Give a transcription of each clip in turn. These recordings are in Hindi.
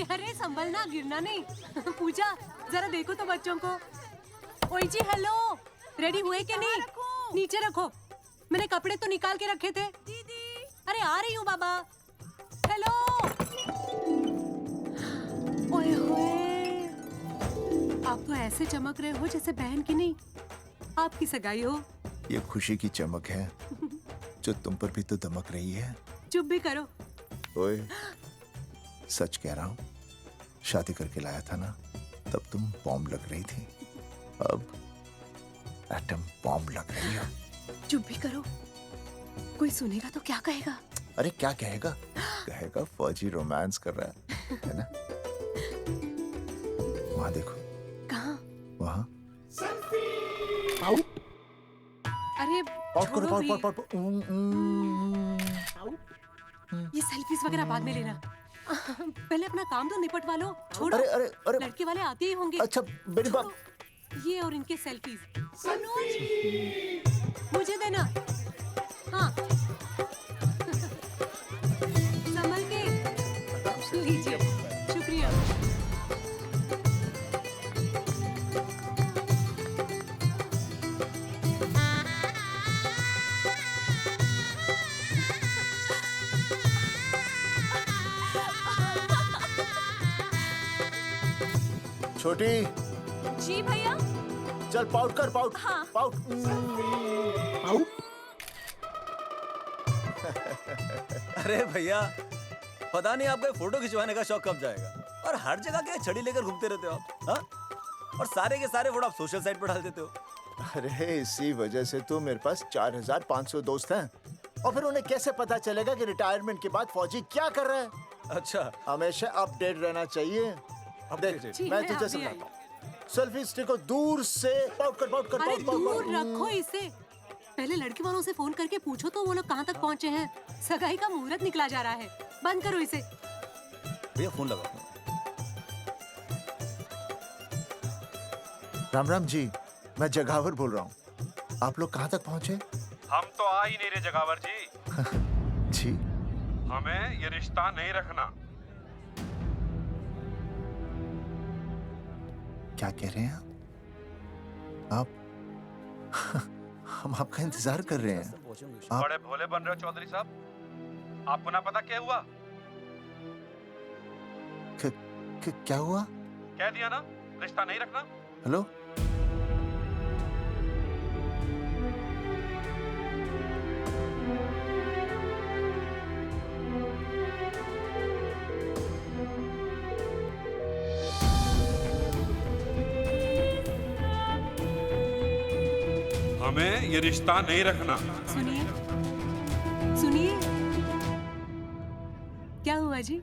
अरे संभलना, गिरना नहीं। पूजा जरा देखो तो बच्चों को। ओई जी हेलो, रेडी हुए कि नहीं? नीचे रखो, मैंने कपड़े तो निकाल के रखे थे। दीदी अरे आ रही हूँ बाबा। हेलो। ओए होए, आप तो ऐसे चमक रहे हो जैसे बहन की नहीं आपकी सगाई हो। ये खुशी की चमक है जो तुम पर भी तो दमक रही है। चुप भी करो। ओए, सच कह रहा हूँ, शादी करके लाया था ना, तब तुम बॉम्ब लग रही थी, अब एटम बॉम्ब लग रही हो। चुप भी करो, कोई सुनेगा तो क्या कहेगा? अरे क्या कहेगा? कहेगा फौजी रोमांस कर रहा है ना? वहां देखो। कहाँ? वहां। अरे पाउट करो, छोड़ो भी। पाउट। ये सेल्फीज वगैरह बाद में लेना। पहले अपना काम तो निपटवा लो। छोड़ो। अरे लड़के वाले आते ही होंगे। अच्छा मेरी बात। छोड़ो। ये और इनके सेल्फीज। मुझे देना। हाँ। संभल के। लीजिए। शुक्रिया। छोटी, जी भैया। चल पाउट कर, पाउट। हाँ। पाउट। अरे भैया, पता नहीं आपका फोटो खिंचवाने का शौक कब जाएगा। और हर जगह क्या छड़ी लेकर घूमते रहते हो आप, हाँ? और सारे के सारे फोटो आप सोशल साइट पर डाल देते हो। अरे इसी वजह से तो मेरे पास 4500 दोस्त हैं। और फिर उन्हें कैसे पता चलेगा कि रिटायरमेंट के बाद फौजी क्या कर रहा है? अच्छा, हमेशा अपडेट रहना चाहिए। देख, अपडेट। जी, मैं मैं तुझे अभी आई। समझाता हूँ। सेल्फी स्टिक को दूर से पाउट कर, पाउट कर, अरे पाउट, पाउट, दूर पाउट। रखो इसे। पहले लड़के वालों से फोन करके पूछो तो वो लोग कहाँ तक पहुँचे हैं। सगाई का मुहूर्त निकला जा रहा है। बंद करो इसे। भैया फोन लगाओ। राम राम जी, मैं जगावर बोल रहा हूँ। आप लोग कहाँ तक पहुँचे? हम तो आ ही नहीं रहे जगावर जी। जी, हमें ये रिश्ता नहीं रखना। क्या कह रहे हैं आप? हम आपका इंतजार कर रहे हैं। आप बड़े भोले बन रहे हो चौधरी साहब। आपको ना पता क्या हुआ? क्या हुआ? कह दिया ना, रिश्ता नहीं रखना। हेलो, हमें ये रिश्ता नहीं रखना। सुनिए, सुनिए। क्या हुआ जी?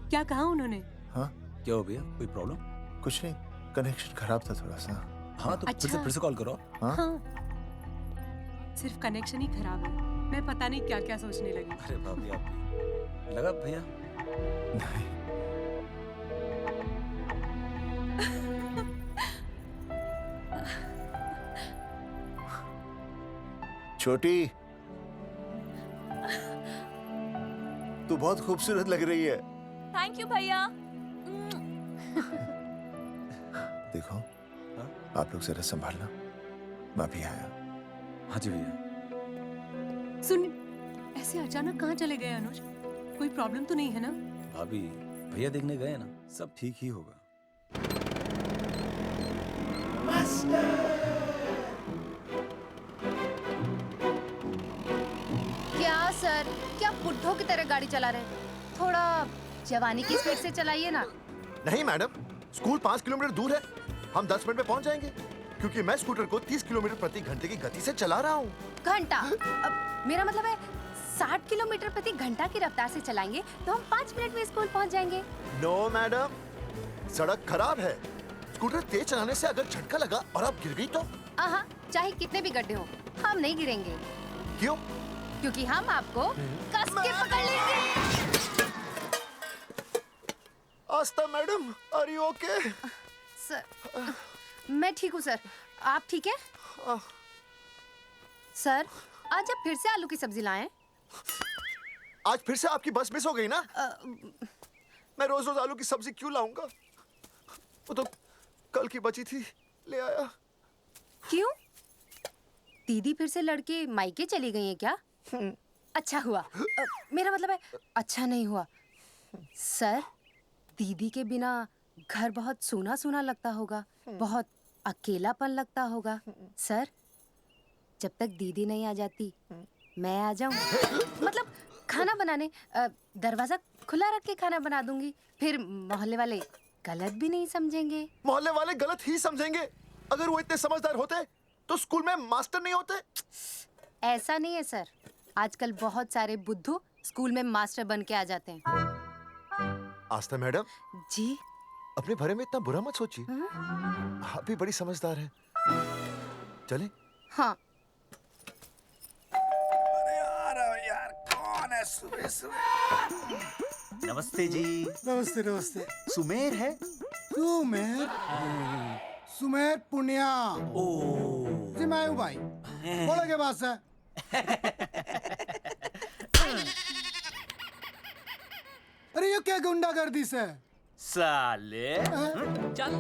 क्या कहा उन्होंने? हाँ क्या हो भैया, कोई प्रॉब्लम? कुछ नहीं, कनेक्शन खराब था थोड़ा सा। हाँ तो अच्छा। फिर से कॉल करो। हाँ? हाँ, सिर्फ कनेक्शन ही खराब है। मैं पता नहीं क्या क्या सोचने लगी। अरे भाभी आप भी। लगा भैया? नहीं, छोटी, तू बहुत खूबसूरत लग रही है। थैंक यू भैया। देखो, आप लोग जरा संभालना, मैं भी आया। हाँ जी भैया। सुन, ऐसे अचानक कहाँ चले गए अनुज? कोई प्रॉब्लम तो नहीं है ना? भाभी, भैया देखने गए ना, सब ठीक ही होगा। क्या सर, क्या बुड्ढों की तरह गाड़ी चला रहे हैं? थोड़ा जवानी की स्पीड से चलाइए ना। नहीं मैडम, स्कूल 5 किलोमीटर दूर है। हम 10 मिनट में पहुंच जाएंगे, क्योंकि मैं स्कूटर को 30 किलोमीटर प्रति घंटे की गति से चला रहा हूँ। घंटा? अब मेरा मतलब है 60 किलोमीटर प्रति घंटा की रफ्तार से चलाएंगे तो हम 5 मिनट में स्कूल पहुंच जाएंगे। नो मैडम, सड़क खराब है। स्कूटर तेज चलाने से अगर झटका लगा और आप गिर गई तो? आहा, चाहे कितने भी गड्ढे हो, हम नहीं गिरेंगे, क्यों? क्योंकि हम आपको कस के पकड़ लेंगे। Aastha madam, are you okay? Sir, मैं ठीक हूँ सर, आप ठीक है? सर, आज आप फिर से आलू की सब्जी लाएं? आज फिर से आपकी बस मिस हो गई ना? मैं रोज रोज आलू की सब्जी क्यों लाऊंगा? वो तो कल की बची थी, ले आया। क्यों? दीदी फिर से लड़के मायके चली गई है क्या? अच्छा हुआ। मेरा मतलब है अच्छा नहीं हुआ। सर, दीदी के बिना घर बहुत सूना सूना लगता होगा, बहुत अकेलापन लगता होगा। सर, जब तक दीदी नहीं आ जाती मैं आ जाऊं। मतलब खाना बनाने दरवाजा खुला रख के खाना बना दूंगी, फिर मोहल्ले वाले गलत भी नहीं समझेंगे। मोहल्ले वाले गलत ही समझेंगे। अगर वो इतने समझदार होते तो स्कूल में मास्टर नहीं होते। ऐसा नहीं है सर, आजकल बहुत सारे बुद्धू स्कूल में मास्टर बन के आ जाते हैं। आस्था मैडम, जी? अपने बारे में इतना बुरा मत सोचिए। आप भी बड़ी समझदार हैं। चले? हाँ। यार कौन है सुबह सुबह? नमस्ते जी। नमस्ते नमस्ते। सुमेर है? सुमेर? सुमेर पुनिया। जी मैं हूँ भाई। बोलो के पास है? अरे ये क्या गुंडागर्दी से? साले चल,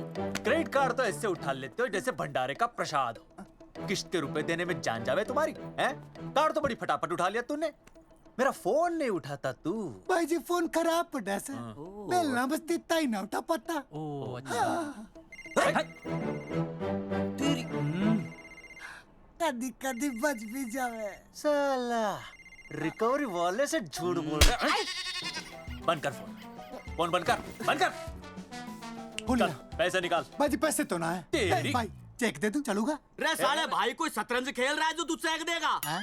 क्रेडिट कार्ड तो ऐसे उठा लेते हो जैसे भंडारे का प्रसाद हो। किश्ते रुपए देने में जान जावे तुम्हारी हैं? कार्ड तो बड़ी फटाफट उठा लिया तूने। मेरा फोन नहीं उठाता तू। भाई जी फोन खराब पड़ा सर। बेलना बस इतना ही ना उठा पाता। कदी कदी बच भी जावे। साला रिकवरी वाले से झूठ बोल रहा है। बंद कर फोन। फोन बंद कर, बंद कर। बोलिए। चल पैसे निकाल। भाई जी पैसे तो ना है। तेरी- भाई चेक दे दूं, चलूगा? रे साले भाई कोई शतरंज खेल रहा है जो तुझसे एक देगा। हाँ?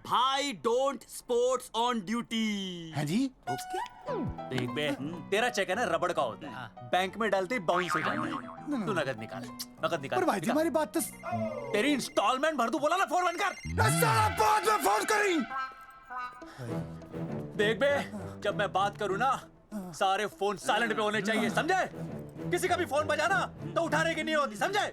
भाई डोंट स्पोर्ट्स ऑन ड्यूटी। हाँ जी? देख बे, तेरा चेक है ना रबड़ का होता है, बैंक में डालते ही बाउंस हो जाता है। तू नकद निकाल, नकद निकाल। पर भाई जी निकाल। हमारी बात तो तेरी इंस्टॉलमेंट भर दूं, बोला ना फोन बंद कर। साला बाद में फोन करी। देख बे, जब मैं बात करूं ना सारे फोन साइलेंट पे होने चाहिए, समझे? किसी का भी फोन बजाना तो उठाने की नहीं होती, समझे?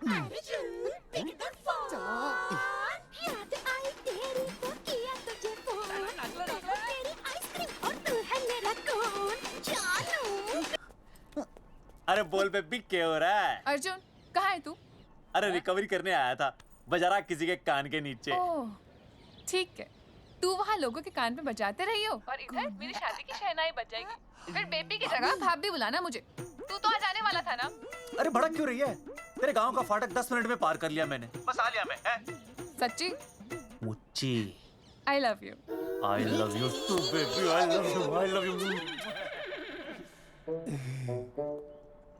अरे बोल बेबी क्या हो रहा है? अर्जुन कहाँ है तू? अरे रिकवरी करने आया था, बजा रहा किसी के कान के नीचे। ओह ठीक है, तू वहाँ लोगों के कान पे बजाते रही हो और इधर मेरी शादी की शहनाई बज जाएगी। फिर बेबी की जगह भाभी बुलाना मुझे। तू तो आ जाने वाला था ना? अरे भड़क क्यों रही है? तेरे गांव का फाटक 10 मिनट में पार कर लिया मैंने, बस आ लिया मैं। सच्ची? मुच्ची I love you. I love you too baby, I love you, I love you.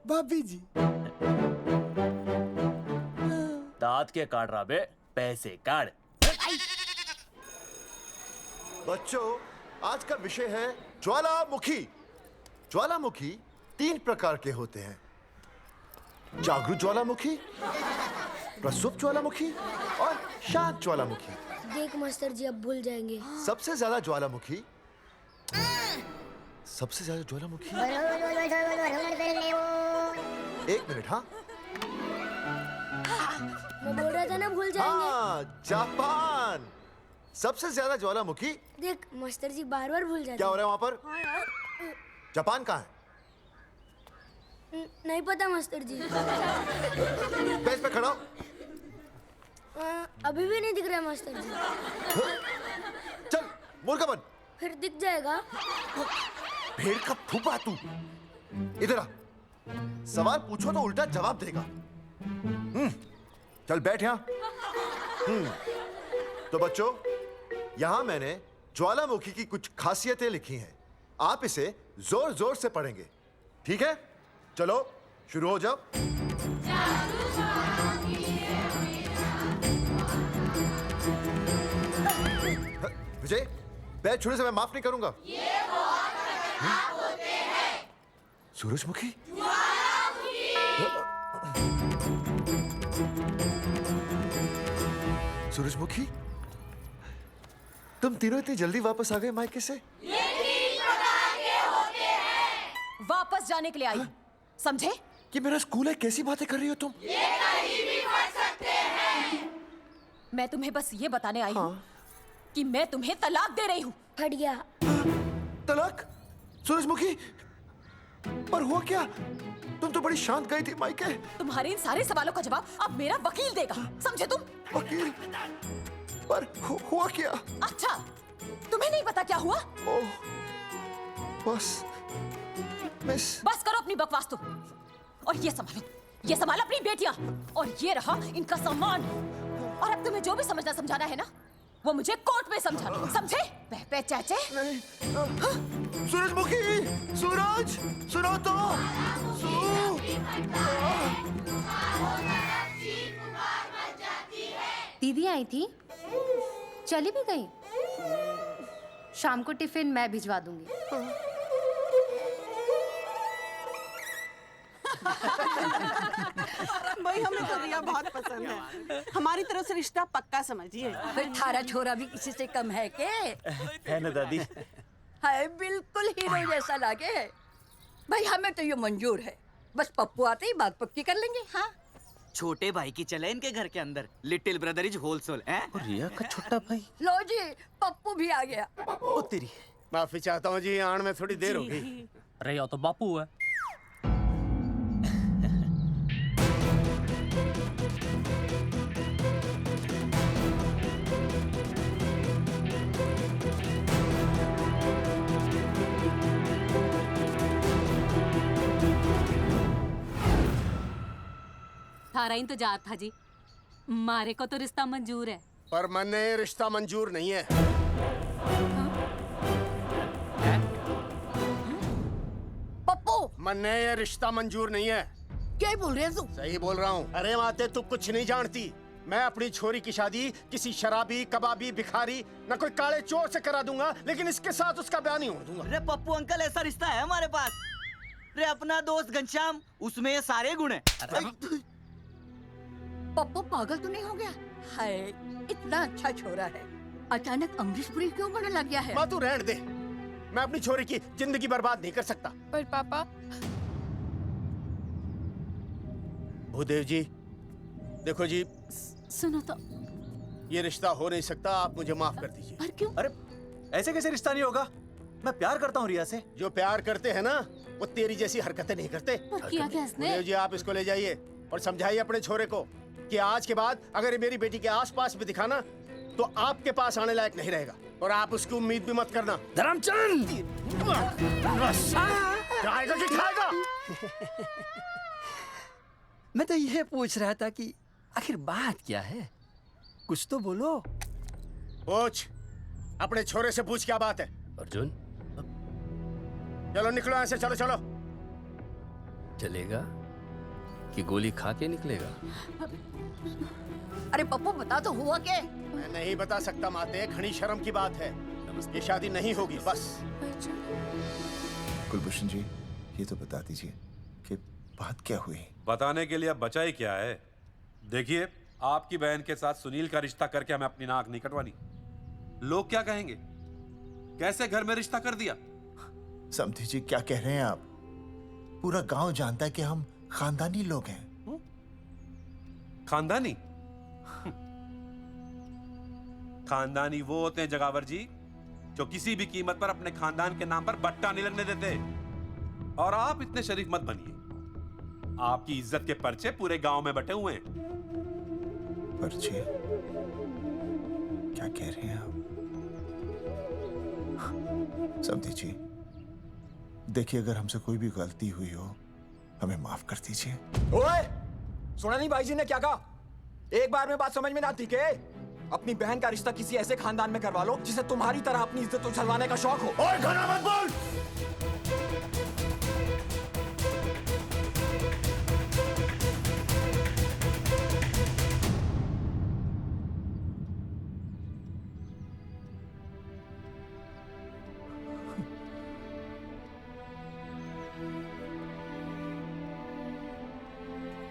भाभी जी दांत के काट रहा बे, पैसे काट। बच्चों, आज का विषय है ज्वालामुखी। ज्वालामुखी 3 प्रकार के होते हैं। जागरूक ज्वालामुखी, प्रसुप्त ज्वालामुखी और शांत ज्वालामुखी। देख मास्टर जी अब भूल जाएंगे। सबसे ज्यादा ज्वालामुखी एक मिनट। हाँ मैं बोल रहा था ना भूल जाएंगे। हाँ, जापान सबसे ज्यादा ज्वालामुखी। देख मास्टर जी बार बार भूल जाते क्या हो रहा है वहाँ पर? हाँ यार। जापान कहाँ है? नहीं पता मास्टर जी। बेंच पे खड़ा हो। अभी भी नहीं दिख रहा मास्टर जी। चल मुर्गा बन। फिर दिख जाएगा। भेड़ का फूफा तू। इधर आ। सवाल पूछो तो उल्टा जवाब देगा। चल बैठ यहाँ। तो बच्चों, यहाँ मैंने ज्वालामुखी की कुछ खासियतें लिखी हैं। आप इसे जोर जोर से पढ़ेंगे, ठीक है? चलो शुरू हो जाओ। विजय, बैच छूने से मैं माफ नहीं करूंगा। सूरजमुखी? सूरजमुखी, तुम तीनों इतनी जल्दी वापस आ गए मायके से? वापस जाने के लिए आई, समझे? ये मेरा स्कूल है, कैसी बातें कर रही हो तुम? मैं तुम्हें बस ये बताने आई हूँ कि मैं तुम्हें तलाक दे रही हूँ। फट गया। तलाक? सूरजमुखी, पर हुआ क्या? तुम तो बड़ी शांत गई थी मायके। तुम्हारे इन सारे सवालों का जवाब अब मेरा वकील देगा, समझे तुम? वकील? पर हुआ क्या? अच्छा, तुम्हें नहीं पता क्या हुआ? ओह, बस मिस। बस करो अपनी बकवास तुम, और ये संभालो अपनी बेटियां, और ये रहा इनका सम्मान। और अब तुम्हें जो भी समझना समझाना है ना, वो मुझे कोर्ट में समझाना, समझे? पे चाचे। सूरजमुखी, सूरज, सुनो तो। दीदी आई थी, चली भी गई। शाम को टिफिन मैं भिजवा दूंगी। भाई हमें तो रिया बहुत पसंद है, हमारी तरफ से रिश्ता पक्का समझिए। थारा छोरा भी किसी से कम है के? है ना दादी? है, बिल्कुल हीरो जैसा लागे है। भाई हमें तो ये मंजूर है, बस पप्पू आते ही बात पक्की कर लेंगे। हाँ, छोटे भाई की चले इनके घर के अंदर, लिटिल ब्रदर इज होलसेल है। रिया का छोटा भाई। लो जी, पप्पू भी आ गया। ओ तेरी। माफी चाहता हूँ जी, आने में थोड़ी देर हो गई। अरे या तो बापू है। थारा इंतजार था जी, मारे को तो रिश्ता मंजूर है। पर मैंने ये रिश्ता मंजूर नहीं है। पप्पू, मैंने ये रिश्ता मंजूर नहीं है। क्या बोल रहे हैं तू? सही बोल रहा हूँ। अरे माते, तू कुछ नहीं जानती। मैं अपनी छोरी की शादी किसी शराबी, कबाबी, भिखारी, न कोई काले चोर से करा दूंगा, लेकिन इसके साथ उसका ब्याह नहीं होने दूंगा। अरे पप्पू अंकल, ऐसा रिश्ता है हमारे पास। अरे अपना दोस्त घनश्याम, उसमें ये सारे गुण हैं। पप्पू पागल तो नहीं हो गया? हाय, इतना अच्छा छोरा है, अचानक अमरीश पुरी क्यों बनने लग गया है? माँ तू रहने दे, मैं अपनी छोरी की जिंदगी बर्बाद नहीं कर सकता। पर पापा। भूदेव जी, देखो जी, सुनो तो। ये रिश्ता हो नहीं सकता, आप मुझे माफ कर दीजिए। पर क्यों? अरे ऐसे कैसे रिश्ता नहीं होगा? मैं प्यार करता हूँ रिया से। जो प्यार करते हैं ना, वो तेरी जैसी हरकतें नहीं करते। पर किया क्या इसने? भूदेव जी, आप इसको ले जाइए और समझाइए अपने छोरे को कि आज के बाद अगर ये मेरी बेटी के आसपास भी दिखाना, तो आपके पास आने लायक नहीं रहेगा, और आप उसकी उम्मीद भी मत करना। धर्मचंद, खाएगा कि खाएगा? मैं तो ये पूछ रहा था कि आखिर बात क्या है, कुछ तो बोलो। पूछ, अपने छोरे से पूछ क्या बात है। अर्जुन, चलो निकलो ऐसे, चलो चलो। चलेगा कि गोली खा के निकलेगा? अरे पप्पू, बता तो हुआ क्या? मैं नहीं बता सकता माते, घनी शर्म की बात है। ये शादी नहीं होगी, बस। कुलभूषण जी, ये तो बता दीजिए कि बात क्या हुई? बताने के लिए अब बचा ही क्या है? देखिए, आपकी बहन के साथ सुनील का रिश्ता करके हमें अपनी नाक नहीं कटवानी। लोग क्या कहेंगे? कैसे घर में रिश्ता कर दिया? समधी जी, क्या कह रहे हैं आप? पूरा गांव जानता है कि हम खानदानी लोग हैं। खानदानी? खानदानी वो होते हैं जगावर जी, जो किसी भी कीमत पर अपने खानदान के नाम पर बट्टा नहीं लगने देते। और आप इतने शरीफ मत बनिए, आपकी इज्जत के पर्चे पूरे गांव में बटे हुए हैं। पर्चे? क्या कह रहे हैं आप? समधी जी, देखिए, अगर हमसे कोई भी गलती हुई हो, हमें माफ कर दीजिए। ओए, सुना नहीं भाई जी ने क्या कहा? एक बार में बात समझ में ना आती के? अपनी बहन का रिश्ता किसी ऐसे खानदान में करवा लो जिसे तुम्हारी तरह अपनी इज्जत उछलवाने का शौक हो। ओए, गाना मत बोल।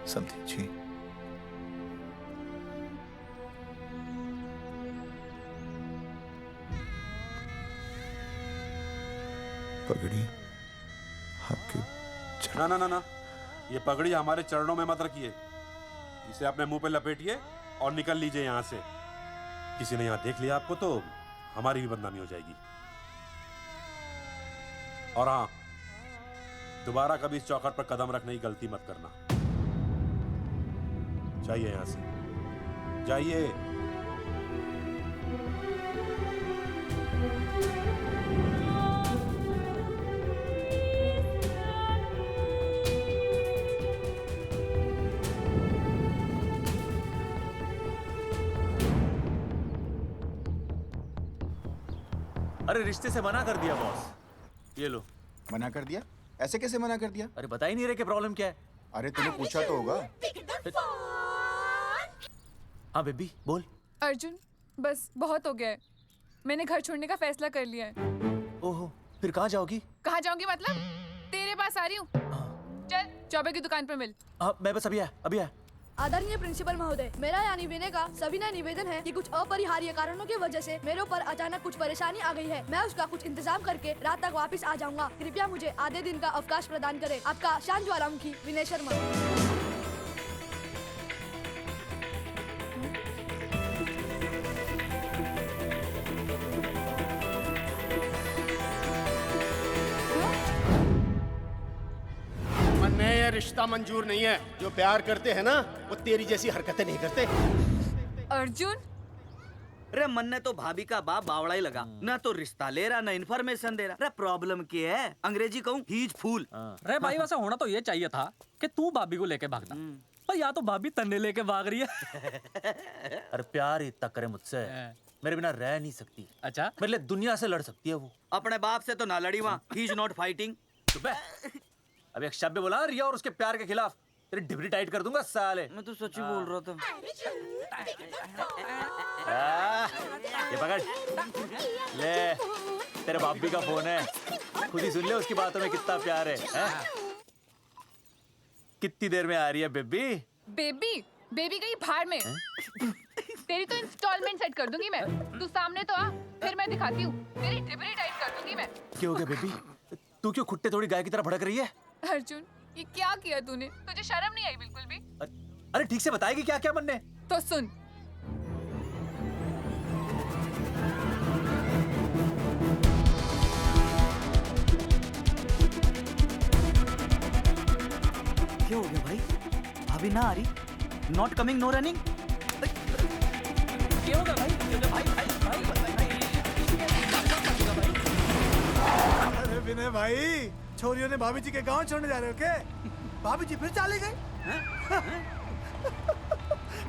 समधी जी, पगड़ी आपके ना ना ना ना, ये पगड़ी हमारे चरणों में मत रखिए। इसे अपने मुंह पे लपेटिए और निकल लीजिए यहाँ से। किसी ने यहाँ देख लिया आपको तो हमारी भी बदनामी हो जाएगी। और हाँ, दोबारा कभी इस चौखट पर कदम रखने की गलती मत करना। जाइए यहां से, जाइए। अरे रिश्ते से मना कर दिया बॉस। ये लो। मना कर दिया? ऐसे कैसे मना कर दिया? अरे बता ही नहीं रहे कि प्रॉब्लम क्या है। अरे तूने पूछा तो होगा। हाँ बेबी बोल। अर्जुन बस बहुत हो गया है, मैंने घर छोड़ने का फैसला कर लिया है। ओहो, फिर कहाँ जाओगी? कहाँ जाऊंगी मतलब? तेरे पास आ रही हूँ। चल चौबे की दुकान पर मिल। हाँ मैं बस अभी आया। आदरणीय प्रिंसिपल महोदय, मेरा यानी विनय का सविनय निवेदन है कि कुछ अपरिहार्य कारणों की वजह से मेरे ऊपर अचानक कुछ परेशानी आ गई है। मैं उसका कुछ इंतजाम करके रात तक वापस आ जाऊंगा। कृपया मुझे आधे दिन का अवकाश प्रदान करें। आपका शांत ज्वालामुखी विनय शर्मा। मन्ने ये रिश्ता मंजूर नहीं है। जो प्यार करते हैं ना वो तेरी जैसी हरकतें नहीं करते। अर्जुन अरे मन्ने तो भाभी का बाप बावड़ा ही लगा, ना तो रिश्ता ले रहा ना इन्फॉर्मेशन दे रहा। अरे प्रॉब्लम क्या है? अंग्रेजी कहूँ ही इज फूल। अरे भाई वैसा होना तो ये चाहिए था कि तू भाभी को लेके भागना, पर या तो भाभी तन्ने लेके भाग रही है। अरे प्यार इतना करे मुझसे, मेरे बिना रह नहीं सकती। अच्छा मेरे लिए दुनिया से लड़ सकती है वो। अपने बाप से तो ना लड़ी वहाँ, ही इज नॉट फाइटिंग। अब एक शब्द बोला रिया और उसके प्यार के खिलाफ, तेरी डिबरी टाइट कर दूंगा साले। मैं तो सच ही बोल रहा था। ये पकड़ ले, तेरे भाभी का फोन है, खुद ही सुन ले उसकी बातों में कितना प्यार है, कितनी देर में आ रही है बेबी? बेबी गई भाड़ में। तेरी तो इंस्टॉलमेंट सेट कर दूंगी मैं। तू सामने तो आ, फिर मैं दिखाती हूँ। तेरी डिबरी टाइट कर दूंगी मैं। क्या हो गया बेबी? तू क्यों खुट्टे थोड़ी गाय की तरह भड़क रही है? अर्जुन ये क्या किया तूने? तुझे शर्म नहीं आई बिल्कुल भी? अरे ठीक से बताएगी क्या क्या बनने? तो सुन, क्या हो गया भाई? अभी ना आ रही? Not coming no running? क्या होगा भाई? अरे विनय भाई, छोरियों ने भाभी जी के गांव छोड़ने जा रहे हो क्या? भाभी जी फिर चले गए?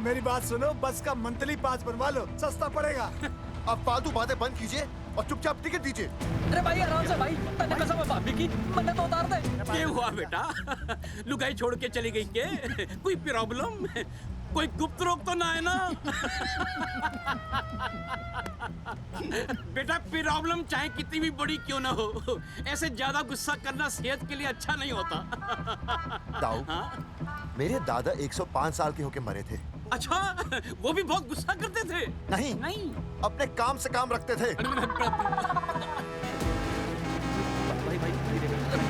मेरी बात सुनो, बस का मंथली पास बनवा लो, सस्ता पड़ेगा। अब फालतू बातें बंद कीजिए और चुपचाप टिकट दीजिए। अरे भाई आराम से भाई, तन्ने कसम है भाभी की, मन्ने तो उतार दे। क्या हुआ बेटा? लुगाई छोड़ के चली गई के? कोई प्रॉब्लम? कोई गुप्त रोग तो ना है ना? बेटा प्रॉब्लम चाहे कितनी भी बड़ी क्यों ना हो, ऐसे ज्यादा गुस्सा करना सेहत के लिए अच्छा नहीं होता। दाऊ, मेरे दादा 105 साल के होके मरे थे। अच्छा, वो भी बहुत गुस्सा करते थे? नहीं, अपने काम से काम रखते थे।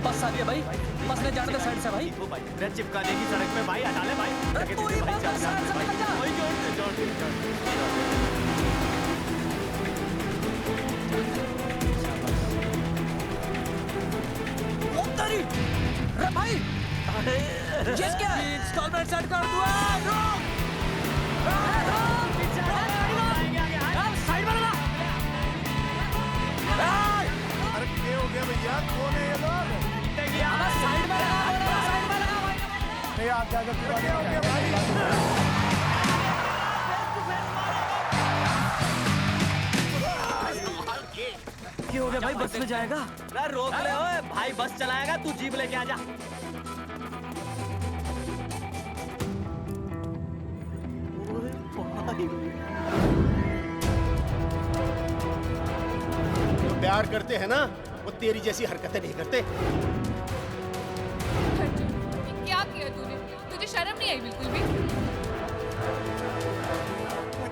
बस आ गया भाई, बस ने जाने दे साइड से भाई। ट्रेन चिपका देगी सड़क पे भाई, हटा ले भाई। तू ही बस साइड से निकल जा। वही जोड़ तेरी रे भाई, ये क्या है? इंस्टॉलमेंट सेट कर दूँ। साइड में लगा। अरे क्या हो गया भैया? कौन है ये लोग? साइड में लगा, साइड में लगा भाई। नहीं आप क्या हो गया भाई? क्या हो गया भाई? बस में जाएगा? अरे रोक ले ओए भाई, बस चलाएगा, तू जीप लेके आ जा। जो प्यार करते हैं ना वो तेरी जैसी हरकतें नहीं करते। ये क्या किया तूने? तुझे शर्म नहीं आई बिल्कुल भी?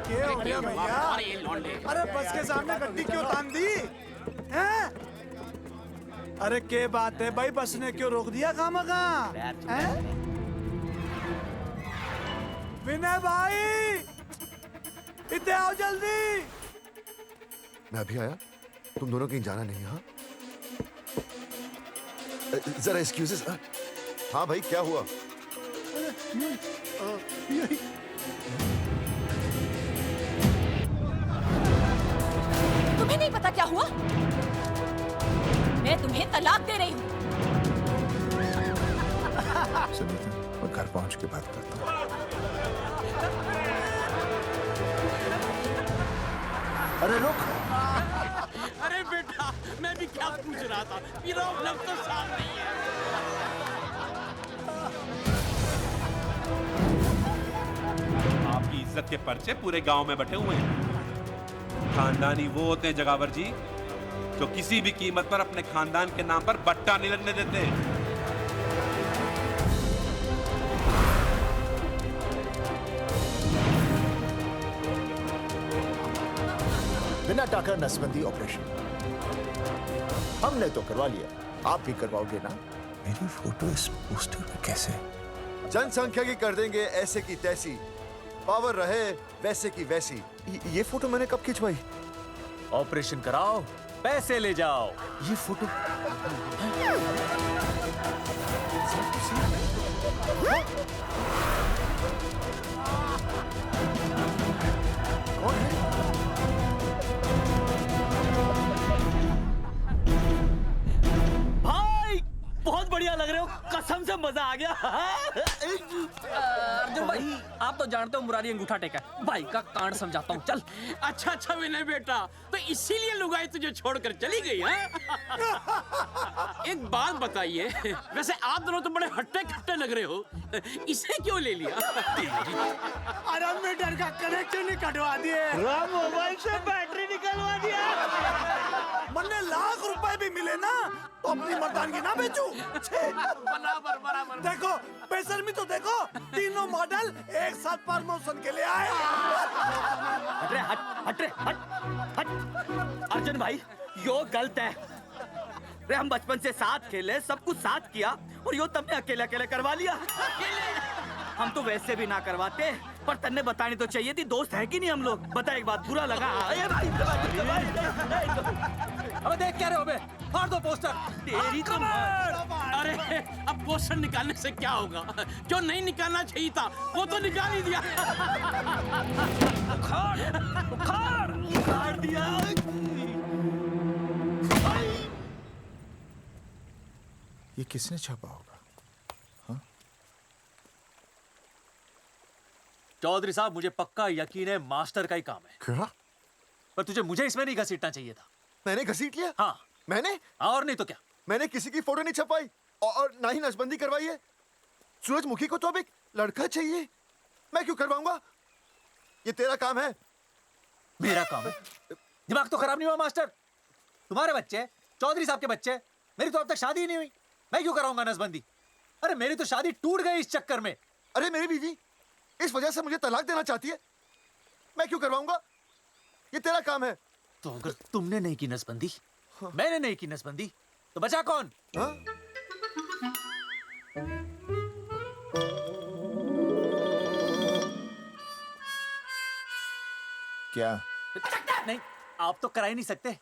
क्या हो गया भैया? अरे बस के सामने गड्डी क्यों तान दी? हैं? अरे क्या बात है भाई, बस ने क्यों रोक दिया खामखा? विनय भाई, इतने आओ जल्दी। मैं अभी आया, तुम दोनों कहीं जाना नहीं। हाँ जरा एक्सक्यूजेस। हाँ भाई, क्या हुआ? तुम्हें नहीं पता क्या हुआ? मैं तुम्हें तलाक दे रही हूँ। सुनीता, मैं घर पहुंच के बात करता हूँ। अरे रुक। अरे बेटा, मैं भी क्या पूछ रहा था, प्रॉब्लम तो साफ नहीं है। आपकी इज्जत के पर्चे पूरे गांव में बटे हुए हैं। खानदानी वो होते हैं जगावर जी जो किसी भी कीमत पर अपने खानदान के नाम पर बट्टा नहीं लगने देते। बिना टाका नसबंदी ऑपरेशन हमने तो करवा लिया, आप भी करवाओगे ना? मेरी फोटो इस पोस्टर में कैसे? जनसंख्या की कर देंगे ऐसे की तैसी, पावर रहे वैसे की वैसी। ये फोटो मैंने कब खिंचवाई? ऑपरेशन कराओ, पैसे ले जाओ। ये फोटो कौन है? भाई बहुत बढ़िया लग रहे हो, कसम से मजा आ गया। अर्जुन भाई, आप तो जानते हो मुरारी अंगूठा टेका है। भाई का कांड समझाता हूँ, चल। अच्छा विनय बेटा, तो इसीलिए लुगाई तुझे छोड़कर चली गई है? एक बात बताइए, वैसे आप दोनों तो बड़े हट्टे कट्टे लग रहे हो, इसे क्यों ले लिया? अरे मीटर का कनेक्शन ही कटवा दिए, मोबाइल से बैटरी निकलवा दिया। मन्ने लाख रुपए भी मिले ना तो अपनी मर्दानगी ना बेचूं। बराबर बराबर। देखो बेशर्मी तो देखो, तीनों मॉडल एक साथ प्रमोशन के लिए आए। हट रे, हट रे, हट। अर्जुन भाई, यो गलत है। रे हम बचपन से साथ खेले, सब कुछ साथ किया, और यो तुमने अकेले अकेले करवा लिया। हम तो वैसे भी ना करवाते, पर तन्ने बतानी तो चाहिए थी, दोस्त है कि नहीं हम लोग। बता एक बात, बुरा लगा? अबे देख क्या रहे हो बे? फाड़ दो पोस्टर। तेरी तो अरे अब पोस्टर निकालने से क्या होगा? जो नहीं निकालना चाहिए था वो तो निकाल ही दिया। उखाड़ दिया। ये किसने छापा होगा? चौधरी साहब, मुझे पक्का यकीन है मास्टर का ही काम है। क्या? पर तुझे मुझे इसमें नहीं घसीटना चाहिए था। मैंने घसीट लिया? हाँ। मैंने? और नहीं तो क्या? मैंने किसी की फोटो नहीं छपाई और ना ही नसबंदी करवाई है। सूरजमुखी को तो अब एक लड़का चाहिए, मैं क्यों करवाऊंगा? ये तेरा काम है। मेरा काम है? दिमाग तो खराब नहीं हुआ मास्टर? तुम्हारे बच्चे, चौधरी साहब के बच्चे, मेरी तो अब तक शादी ही नहीं हुई, मैं क्यों कराऊंगा नसबंदी? अरे मेरी तो शादी टूट गई इस चक्कर में। अरे मेरी बीवी इस वजह से मुझे तलाक देना चाहती है, मैं क्यों करवाऊंगा? ये तेरा काम है। तो अगर तुमने नहीं की नसबंदी, मैंने नहीं की नसबंदी, तो बचा कौन? हाँ? क्या? नहीं, आप तो करा ही नहीं सकते।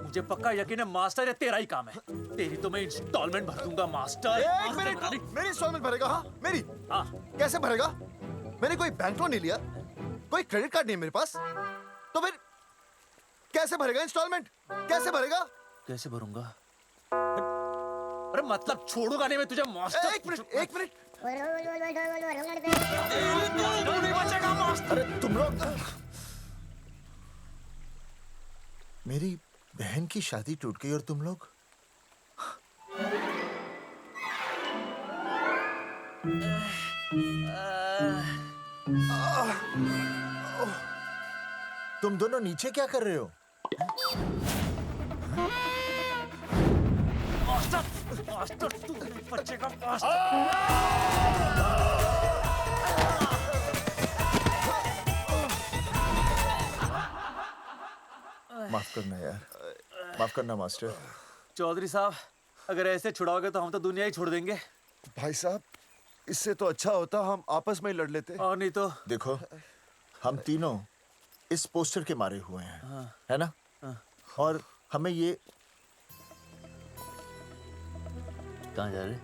मुझे पक्का यकीन है मास्टर, ये तेरा ही काम है। तेरी तो मैं इंस्टॉलमेंट भर दूंगा मास्टर। एक मिनट, मेरी इंस्टॉलमेंट भरेगा? हाँ मेरी? हाँ। कैसे भरेगा? मैंने कोई बैंक लोन नहीं लिया, कोई क्रेडिट कार्ड नहीं है मेरे पास, तो फिर कैसे भरेगा इंस्टॉलमेंट? कैसे भरेगा? कैसे भरूंगा? अरे मतलब छोड़ूंगा नहीं मैं तुझे मास्टर। एक मिनट, एक मिनट। नहीं बचेगा मास्टर। अरे तुम लोग, मेरी बहन की शादी टूट गई और तुम लोग? तुम दोनों नीचे क्या कर रहे हो? मास्टर तू नहीं बचेगा मास्टर। माफ करना यार, माफ करना मास्टर। चौधरी साहब, अगर ऐसे छुड़ाओगे तो हम तो दुनिया ही छोड़ देंगे। भाई साहब, इससे तो अच्छा होता हम आपस में ही लड़ लेते। और नहीं तो। देखो, हम तीनों इस पोस्टर के मारे हुए हैं, हाँ। है ना? हाँ। और हमें ये कहाँ जा रहे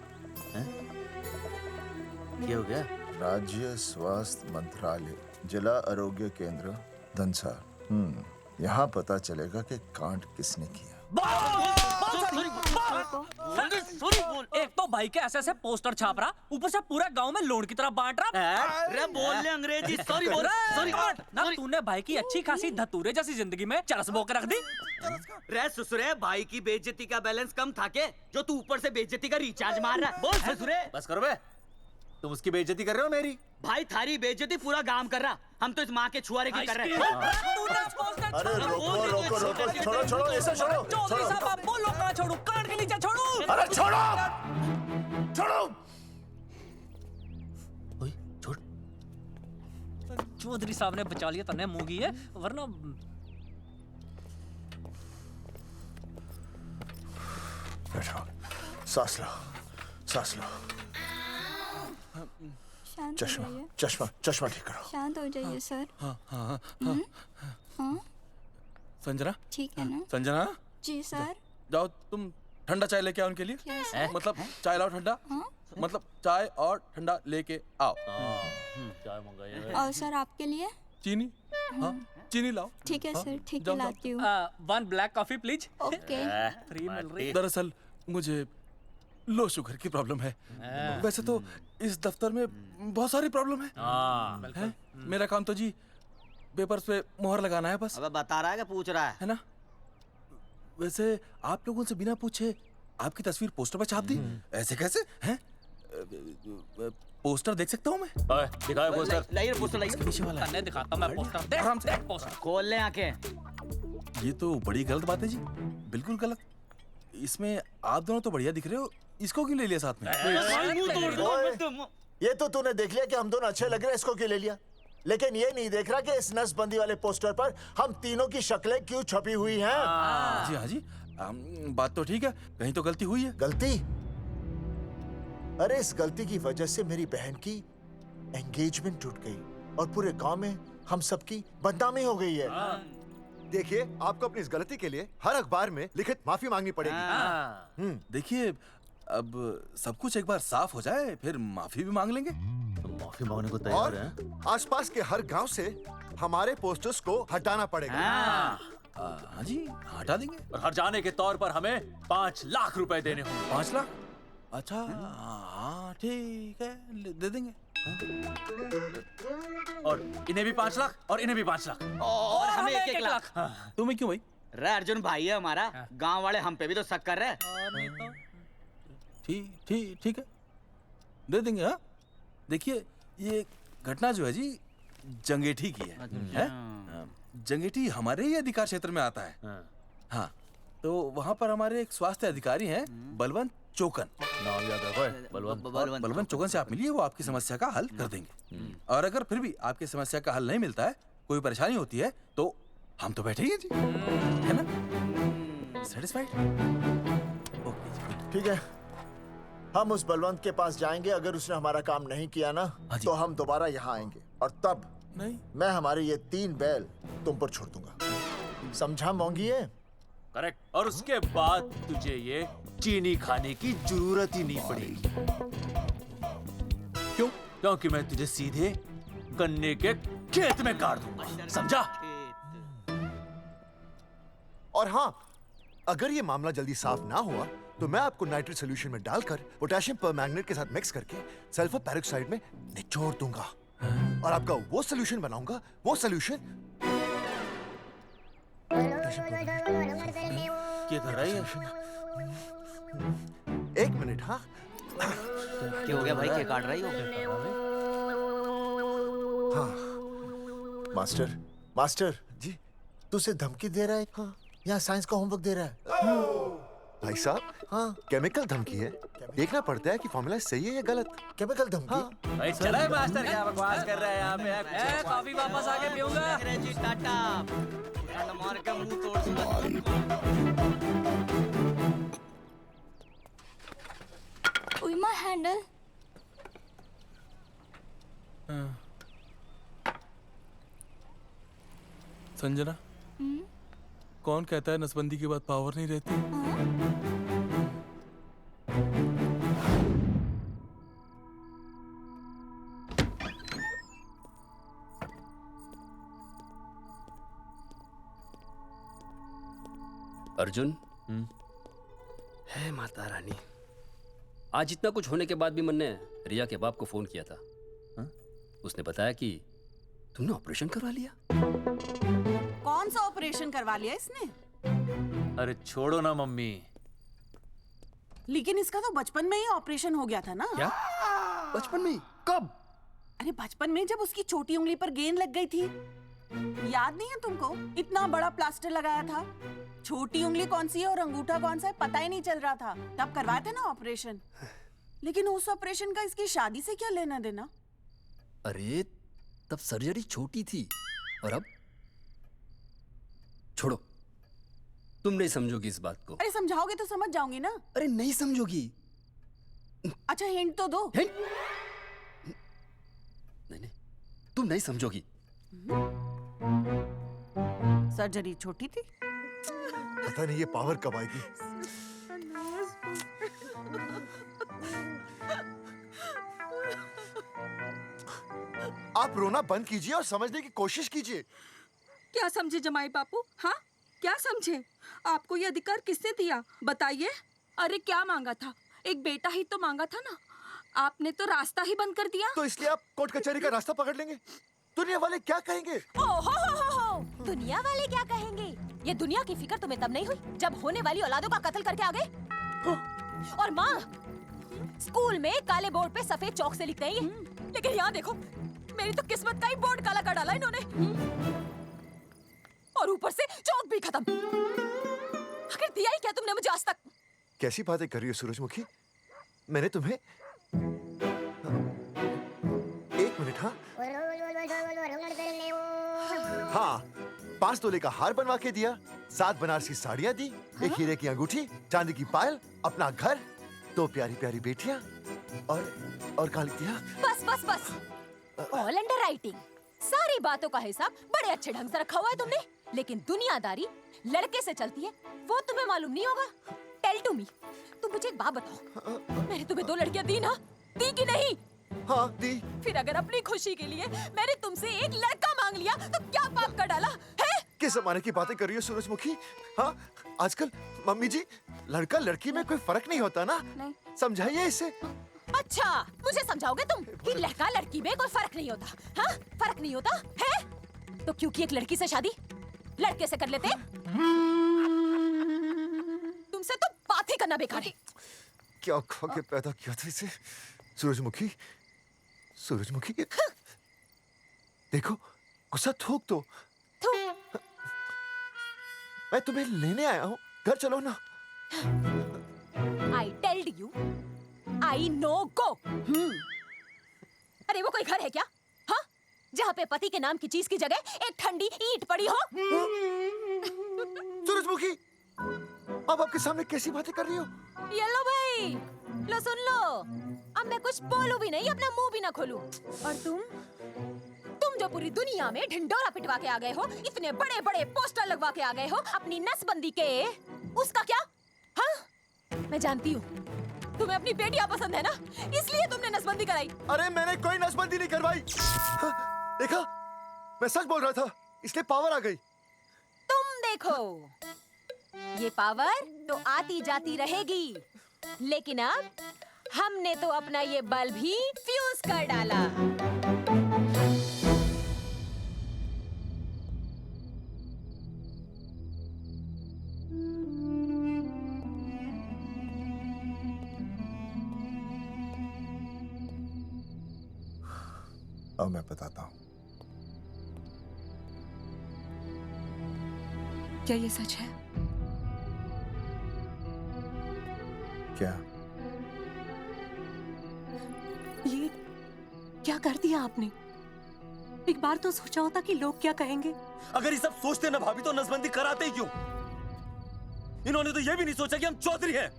हैं? क्या हो गया? राज्य स्वास्थ्य मंत्रालय, जिला आरोग्य केंद्र धनसा। यहाँ पता चलेगा कि कांड किसने किया। एक तो भाई के ऐसे पोस्टर छाप रहा, ऊपर से पूरे गांव में लोन की तरह बांट रहा। अरे बोल ले अंग्रेजी, सॉरी बोल, सॉरी ना तूने भाई की अच्छी खासी धतूरे जैसी जिंदगी में चरस बो के रख दी। रे ससुरे, भाई की बेइज्जती का बैलेंस कम था के जो तू ऊपर से बेइज्जती का रिचार्ज मार रहा है? बोल ससुरे। बस करो बे, तुम उसकी बेइज्जती कर रहे हो मेरी। भाई थारी बेइज्जती पूरा गांव कर रहा, हम तो इस माँ के छुआरे की कर रहे हैं। अरे रोको रोको रोको, छोड़ो छोड़ो, ऐसे छोड़ो। चौधरी साहब आप बोलो, कहाँ छोड़ू? कान के नीचे छोड़ू? अरे छोड़ो छोड़ो। छोड़। चौधरी साहब ने बचा लिया, तन्ने मूंगी है, वरना बैठो, सांस लो, सांस लो। शांत हो चश्मा जाइए। चश्मा चश्मा ठीक करो। शांत हो जाइए सर। हाँ हाँ हाँ हाँ संजना, ठीक है ना? संजना जी सर। जाओ तुम ठंडा चाय लेके आओ उनके लिए। Yes, sir. मतलब चाय लाओ ठंडा। मतलब चाय और ठंडा लेके आओ। चाय मंगाइए। और सर आपके लिए? चीनी, हाँ चीनी लाओ। ठीक है हाँ, सर, ठीक है जाओ, जाओ। लाती हूँ। 1 black coffee please. Okay. Free मिल रही। दरअसल मुझे लो शुगर की प्रॉब्लम है। वैसे तो इस दफ्तर में बहुत सारी प्रॉब्लम है। मेरा काम तो जी पेपर्स पे मोहर लगाना है बस। अबे बता रहा है कि पूछ रहा है ना? वैसे आप लोगों से बिना पूछे आपकी तस्वीर पोस्टर पर छाप दी, ऐसे कैसे हैं? पोस्टर देख सकता हूँ मैं? दिखाओ पोस्टर। लाइए पोस्टर लाइए। पीछे वाला है। तन्ने दिखाता हूँ मैं पोस्टर। देख, आराम से। देख पोस्टर। खोल ले आंखें। ये तो बड़ी गलत बात है जी, बिल्कुल गलत। इसमें आप दोनों तो बढ़िया दिख रहे हो, इसको क्यों ले लिया साथ में? ये तो तूने देख लिया कि हम दोनों अच्छे लग रहे हैं, इसको क्यों ले लिया? लेकिन ये नहीं देख रहा कि इस नसबंदी वाले पोस्टर पर हम तीनों की शक्लें क्यों छपी हुई हैं? जी हाँ जी, बात तो ठीक है, कहीं तो गलती हुई है। गलती? अरे इस गलती की वजह से मेरी बहन की एंगेजमेंट टूट गई और पूरे गांव में हम सबकी बदनामी हो गई है। देखिए, आपको अपनी इस गलती के लिए हर अखबार में लिखित माफी मांगनी पड़ेगी। देखिए, अब सब कुछ एक बार साफ हो जाए, फिर माफी भी मांग लेंगे। तुम माफी मांगने को और आसपास के हर गांव से हमारे पोस्टर्स को हटाना पड़ेगा। हाँ जी, हटा देंगे। और हर जाने के तौर पर हमें 5 लाख रुपए देने होंगे। 5 लाख? अच्छा, हाँ ठीक है, दे देंगे। और इन्हें भी 5 लाख और इन्हें भी 5 लाख और हमें 1-1 लाख। तुम्हें क्यों भाई? रे अर्जुन भाई है हमारा, गांव वाले हम पे भी तो शक कर रहे हैं। ठीक है, दे देंगे। हाँ देखिए, ये घटना जो है जी जंगेठी की है? जंगेठी हमारे ही अधिकार क्षेत्र में आता है। हाँ, तो वहाँ पर हमारे एक स्वास्थ्य अधिकारी हैं, बलवंत चौकन। नाम याद रखो। बलवंत चौकन से आप मिलिए, वो आपकी समस्या का हल कर देंगे। और अगर फिर भी आपकी समस्या का हल नहीं मिलता है, कोई परेशानी होती है, तो हम तो बैठे ही हैं जी, है ना? सेटिस्फाइड? ठीक है, हम उस बलवंत के पास जाएंगे। अगर उसने हमारा काम नहीं किया ना, तो हम दोबारा यहाँ आएंगे और तब नहीं, मैं हमारे ये 3 बैल तुम पर छोड़ दूंगा। समझा मोंगी? करेक्ट। और उसके बाद तुझे ये चीनी खाने की जरूरत ही नहीं पड़ेगी। क्यों? क्योंकि मैं तुझे सीधे गन्ने के खेत में गाड़ दूंगा, समझा? और हाँ, अगर ये मामला जल्दी साफ ना हुआ तो मैं आपको नाइट्रेट सोल्यूशन में डालकर पोटेशियम परमैंगनेट के साथ मिक्स करके सल्फर पेरोक्साइड में निचोड़ दूंगा और आपका वो सोल्यूशन बनाऊंगा। वो सोल्यूशन क्या कर रहा है? 1 मिनट। हाँ, क्या हो गया भाई, क्या काट रही हो? हाँ मास्टर जी, तू उसे धमकी दे रहा है? हाँ, यहाँ साइंस का होमवर्क दे रहा है। भाई साहब, हाँ केमिकल धमकी है, देखना पड़ता है कि फॉर्मूला सही है या गलत। केमिकल धमकी? भाई चला है मास्टर, क्या बकवास कर रहा है यहाँ पे? कॉफी वापस आके पीऊंगा। अंग्रेजी टाटा, मार के मुंह तोड़ दूंगा। उइमा हैंडल। संजना, कौन कहता है नसबंदी के बाद पावर नहीं रहती? अर्जुन, है माता रानी, आज इतना कुछ होने के बाद भी मैंने रिया के बाप को फोन किया था। उसने बताया कि तुमने ऑपरेशन करवा लिया। कौन सा ऑपरेशन करवा लिया इसने? अरे छोड़ो ना मम्मी। लेकिन इसका तो बचपन में ही ऑपरेशन हो गया था ना? क्या? बचपन में? कब? अरे बचपन में, जब उसकी छोटी उंगली पर गेंद लग गई थी। याद नहीं है तुमको? इतना बड़ा प्लास्टर लगाया था। छोटी उंगली कौन सी है और अंगूठा कौन सा है पता ही नहीं चल रहा था। तब करवाए थे ना ऑपरेशन। लेकिन उस ऑपरेशन का इसकी शादी से क्या लेना देना? अरे तब सर्जरी छोटी थी और अब? छोड़ो, तुम नहीं समझोगी इस बात को। अरे समझाओगे तो समझ जाऊंगी ना। अरे नहीं समझोगी। अच्छा हिंट तो दो। हिंट? नहीं, तुम नहीं समझोगी। सर्जरी छोटी थी। पता नहीं ये पावर कब आएगी। आप रोना बंद कीजिए और समझने की कोशिश कीजिए। क्या समझे जमाई बापू? हाँ, क्या समझे? आपको ये अधिकार किसने दिया बताइए? अरे क्या मांगा था? एक बेटा ही तो मांगा था ना। आपने तो रास्ता ही बंद कर दिया। तो इसलिए आप कोर्ट कचहरी का रास्ता पकड़ लेंगे? दुनिया वाले क्या कहेंगे? हो। दुनिया वाले क्या कहेंगे? ये दुनिया की फिक्र तुम्हें तब नहीं हुई जब होने वाली औलादों का कत्ल करके आ गए। और माँ, स्कूल में काले बोर्ड पे सफेद चौक से लिखते हैं ये, लेकिन यहाँ देखो, मेरी तो किस्मत का ही बोर्ड काला कर डाला इन्होंने। और ऊपर से चौक भी खत्म। आखिर दिया ही क्या तुमने मुझे आज तक? कैसी बातें कर रही हो सूरजमुखी? मैंने तुम्हें एक मिनट। हाँ, 5 तोले का हार बनवा के दिया, 7 बनारसी साड़ियाँ दी, एक हीरे की अंगूठी, चांदी की पायल, अपना घर, 2 प्यारी प्यारी बेटियाँ और काली दिया। बस। All under writing. सारी बातों का हिसाब बड़े अच्छे ढंग से रखा हुआ है तुमने, लेकिन दुनियादारी लड़के से चलती है वो तुम्हें मालूम नहीं होगा। टेल टू मी, तुम मुझे एक बात बताओ, मैंने तुम्हें 2 लड़कियां दी ना? दी कि नहीं? हाँ दी। फिर अगर अपनी खुशी के लिए मैंने तुमसे एक लड़का मांग लिया तो क्या पाप कर डाला है? किस जमाने की बातें कर रही हो सूरजमुखी? हाँ, आजकल मम्मी जी, लड़का लड़की में कोई फर्क नहीं होता ना। नहीं। समझाइए इसे। अच्छा, मुझे समझाओगे तुम कि लड़का लड़की में कोई फर्क नहीं होता? हाँ, फर्क नहीं होता है? तो क्योंकि एक लड़की से शादी लड़के से कर लेते? तुमसे तो बात ही करना बेकार है। क्या खा के पैदा किया था इसे? सूरजमुखी, देखो, गुस्सा थूक दो। मैं तुम्हें लेने आया हूँ, घर चलो ना। I told you, I know go. अरे वो कोई घर है क्या? हाँ, जहाँ पे पति के नाम की चीज की जगह एक ठंडी ईंट पड़ी हो? सूरजमुखी, अब आपके सामने कैसी बातें कर रही हो? ये लो भाई, लो सुन लो। अब मैं कुछ बोलूं भी नहीं, अपना मुंह भी ना खोलूं। और तुम जो पूरी दुनिया में ढिंडोरा पिटवा के आ गए हो, इतने बड़े बड़े पोस्टर लगवा के आ गए हो अपनी नसबंदी के, उसका क्या? हाँ, मैं जानती हूँ तुम्हें अपनी बेटियां पसंद है ना, इसलिए तुमने नसबंदी कराई। अरे मैंने कोई नसबंदी नहीं करवाई। देखा, मैं सच बोल रहा था, इसलिए पावर आ गई। तुम देखो, ये पावर तो आती जाती रहेगी, लेकिन अब हमने तो अपना ये बल्ब ही फ्यूज कर डाला। अब मैं बताता हूँ। क्या ये सच है? क्या? ये क्या कर दिया आपने? एक बार तो सोचा होता कि लोग क्या कहेंगे। अगर ये सब सोचते ना भाभी तो नसबंदी कराते ही क्यों? इन्होंने तो ये भी नहीं सोचा कि हम चौधरी हैं।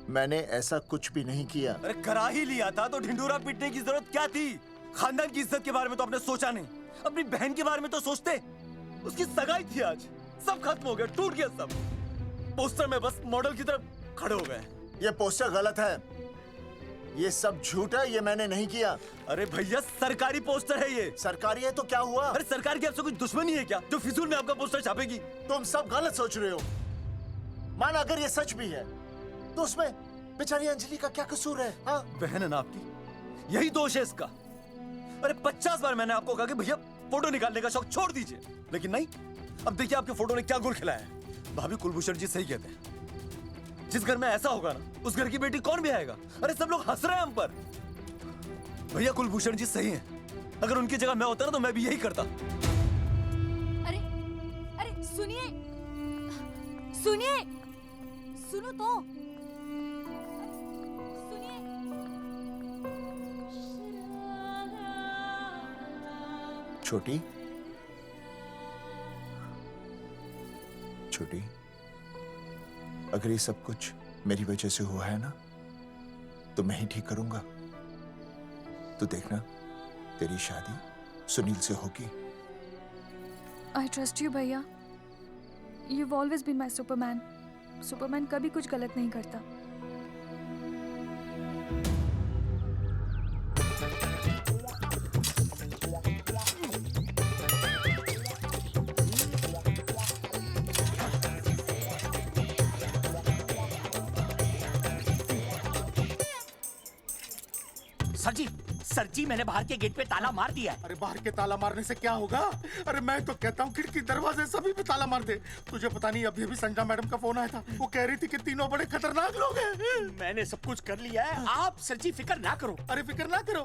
मैंने ऐसा कुछ भी नहीं किया। अरे करा ही लिया था तो ढिंडोरा पीटने की जरूरत क्या थी? खानदान की इज्जत के बारे में तो आपने सोचा नहीं, अपनी बहन के बारे में तो सोचते। उसकी सगाई थी आज, सब खत्म हो गया, टूट गया सब। पोस्टर में बस मॉडल की तरफ खड़े हो गए। ये पोस्टर गलत है, ये सब झूठ है, ये मैंने नहीं किया। अरे भैया सरकारी पोस्टर है ये। सरकारी है तो क्या हुआ? अरे सरकार की आपसे कोई दुश्मनी है क्या जो फिजूल में आपका पोस्टर छापेगी? तुम सब गलत सोच रहे हो। माना अगर ये सच भी है तो उसमें बेचारी अंजलि का क्या कसूर है? हाँ? बहन है ना आपकी, यही दोष है इसका। अरे 50 बार मैंने आपको कहा कि भैया फोटो निकालने का शौक छोड़ दीजिए, लेकिन नहीं। अब देखिए आपके फोटो ने क्या गुल खिलाया है। भाभी कुलभूषण जी सही कहते हैं, जिस घर में ऐसा होगा ना उस घर की बेटी कौन भी आएगा। अरे सब लोग हंस रहे हैं हम पर। भैया कुलभूषण जी सही हैं, अगर उनकी जगह मैं होता ना तो मैं भी यही करता। अरे अरे सुनिए सुनिए, सुनो तो। छोटी छोटी, अगर ये सब कुछ मेरी वजह से हुआ है ना तो मैं ही ठीक करूंगा। तो देखना तेरी शादी सुनील से होगी। आई ट्रस्ट यू भैया, you've always been my Superman. Superman कभी कुछ गलत नहीं करता। सर जी मैंने बाहर के गेट पे ताला मार दिया है। अरे बाहर के ताला मारने से क्या होगा? अरे मैं तो कहता हूँ खिड़की दरवाजे सभी पे ताला मार दे। तुझे पता नहीं अभी अभी संजना मैडम का फोन आया था, वो कह रही थी कि तीनों बड़े खतरनाक लोग हैं। मैंने सब कुछ कर लिया है, आप सर जी फिक्र ना करो। अरे फिक्र ना करो।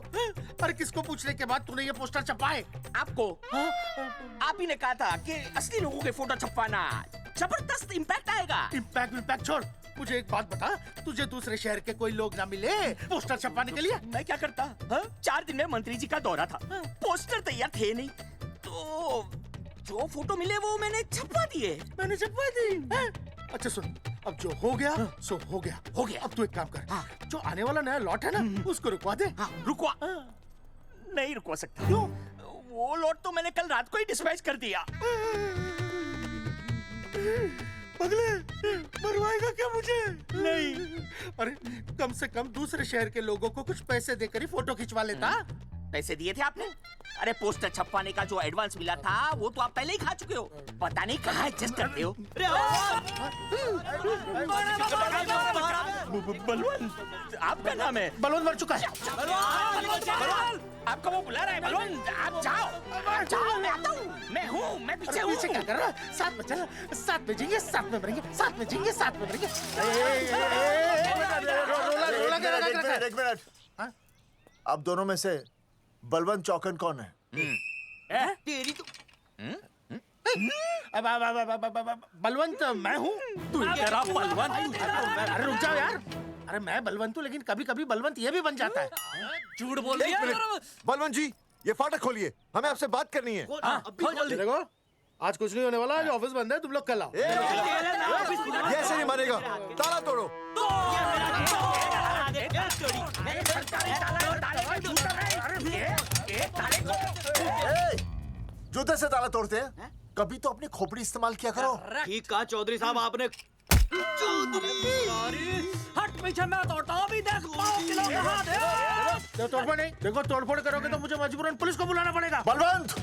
अरे किसको पूछने के बाद तूने ये पोस्टर छपाए? आपको। आप ही ने कहा था कि असली लोगों के फोटो छपवाना जबरदस्त इम्पैक्ट आएगा। इम्पैक्ट छोड़, मुझे एक बात बता, तुझे दूसरे शहर के कोई लोग ना मिले पोस्टर छपवाने के लिए? मैं क्या करता? 4 दिन में मंत्री जी का दौरा था, पोस्टर तैयार थे नहीं, तो जो फोटो मिले वो मैंने छपवा दिए। मैंने छपवा दी? अच्छा सुन, अब जो हो गया सो हो गया। हो गया। अब तू एक काम कर, जो आने वाला नया लॉट है ना उसको रुकवा दे। रुकवा? नहीं रुकवा सकता। क्यों? वो लॉट तो मैंने कल रात को ही डिस्पैच कर दिया। पगले, मरवाएगा क्या मुझे? नहीं। अरे कम से कम दूसरे शहर के लोगों को कुछ पैसे देकर ही फोटो खिंचवा लेता। पैसे दिए थे आपने? अरे पोस्टर छपवाने का जो एडवांस मिला था वो तो आप पहले ही खा चुके हो, पता नहीं कहाँ एडजस्ट करते हो। बलवंत, आपका नाम है? बलवंत मर चुका है। आपको वो बुला रहा है बलवंत, आप जाओ। जाओ, मैं आता हूँ, मैं हूँ, मैं पीछे हूँ। पीछे क्या कर रहा है? साथ में चल, साथ में जिएंगे, साथ में मरेंगे, साथ में जिएंगे, साथ में मरेंगे। एक मिनट। अब दोनों में से बलवंत चौकन कौन है? तेरी तो बलवंत मैं हूँ। तू तेरा बलवंत? अरे रुक जाओ यार। अरे मैं बलवंत हूँ, लेकिन कभी कभी बलवंत ये भी बन जाता है। झूठ बोल रही है। बलवंत जी, ये फाटक खोलिए, हमें आपसे बात करनी है। देखो, आज कुछ नहीं होने वाला, आज ऑफिस बंद है, तुम लोग कल आओ। ये ऐसे नहीं मानेगा, ताला तोड़ो। जूते से ताला तोड़ते हैं? कभी तो अपनी खोपड़ी इस्तेमाल किया करो। ठीक कहा चौधरी साहब आपने। हट पीछे, मैं तोड़ता हूँ। अभी देख पाँव किलो का हाथ है। तोड़फोड़ नहीं, देखो तोड़फोड़ करोगे तो मुझे मजबूरन पुलिस को बुलाना पड़ेगा। बलवंत,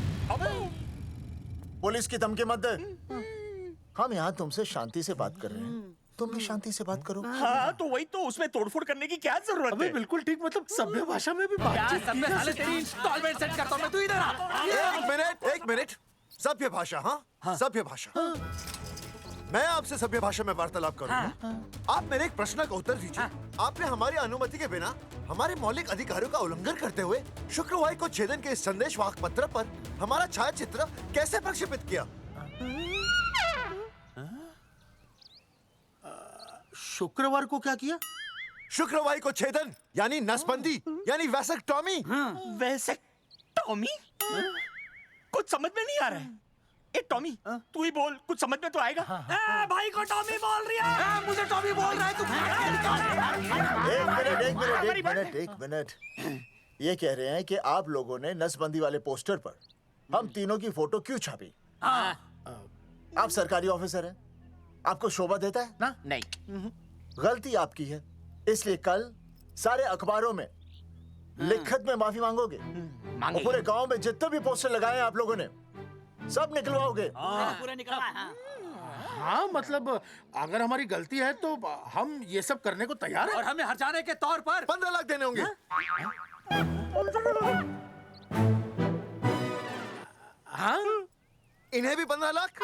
पुलिस की धमकी मत दे। हम यहाँ तुमसे शांति से बात कर रहे हैं, तुम भी शांति से बात करो। हाँ तो वही तो, उसमें तोड़फोड़ करने की क्या जरूरत है? बिल्कुल ठीक, मतलब सभ्य भाषा में भी बातचीत। तेरी इंस्टॉलमेंट सेट करता हूँ मैं, तू इधर आ। एक मिनट। सभ्य भाषा? हाँ, सभ्य भाषा। मैं आपसे सभ्य भाषा में वार्तालाप करूंगा। आप मेरे एक प्रश्न का उत्तर दीजिए। आपने हमारी अनुमति के बिना हमारे मौलिक अधिकारों का उल्लंघन करते हुए शुक्रवार को छेदन के इस संदेश वाहक पत्र पर हमारा छायाचित्र कैसे प्रक्षेपित किया? शुक्रवार को क्या किया? शुक्रवार को छेदन यानी नसबंदी यानी वैसेक्टॉमी। वैसेक्टॉमी? कुछ समझ में नहीं आ रहा है। ए टॉमी, तू ही बोल, कुछ समझ में तो आएगा। भाई को टॉमी बोल रही है। मुझे टॉमी बोल रहा है तू। एक मिनट। ये कह रहे हैं कि आप लोगों ने नसबंदी वाले पोस्टर पर हम तीनों की फोटो क्यों छापी? आप सरकारी ऑफिसर हैं, आपको शोभा देता है ना? नहीं। गलती आपकी है, इसलिए कल सारे अखबारों में लिखत में माफी मांगोगे। और पूरे गांव में जितने भी पोस्टर लगाए हैं आप लोगों ने सब निकलवाओगे। पूरा निकलवा। हाँ मतलब अगर हमारी गलती है तो हम ये सब करने को तैयार हैं। और हमें हर्जाने के तौर पर 15 लाख देने होंगे। हाँ इन्हें भी 15 लाख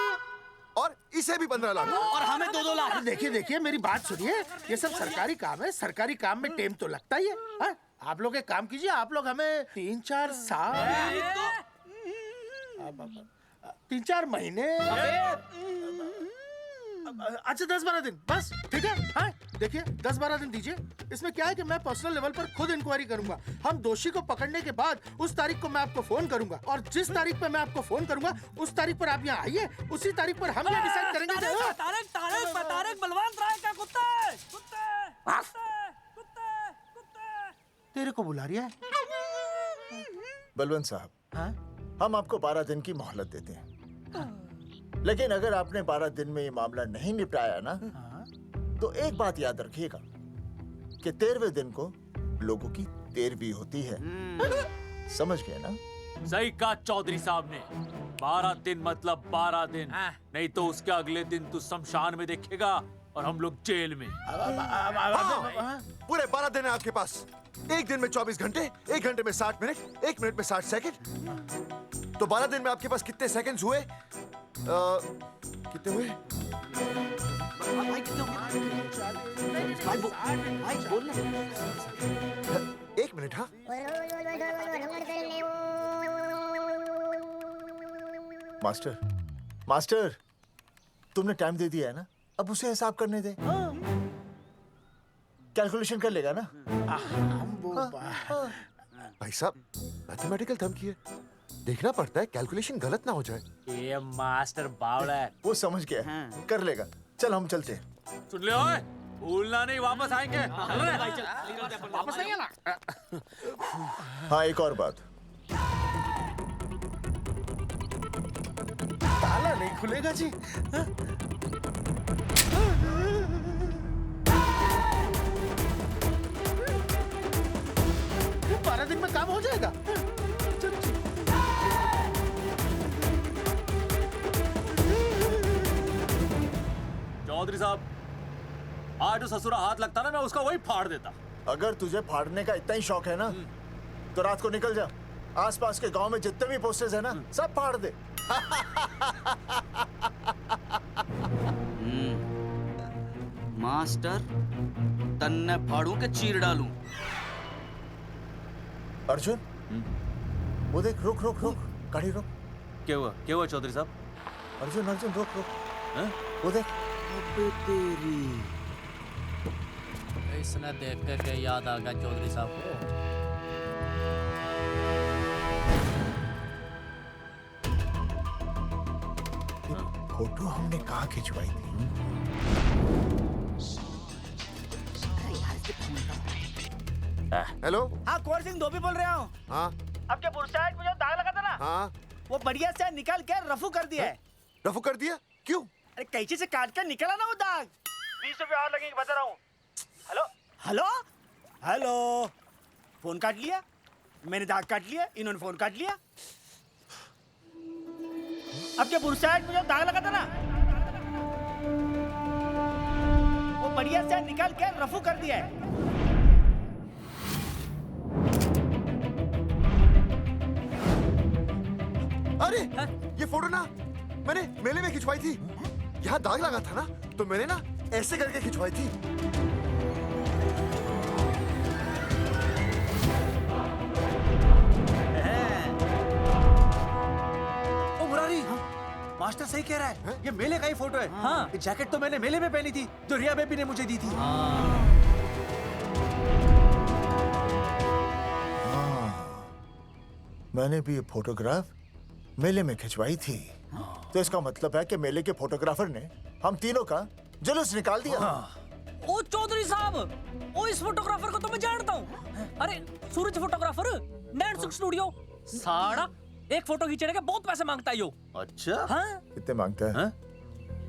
और इसे भी 15 लाख और हमें 2-2 लाख। देखिए देखिए मेरी बात सुनिए, ये सब सरकारी काम है, सरकारी काम में टाइम तो लगता ही है। हाँ? आप लोग एक काम कीजिए, आप लोग हमें 3-4 साल 3-4 महीने अच्छा 10-12 दिन बस, ठीक है। हाँ देखिए 10-12 दिन दीजिए। इसमें क्या है कि मैं पर्सनल लेवल पर खुद इंक्वायरी करूंगा। हम दोषी को पकड़ने के बाद उस तारीख को मैं आपको फोन करूंगा और जिस तारीख पर मैं आपको फोन करूंगा उस तारीख पर आप यहाँ आइए। उसी तारीख पर हम ये डिसाइड करेंगे। तारक बलवंत राय का कुत्ता है। तेरे को बुला रही है बलवंत साहब। हाँ? हम आपको 12 दिन की मोहलत देते हैं, लेकिन अगर आपने 12 दिन में ये मामला नहीं निपटाया ना, तो एक बात याद रखिएगा कि 13वें दिन को लोगों की 13वीं होती है। समझ गए ना? सही कहा चौधरी साहब ने। 12 दिन मतलब 12 दिन, नहीं तो उसके अगले दिन तू शमशान में देखेगा और हम लोग जेल में। पूरे 12 दिन है आपके पास। एक दिन में 24 घंटे, 1 घंटे में 60 मिनट, 1 मिनट में 60 सेकंड। तो 12 दिन में आपके पास कितने सेकंड्स हुए? कितने हुए? एक मिनट। हाँ मास्टर, मास्टर तुमने टाइम दे दिया है ना, अब उसे हिसाब करने दे। कैलकुलेशन कर लेगा ना। भाई साहब मैथमेटिकल थंब की है, देखना पड़ता है कैलकुलेशन गलत ना हो जाए। ये मास्टर बावड़ा है। वो समझ गया, कर लेगा। चल हम चलते हैं। सुन ले ओए, भूलना नहीं, वापस आएंगे। चल रहे? वापस नहीं आना। हाँ एक और बात, ताला नहीं खुलेगा जी। हाँ? 12 दिन में काम हो जाएगा। चौधरी साहब, आज जो ससुरा हाथ लगता ना, मैं उसका वही फाड़ देता। अगर तुझे फाड़ने का इतना ही शौक है ना, तो रात को निकल जा, आसपास के गांव में जितने भी पोस्टर्स है ना, सब फाड़ दे। मास्टर तन्ने फाड़ू के चीर डालूं। अर्जुन, वो देख, रुक रुक रुक, गाड़ी रोक। क्या हुआ चौधरी साहब? अर्जुन अर्जुन रुक रुक, वो देख। तेरी इसने देख के याद आ गया चौधरी साहब को। फोटो हमने कहाँ खिंचवाई थी? हेलो। हाँ कुंवर सिंह धोबी बोल रहा हूँ। हाँ आपके बुरसाइड में जो दाग लगा था ना, हाँ वो बढ़िया से निकाल के रफू कर दिया है। रफू कर दिया? क्यों? अरे कैंची से काट कर निकला ना वो दाग। 20 रुपए और लगेंगे, बता रहा हूँ। हेलो हेलो हेलो, फोन काट लिया, मैंने दाग काट लिया, इन्होंने फोन काट लिया। आपके बुरसाइड में जो दाग लगा था ना, वो बढ़िया से निकाल के रफू कर दिया है। अरे ये फोटो ना मैंने मेले में खिंचवाई थी। यहाँ दाग लगा था ना, तो मैंने ना ऐसे करके खिंचवाई थी। ओ मुरारी, मास्टर सही कह रहा है, ये मेले का ही फोटो है। हाँ, ये जैकेट तो मैंने मेले में पहनी थी, जो रिया बेबी ने मुझे दी थी। मैंने भी ये फोटोग्राफ मेले में खिंचवाई थी। तो इसका मतलब है कि मेले के फोटोग्राफर ने हम तीनों का जुलूस निकाल दिया। ओ चौधरी साहब, ओ इस फोटोग्राफर को तो मैं जानता हूँ। अरे सूरज फोटोग्राफर, नैनसुख स्टूडियो। साड़ा एक फोटो खींचने के बहुत पैसे मांगता है यो। अच्छा? हाँ? कितने मांगता है?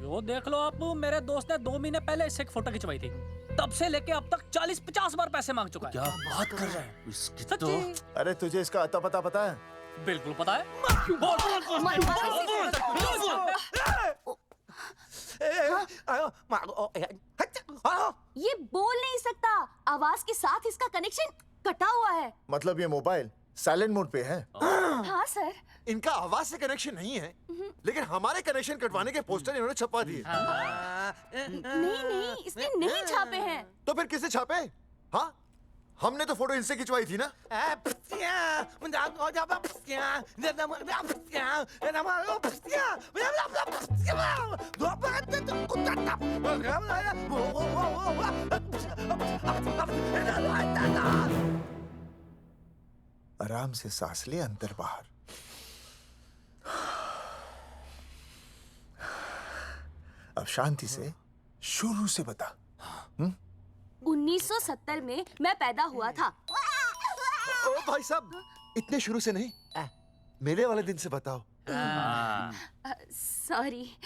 यो देख लो आप, मेरे दोस्त ने 2 महीने पहले इससे एक फोटो खिंचवाई थी, तब से लेके अब तक 40-50 बार पैसे मांग चुका है। क्या बात कर रहा है? इसकी तो... अरे तुझे इसका अता पता पता है? बिल्कुल पता है। ये बोल नहीं सकता, आवाज के साथ इसका कनेक्शन कटा हुआ है। मतलब ये मोबाइल साइलेंट मोड पे है। हाँ सर। इनका आवाज से कनेक्शन नहीं है, लेकिन हमारे कनेक्शन कटवाने के पोस्टर इन्होंने छपवा दिए। नहीं, इसने नहीं छापे हैं। तो फिर किसे छापे? हाँ, हमने तो फोटो इनसे खिंचवाई थी ना। आराम से सांस ले, अंदर बाहर। अब शांति से शुरू से बता। 1970 में मैं पैदा हुआ था। ओ भाई साहब, इतने शुरू से नहीं, मेले वाले दिन से बताओ। सॉरी,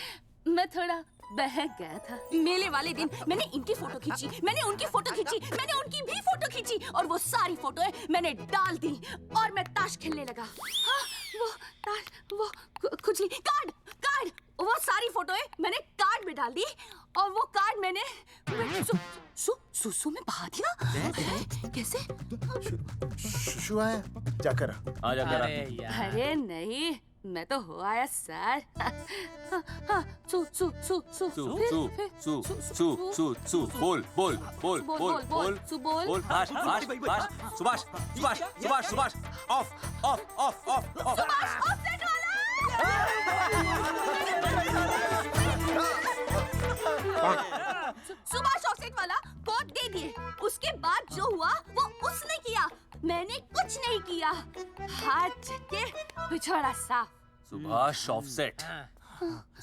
मैं थोड़ा बहक गया था। मेले वाले दिन मैंने इनकी फोटो खींची, मैंने उनकी फोटो खींची, मैंने उनकी भी फोटो खींची, और वो सारी फोटोएं मैंने डाल दी और मैं ताश खेलने लगा। हाँ, वो ताश, वो कुछ नहीं, कार्ड, वो सारी फोटोएं मैंने कार्ड में डाल दी, और वो कार्ड मैंने सुसु में बहा दिया। कैसे? शुशु आया? जाकर आ जाकर। अरे नहीं, मैं तो हो आया सर। बोल सुभाष ऑफ। सुभाष ऑफसेट वाला कोट दे दिए। उसके बाद जो हुआ वो उसने किया, मैंने कुछ नहीं किया। हाथ के पिछड़ा सा। सुभाष ऑफसेट।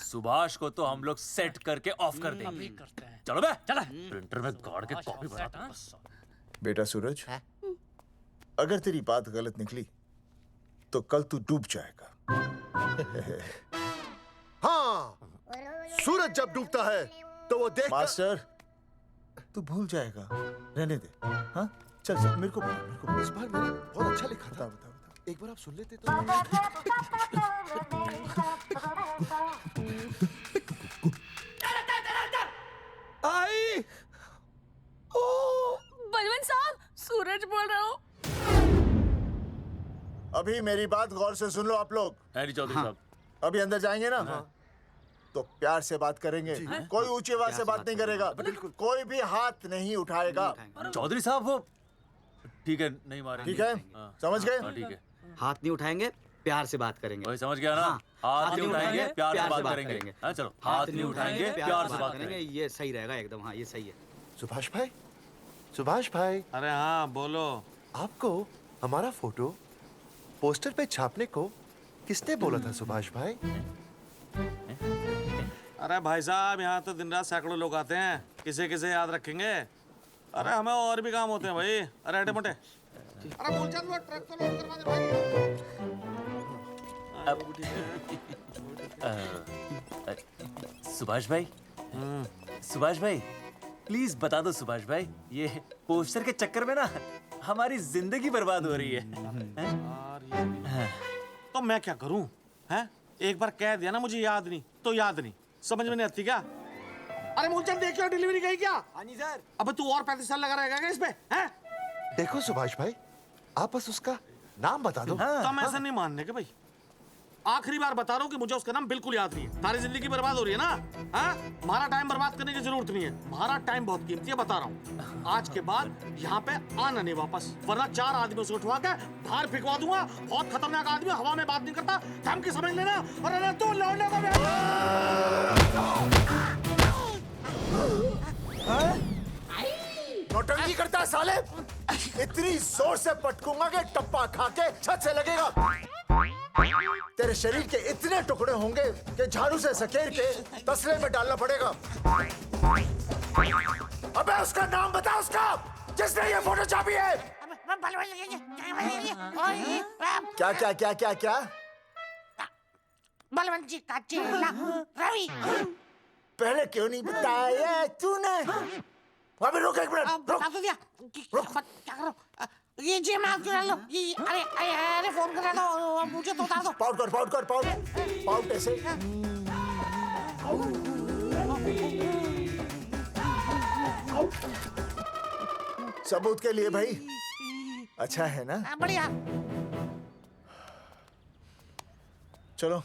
सुभाष को तो हम लोग सेट करके ऑफ कर देंगे। चलो बे, चला प्रिंटर में गाड़ के कॉपी बनाता हूं। बेटा सूरज, अगर तेरी बात गलत निकली तो कल तू डूब जाएगा। हाँ, सूरज जब डूबता है तो वो देख। मास्टर, तू भूल जाएगा, रहने दे। हाँ, चल मेरे को इस बार मैंने बहुत अच्छा लिखा था। बता। एक बार आप सुन लेते तो। आई, बलवंत साहब, सूरज बोल रहा हूँ। अभी मेरी बात गौर से सुन लो आप लोग। चौधरी साहब, अभी अंदर जाएंगे ना, तो प्यार से बात करेंगे। कोई ऊंची आवाज से बात नहीं करेगा, कोई भी हाथ नहीं उठाएगा। चौधरी साहब वो ठीक है, नहीं मारेंगे। ठीक है, समझ गए? ठीक है। हाथ नहीं उठाएंगे, प्यार से बात करेंगे। वही समझ गया ना? हाथ नहीं उठाएंगे, प्यार से बात करेंगे। हाँ, चलो, हाथ नहीं उठाएंगे, प्यार से बात करेंगे। ये सही रहेगा एकदम। हाँ, ये सही है। सुभाष भाई। अरे हाँ, बोलो। आपको हमारा फोटो पोस्टर पे छापने को किसने बोला था सुभाष भाई? अरे भाई साहब, यहाँ तो दिन रात सैकड़ों लोग आते हैं, किसे किसे याद रखेंगे। अरे हमें और भी काम होते हैं भाई। अरे हटे मोटे। अरे बोल वो ट्रक को लोड करवा दे भाई। सुभाष भाई प्लीज बता दो सुभाष भाई, ये पोस्टर के चक्कर में ना हमारी जिंदगी बर्बाद हो रही है। तो मैं क्या करूं? हैं? एक बार कह दिया ना मुझे याद नहीं तो याद नहीं, समझ में नहीं आती क्या? अरे मूलचंद देखियो, डिलीवरी गई क्या? हाँ जी सर। अब तू और 35 साल लगा रहेगा क्या इसमें? हैं? देखो सुभाष भाई, आप बस उसका नाम बता दो। तुम ऐसा नहीं मानने के भाई। आखिरी बार बता रहा हूँ कि मुझे उसका नाम बिल्कुल याद नहीं है। सारी जिंदगी बर्बाद हो रही है ना? हाँ? हमारा टाइम बर्बाद करने की जरूरत नहीं है। हमारा टाइम बहुत कीमती है, बता रहा हूँ। आज के बाद यहाँ पे आना नहीं वापस, वरना 4 आदमियों से उठवा के बाहर फेंकवा दूंगा। बहुत खतरनाक आदमी, हवा में बात नहीं करता, धमकी समझ लेना। और अरे तू लौंडे नौटंकी करता है साले। इतनी जोर से पटकूंगा कि टप्पा खा के छत से लगेगा। तेरे शरीर के इतने टुकड़े होंगे कि झाड़ू से सकेर के तसले में डालना पड़ेगा। अबे उसका नाम बता, उसका जिसने ये फोटो छापी है। क्या क्या क्या क्या क्या? बलवंत जी का चेला रवि। पहले क्यों नहीं बताया तूने? अबे रुक एक मिनट, रुक। क्या करो? ये जेब में हाथ क्यों डाल लो? अरे फोन करा दो, मुझे तो उतार दो। पाउट ऐसे। सबूत के लिए भाई। अच्छा है ना? बढ़िया। चलो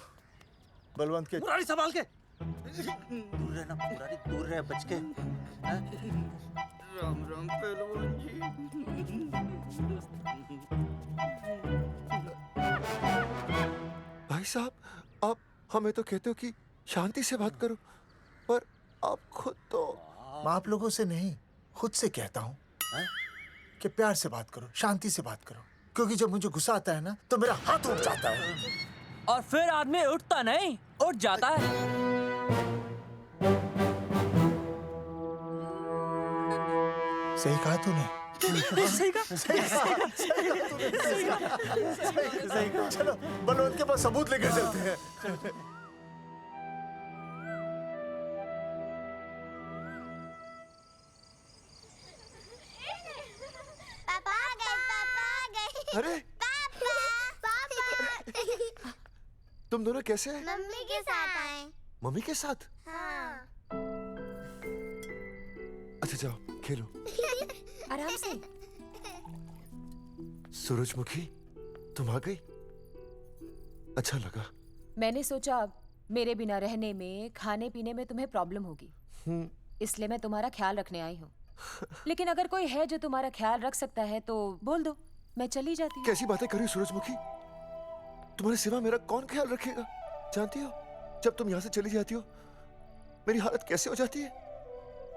बलवंत के। मुरारी संभाल के। दूर रहना मुरारी, दूर रह, बच के। राम राम पहलवान जी। भाई साहब, आप हमें तो कहते हो कि शांति से बात करो, पर आप खुद तो। मैं आप लोगों से नहीं, खुद से कहता हूँ कि प्यार से बात करो, शांति से बात करो, क्योंकि जब मुझे गुस्सा आता है ना तो मेरा हाथ उठ जाता है। और फिर आदमी उठता नहीं, उठ जाता है। सही कहा तूने। सही कहा। सही कहा। चलो बलवंत के पास सबूत लेके चलते हैं। पापा आ गए, पापा आ गए। अरे तुम दोनों कैसे हैं? मम्मी के साथ आए। मम्मी के साथ? हाँ। अच्छा जाओ खेलो। आराम से। सूरजमुखी, तुम आ गई? अच्छा लगा। मैंने सोचा मेरे बिना रहने में, खाने पीने में तुम्हें प्रॉब्लम होगी, इसलिए मैं तुम्हारा ख्याल रखने आई हूँ। लेकिन अगर कोई है जो तुम्हारा ख्याल रख सकता है तो बोल दो, मैं चली जाती हूँ। कैसी बातें कर रही हो सूरजमुखी? तुम्हारे सिवा मेरा कौन ख्याल रखेगा? जानती हो, जब तुम यहाँ से चली जाती हो मेरी हालत कैसे हो जाती है?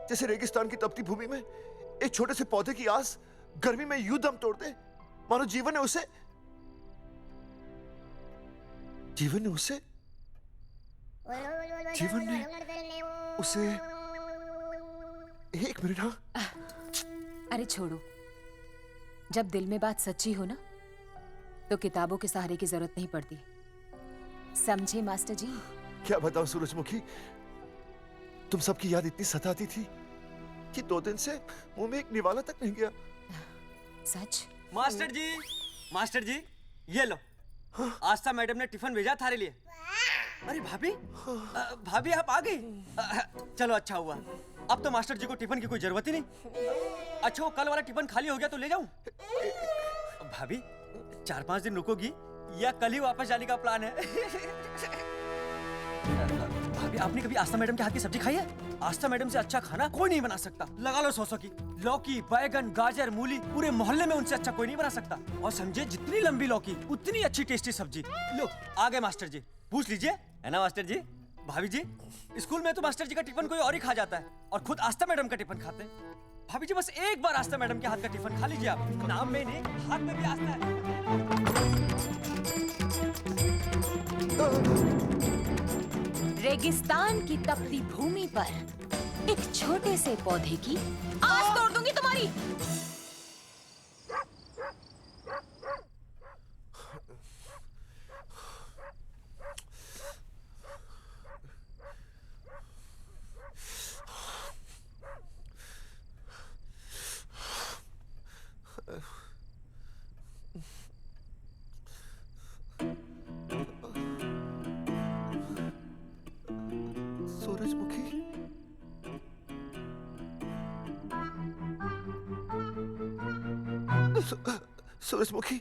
जैसे रेगिस्तान की तपती भूमि में एक छोटे से पौधे की आस गर्मी में यूं दम तोड़ दे, मानो जीवन ने उसे एक मिनट। हाँ, अरे छोड़ो, जब दिल में बात सच्ची हो ना तो किताबों के सहारे की जरूरत नहीं पड़ती, समझे मास्टर जी? क्या बताऊं सूरजमुखी, तुम सबकी याद इतनी सताती थी कि 2 दिन से मुंह में एक निवाला तक नहीं गया। सच? मास्टर जी ये लो। आस्था मैडम ने टिफिन भेजा थारे लिए। अरे भाभी, भाभी आप आ गई? चलो अच्छा हुआ, अब तो मास्टर जी को टिफिन की कोई जरूरत ही नहीं। अच्छा वो कल वाला टिफिन खाली हो गया तो ले जाऊं? भाभी 4-5 दिन रुकोगी या कल ही वापस जाने का प्लान है? भाभी आपने कभी आस्था मैडम के हाथ की सब्जी खाई है? आस्था मैडम से अच्छा खाना कोई नहीं बना सकता। लगा लो 100 की। लौकी, बैगन, गाजर, मूली, पूरे मोहल्ले में उनसे अच्छा कोई नहीं बना सकता। और समझे, जितनी लंबी लौकी उतनी अच्छी टेस्टी सब्जी। लो आ गए मास्टर जी, पूछ लीजिए, है ना मास्टर जी? भाभी जी, स्कूल में तो मास्टर जी का टिफिन कोई और ही खा जाता है और खुद आस्था मैडम का टिफिन खाते हैं। भाभी जी बस एक बार आस्था मैडम के हाथ का टिफिन खा लीजिए आप। नाम में नहीं, हाथ में भी आस्था है। रेगिस्तान की तपती भूमि पर एक छोटे से पौधे की आस तोड़ दूंगी तुम्हारी। सूरजमुखी, सूरजमुखी,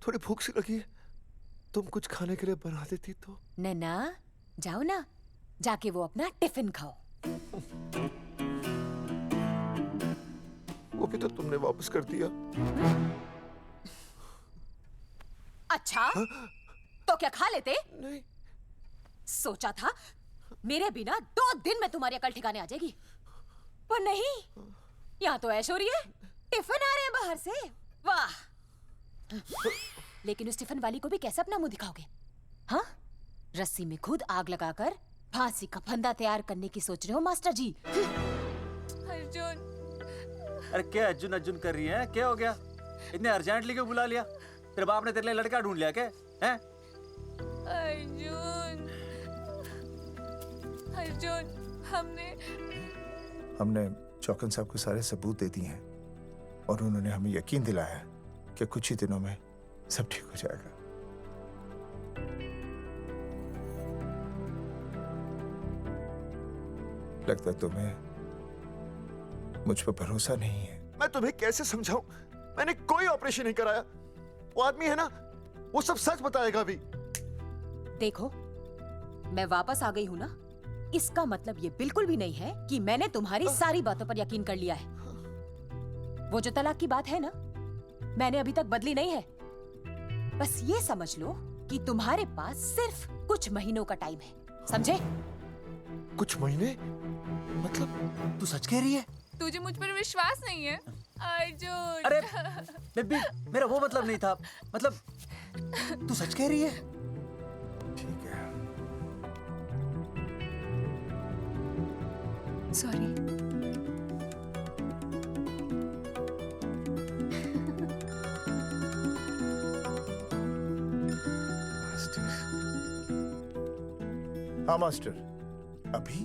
थोड़ी भूख सी लगी है, तुम कुछ खाने के लिए बना देती तो। नैना जाओ ना, जाके वो अपना टिफिन खाओ। वो भी तो तुमने वापस कर दिया। अच्छा तो क्या खा लेते? नहीं। सोचा था मेरे बिना 2 दिन में तुम्हारी अकल ठिकाने आ जाएगी, पर नहीं, यहाँ तो ऐश हो रही है। टिफिन आ रहे हैं बाहर से, वाह। लेकिन उस टिफिन वाली को भी कैसे अपना मुंह दिखाओगे? हाँ, रस्सी में खुद आग लगाकर फांसी का फंदा तैयार करने की सोच रहे हो मास्टर जी? अर्जुन, अरे क्या अर्जुन अर्जुन कर रही है? क्या हो गया? इतने अर्जेंटली क्यों बुला लिया? तेरे बाप ने तेरे लिए लड़का ढूंढ लिया क्या? हैं? अर्जुन, अर्जुन, हमने चौकन साहब को सारे सबूत दे दिए हैं और उन्होंने हमें यकीन दिलाया कि कुछ ही दिनों में सब ठीक हो जाएगा। लगता है तुम्हें मुझ पर भरोसा नहीं है। मैं तुम्हें कैसे समझाऊं? मैंने कोई ऑपरेशन नहीं कराया। वो आदमी है ना, वो सब सच बताएगा अभी। देखो, मैं वापस आ गई हूँ ना, इसका मतलब ये बिल्कुल भी नहीं है कि मैंने तुम्हारी सारी बातों पर यकीन कर लिया है। वो जो तलाक की बात है ना, मैंने अभी तक बदली नहीं है। बस ये समझ लो कि तुम्हारे पास सिर्फ कुछ महीनों का टाइम है, समझे? कुछ महीने? मतलब तू सच कह रही है? तुझे मुझ पर विश्वास नहीं है अर्जुन? अरे बेबी, मेरा वो मतलब नहीं था। मतलब तू सच कह रही है? ठीक है। सॉरी। हाँ मास्टर, अभी?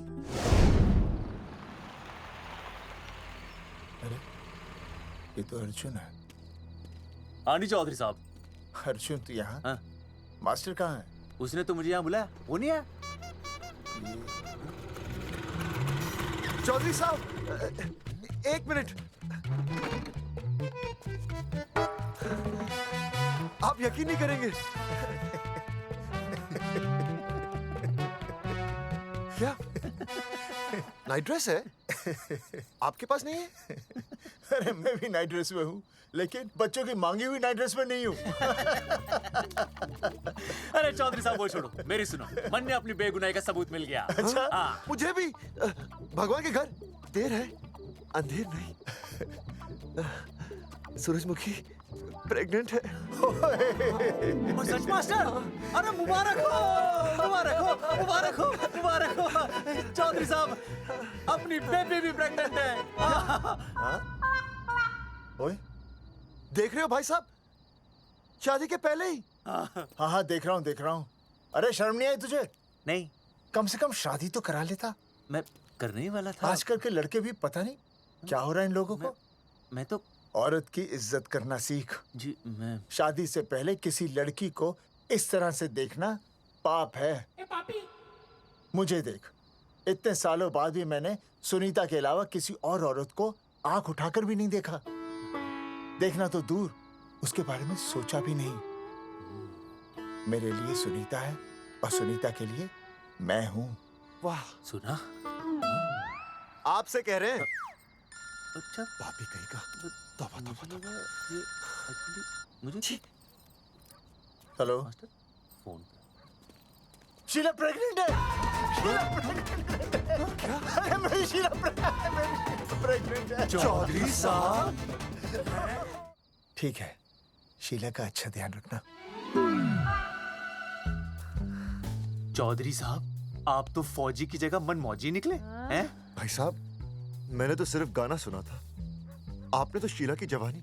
अरे ये तो अर्जुन है। हाँ नहीं चौधरी साहब। अर्जुन तो यहाँ? हाँ। मास्टर कहाँ है? उसने तो मुझे यहाँ बुलाया, वो नहीं आया। चौधरी साहब, एक मिनट। आप यकीन नहीं करेंगे। क्या नाइट ड्रेस है? आपके पास नहीं है? अरे मैं भी नाइट ड्रेस में हूँ, लेकिन बच्चों की मांगी हुई नाइट ड्रेस में नहीं हूँ। अरे चौधरी साहब वो छोड़ो, मेरी सुनो। मन ने अपनी बेगुनाही का सबूत मिल गया। अच्छा? हाँ। मुझे भी। भगवान के घर देर है, अंधेर नहीं। सूरजमुखी प्रेग्नेंट है। सच मास्टर? अरे मुबारक हो, मुबारक हो, मुबारक हो, मुबारक हो। चौधरी साहब, अपनी बेबी भी प्रेग्नेंट है। ओए, देख रहे हो भाई साहब, शादी के पहले ही। हाँ हाँ देख रहा हूँ। अरे शर्म नहीं आई तुझे? नहीं। कम से कम शादी तो करा लेता। मैं करने ही वाला था। आजकल के लड़के भी पता नहीं क्या हो रहा है इन लोगों को। मैं तो औरत की इज्जत करना सीख। जी मैं शादी से पहले किसी लड़की को इस तरह से देखना पाप है। मुझे देख, इतने सालों बाद भी मैंने सुनीता के अलावा किसी और औरत को आंख उठाकर भी नहीं देखा। देखना तो दूर, उसके बारे में सोचा भी नहीं। मेरे लिए सुनीता है और सुनीता के लिए मैं हूँ। वाह, सुना? आपसे कह रहे हैं। अच्छा, भाभी कहेगा। तौबा तौबा तौबा। ये एक्चुअली मुझे हेलो फोन शीला प्रेग्नेंट है। शीला प्रेग्नेंट है। क्या? अरे मेरी शीला प्रेग्नेंट है। चौधरी साहब, ठीक है, शीला का अच्छा ध्यान रखना। चौधरी साहब, आप तो फौजी की जगह मनमौजी निकले हैं? भाई साहब, मैंने तो सिर्फ गाना सुना था। आपने तो शीला की जवानी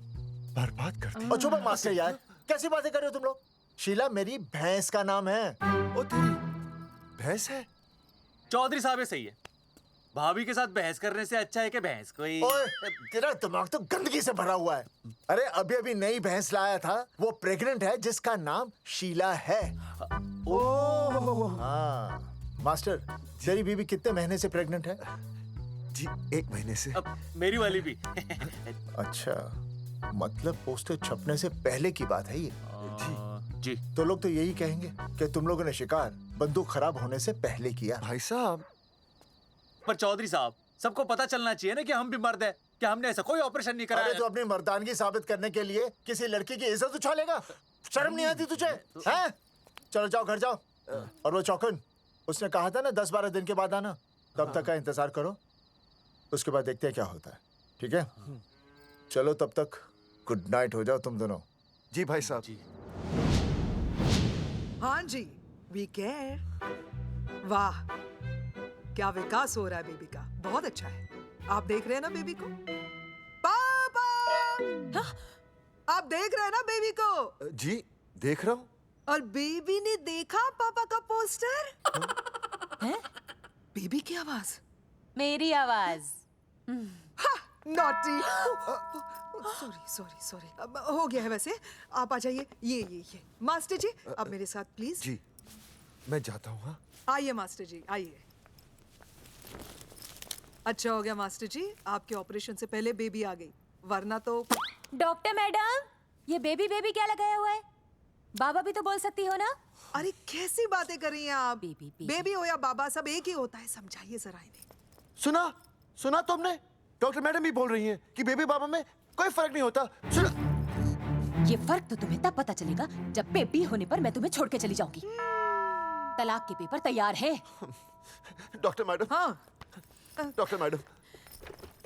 बर्बाद कर दी। और चुप मास्टर यार, कैसी बातें कर रहे हो तुम लोग? शीला मेरी भैंस का नाम है। ओ तेरी भैंस है? चौधरी साहब ये सही है। भाभी के साथ बहस करने से अच्छा है कि भैंस कोई। ओए, तेरा दिमाग तो गंदगी से भरा हुआ है। अरे अभी अभी नई भैंस लाया था, वो प्रेग्नेंट है, जिसका नाम शीला है। हाँ मास्टर, तेरी बीवी कितने महीने से प्रेग्नेंट है? जी 1 महीने से। मेरी वाली भी। अच्छा, मतलब पोस्टर छपने से पहले की बात है ये। जी तो लोग तो यही कहेंगे कि तुम लोगों ने शिकार बंदूक खराब होने से पहले किया। भाई साहब, पर चौधरी साहब, सबको पता चलना चाहिए ना कि हम भी मर्द है, कि हमने ऐसा कोई ऑपरेशन नहीं कराया। अरे तो अपनी मर्दानगी साबित करने के लिए किसी लड़की की इज्जत उछालेगा? शर्म नहीं आती तुझे? हैं? चलो जाओ, घर जाओ। और वो चौकन, उसने कहा था ना 10-12 दिन के बाद आना, तब तक का इंतजार करो। उसके बाद देखते हैं क्या होता है। ठीक है? चलो तब तक गुड नाइट हो जाओ तुम दोनों। जी भाई साहब। जी। हाँ जी, वी केयर। वाह, क्या विकास हो रहा है बेबी का। बहुत अच्छा है। आप देख रहे हैं ना बेबी को? पापा, आप देख रहे हैं ना बेबी को? जी देख रहा हूँ। और बेबी ने देखा पापा का पोस्टर? हैं? बेबी की आवाज। मेरी आवाज। नॉटी। सॉरी सॉरी सॉरी, हो गया है वैसे। आप आ जाइए। ये मास्टर जी, आप मेरे साथ प्लीज। जी मैं जाता हूँ। हाँ आइए मास्टर जी, आइए। अच्छा हो गया मास्टर जी, आपके ऑपरेशन से पहले बेबी आ गई, वरना तो। डॉक्टर मैडम, ये बेबी बेबी क्या लगाया हुआ है? बाबा भी तो बोल सकती हो ना? अरे कैसी बातें कर रही हैं आप? बेबी हो या बाबा, सब एक ही होता है, समझाइए जरा इन्हें। सुना तुमने? डॉक्टर मैडम भी बोल रही हैं कि बेबी बाबा में कोई फर्क नहीं होता। सुना? ये फर्क तो तुम्हें तब पता चलेगा जब बेबी होने पर मैं तुम्हें छोड़ के चली जाऊंगी। तलाक के पेपर तैयार है। Doctor madam. हाँ। डॉक्टर मैडम,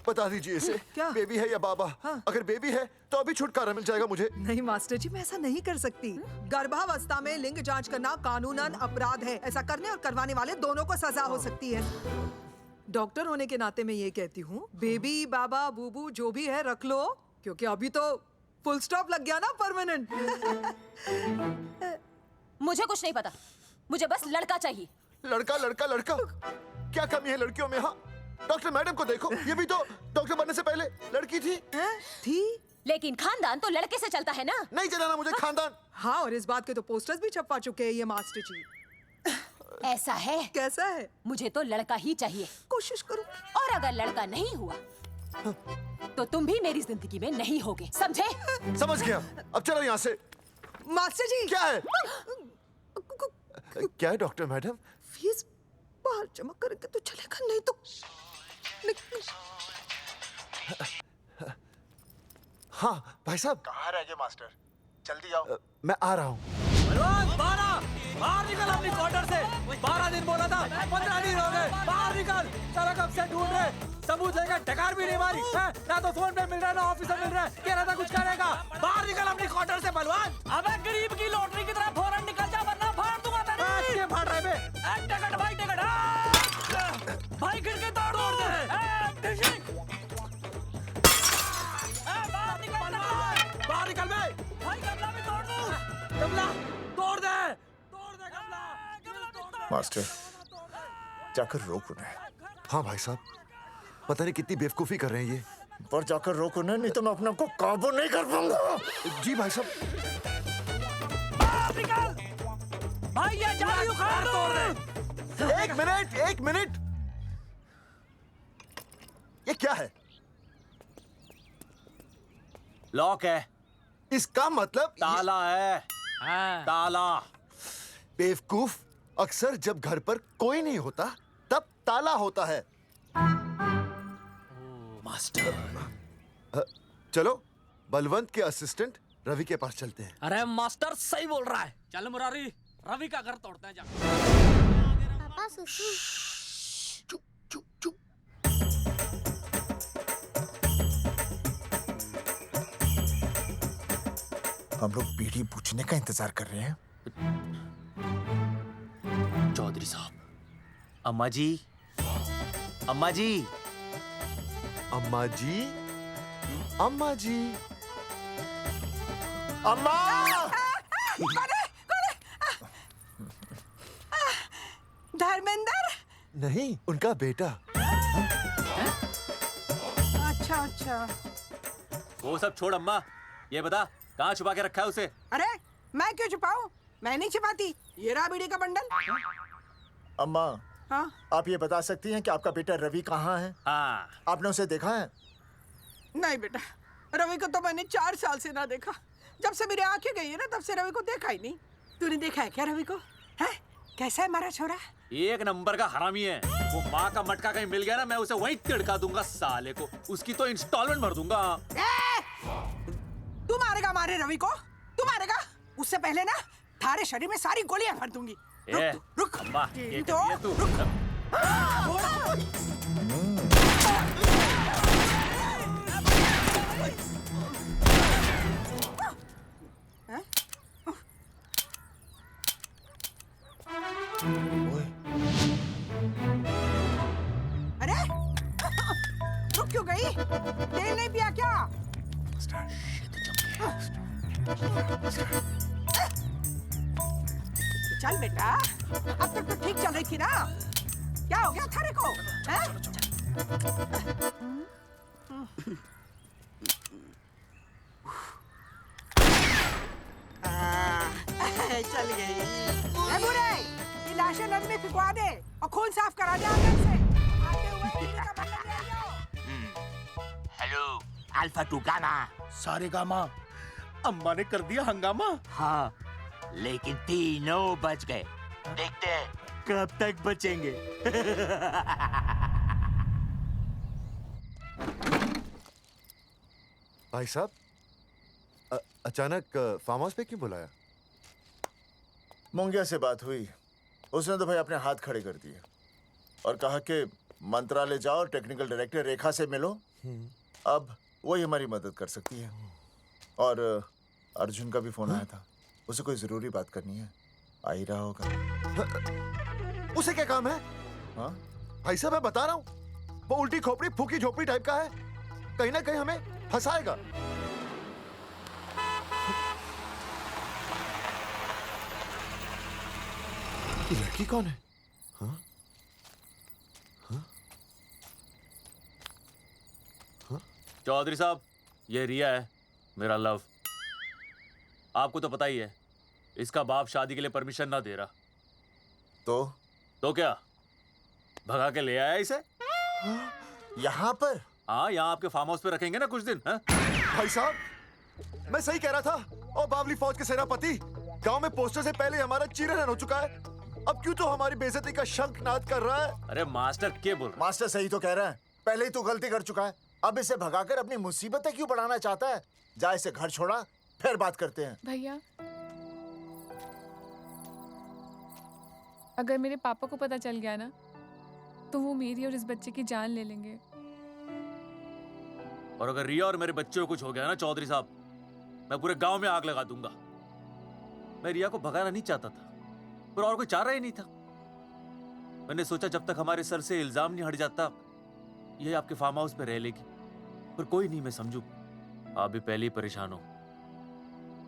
बता दीजिए इसे, क्या? बेबी है या बाबा? अगर बेबी है तो अभी छुटकारा मिल जाएगा मुझे। नहीं मास्टर जी, मैं ऐसा नहीं कर सकती। गर्भावस्था में लिंग जांच करना कानूनन अपराध है। ऐसा करने और करवाने वाले दोनों को सजा हो सकती है। डॉक्टर होने के नाते मैं ये कहती हूँ, बेबी बाबा बूबू जो भी है रख लो, क्योंकि अभी तो फुल स्टॉप लग गया ना परमानेंट। मुझे कुछ नहीं पता, मुझे बस लड़का चाहिए। लड़का लड़का लड़का, क्या कमी है लड़कियों में? हाँ, डॉक्टर मैडम को देखो, ये भी तो डॉक्टर बनने से पहले लड़की थी। थी, लेकिन खानदान तो लड़के से चलता है ना। नहीं चलाना मुझे खानदान। हाँ, और इस बात के तो पोस्टर्स भी छपवा चुके हैं ये मास्टर जी। ऐसा है? कैसा है? मुझे तो लड़का ही चाहिए। कोशिश करो। और अगर लड़का नहीं हुआ तो तुम भी मेरी जिंदगी में नहीं होगे, समझे? समझ गया, अब चलो यहाँ से। मास्टर जी। क्या है? क्या है डॉक्टर मैडम? फीस बाहर जमा करके तो चलेगा, नहीं तो। हाँ भाई साहब। कहाँ रह गए मास्टर? जल्दी आओ। मैं आ रहा हूँ। बाहर निकल अपनी क्वार्टर से। 12 दिन बोला था, 15 दिन हो गए। बाहर निकल, सारा कब से ढूंढ रहे, सबूत लेकर डकार भी नहीं मारी है? ना तो फोन पे मिल रहा है, ना ऑफिसर मिल रहा है। कह रहा था कुछ करेगा। बाहर निकल अपनी क्वार्टर से बलवान। अबे गरीब की लॉटरी की तरह फौरन निकल जा, वरना फाड़ दूंगा तेरी। क्या फाड़ रहा है बे? टिकट भाई, टिकट। भाई खिड़की तोड़ दे। बाहर निकल बे। भाई गमला भी तोड़ दूं। गमला तोड़ दे। मास्टर, जाकर रोक उन्हें। हाँ भाई साहब, पता नहीं कितनी बेवकूफी कर रहे हैं ये। पर जाकर रोक उन्हें, नहीं तो मैं अपने आप को काबू नहीं कर पाऊंगा। जी भाई साहब। भाई ये जाली उखाड़ दो। एक मिनट। ये क्या है? लॉक है। इसका मतलब ताला है। ताला। बेवकूफ, अक्सर जब घर पर कोई नहीं होता तब ताला होता है। मास्टर। चलो बलवंत के असिस्टेंट रवि के पास चलते हैं। अरे मास्टर सही बोल रहा है, चल मुरारी रवि का घर तोड़ते हैं जाकर। पापा सुसु। हम लोग बीड़ी पूछने का इंतजार कर रहे हैं। चौधरी साहब, अम्मा जी, अम्मा जी, अम्मा जी, अम्मा जी, अम्मा। धर्मेंद्र? नहीं, उनका बेटा। अच्छा। वो सब छोड़ अम्मा, ये बता कहाँ छुपा के रखा है उसे? अरे मैं क्यों छुपाऊं? मैं नहीं छुपाती। ये रहा बीड़ी का बंडल। अम्मा, हाँ? आप ये बता सकती हैं कि आपका बेटा रवि कहाँ है? हाँ। आपने उसे देखा है? नहीं बेटा, रवि को तो मैंने 4 साल से ना देखा। जब से मेरी आंखें गई है ना, तब से रवि को देखा ही नहीं। तूने देखा है क्या रवि को? है? कैसा है हमारा छोरा? एक नंबर का हरामी है। वो माँ का मटका कहीं मिल गया ना, मैं उसे वहीं तिड़का दूंगा साले को। उसकी तो इंस्टॉलमेंट भर दूंगा। तू मारेगा मारे रवि को? तू मारेगा? उससे पहले ना थारे शरीर में सारी गोलियां भर दूंगी। रुक अम्मा, ये तो कर दिया तू। अरे रुक क्यों गई? तेल नहीं पिया क्या? चल बेटा, अब तक तो ठीक चल रही थी ना। क्या हो गया थारे को? चल गई। बुरे, ये लाशें नदी में फिकवा दे और खून साफ करा दे आंगन से। आते हुए अल्फा टू गामा। सारे गामा। अम्मा ने कर दिया हंगामा। हाँ, लेकिन तीनों बच गए। देखते हैं कब तक बचेंगे। भाई साहब, अचानक फार्म हाउस पे क्यों बुलाया? मुंगिया से बात हुई, उसने तो भाई अपने हाथ खड़े कर दिए और कहा कि मंत्रालय जाओ और टेक्निकल डायरेक्टर रेखा से मिलो, अब वही हमारी मदद कर सकती है। और अर्जुन का भी फोन आया था, उसे कोई जरूरी बात करनी है, आ ही रहा होगा। उसे क्या काम है? हाँ भाई साहब, मैं बता रहा हूँ, वो उल्टी खोपड़ी फूकी झोपड़ी टाइप का है, कहीं ना कहीं हमें फंसाएगा। ये लड़की कौन है? हाँ? हाँ? हाँ? चौधरी साहब, ये रिया है, मेरा लव। आपको तो पता ही है, इसका बाप शादी के लिए परमिशन ना दे रहा। तो क्या भगा के ले आया इसे? यहाँ पर? हाँ, यहाँ आपके फार्म हाउस पे रखेंगे ना कुछ दिन। हाँ? भाई साहब, मैं सही कह रहा था। और बावली फौज के सेनापति, गांव में पोस्टर से पहले हमारा चीरहरण हो चुका है, अब क्यों तो हमारी बेइज्जती का शंखनाद कर रहा है? अरे मास्टर क्या बोल? मास्टर सही तो कह रहा है, पहले ही तो गलती कर चुका है, अब इसे भगाकर अपनी मुसीबतें क्यों बढ़ाना चाहता है? जा इसे घर छोड़ा, फिर बात करते हैं। भैया, अगर मेरे पापा को पता चल गया ना, तो वो मेरी और इस बच्चे की जान ले लेंगे। और अगर रिया और मेरे बच्चे को कुछ हो गया ना चौधरी साहब, मैं पूरे गांव में आग लगा दूंगा। मैं रिया को भगाना नहीं चाहता था, पर और कोई चाह रहा ही नहीं था। मैंने सोचा जब तक हमारे सर से इल्जाम नहीं हट जाता, ये आपके फार्म हाउस पे रह लेगी। पर कोई नहीं, मैं समझू आप भी पहले ही परेशान हो,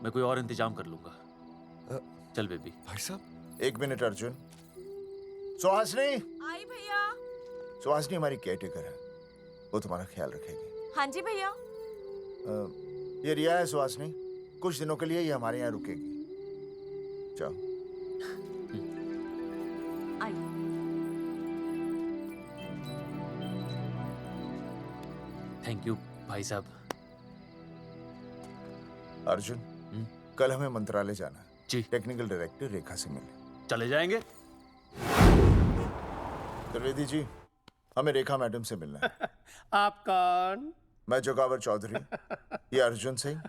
मैं कोई और इंतजाम कर लूंगा। चल बेबी। भाई साहब, एक मिनट अर्जुन। सुहासनी। आई भैया। सुहासनी हमारी केयरटेकर है, वो तुम्हारा ख्याल रखेगी। हाँ जी भैया। ये रिया है सुहासनी, कुछ दिनों के लिए ये हमारे यहाँ रुकेगी। जाओ। थैंक यू भाई साहब। अर्जुन, कल हमें मंत्रालय जाना है जी। टेक्निकल डायरेक्टर रेखा से मिले। चले जाएंगे। त्रिवेदी जी, हमें रेखा मैडम से मिलना है। आप कौन? मैं जोगावर चौधरी, ये अर्जुन सिंह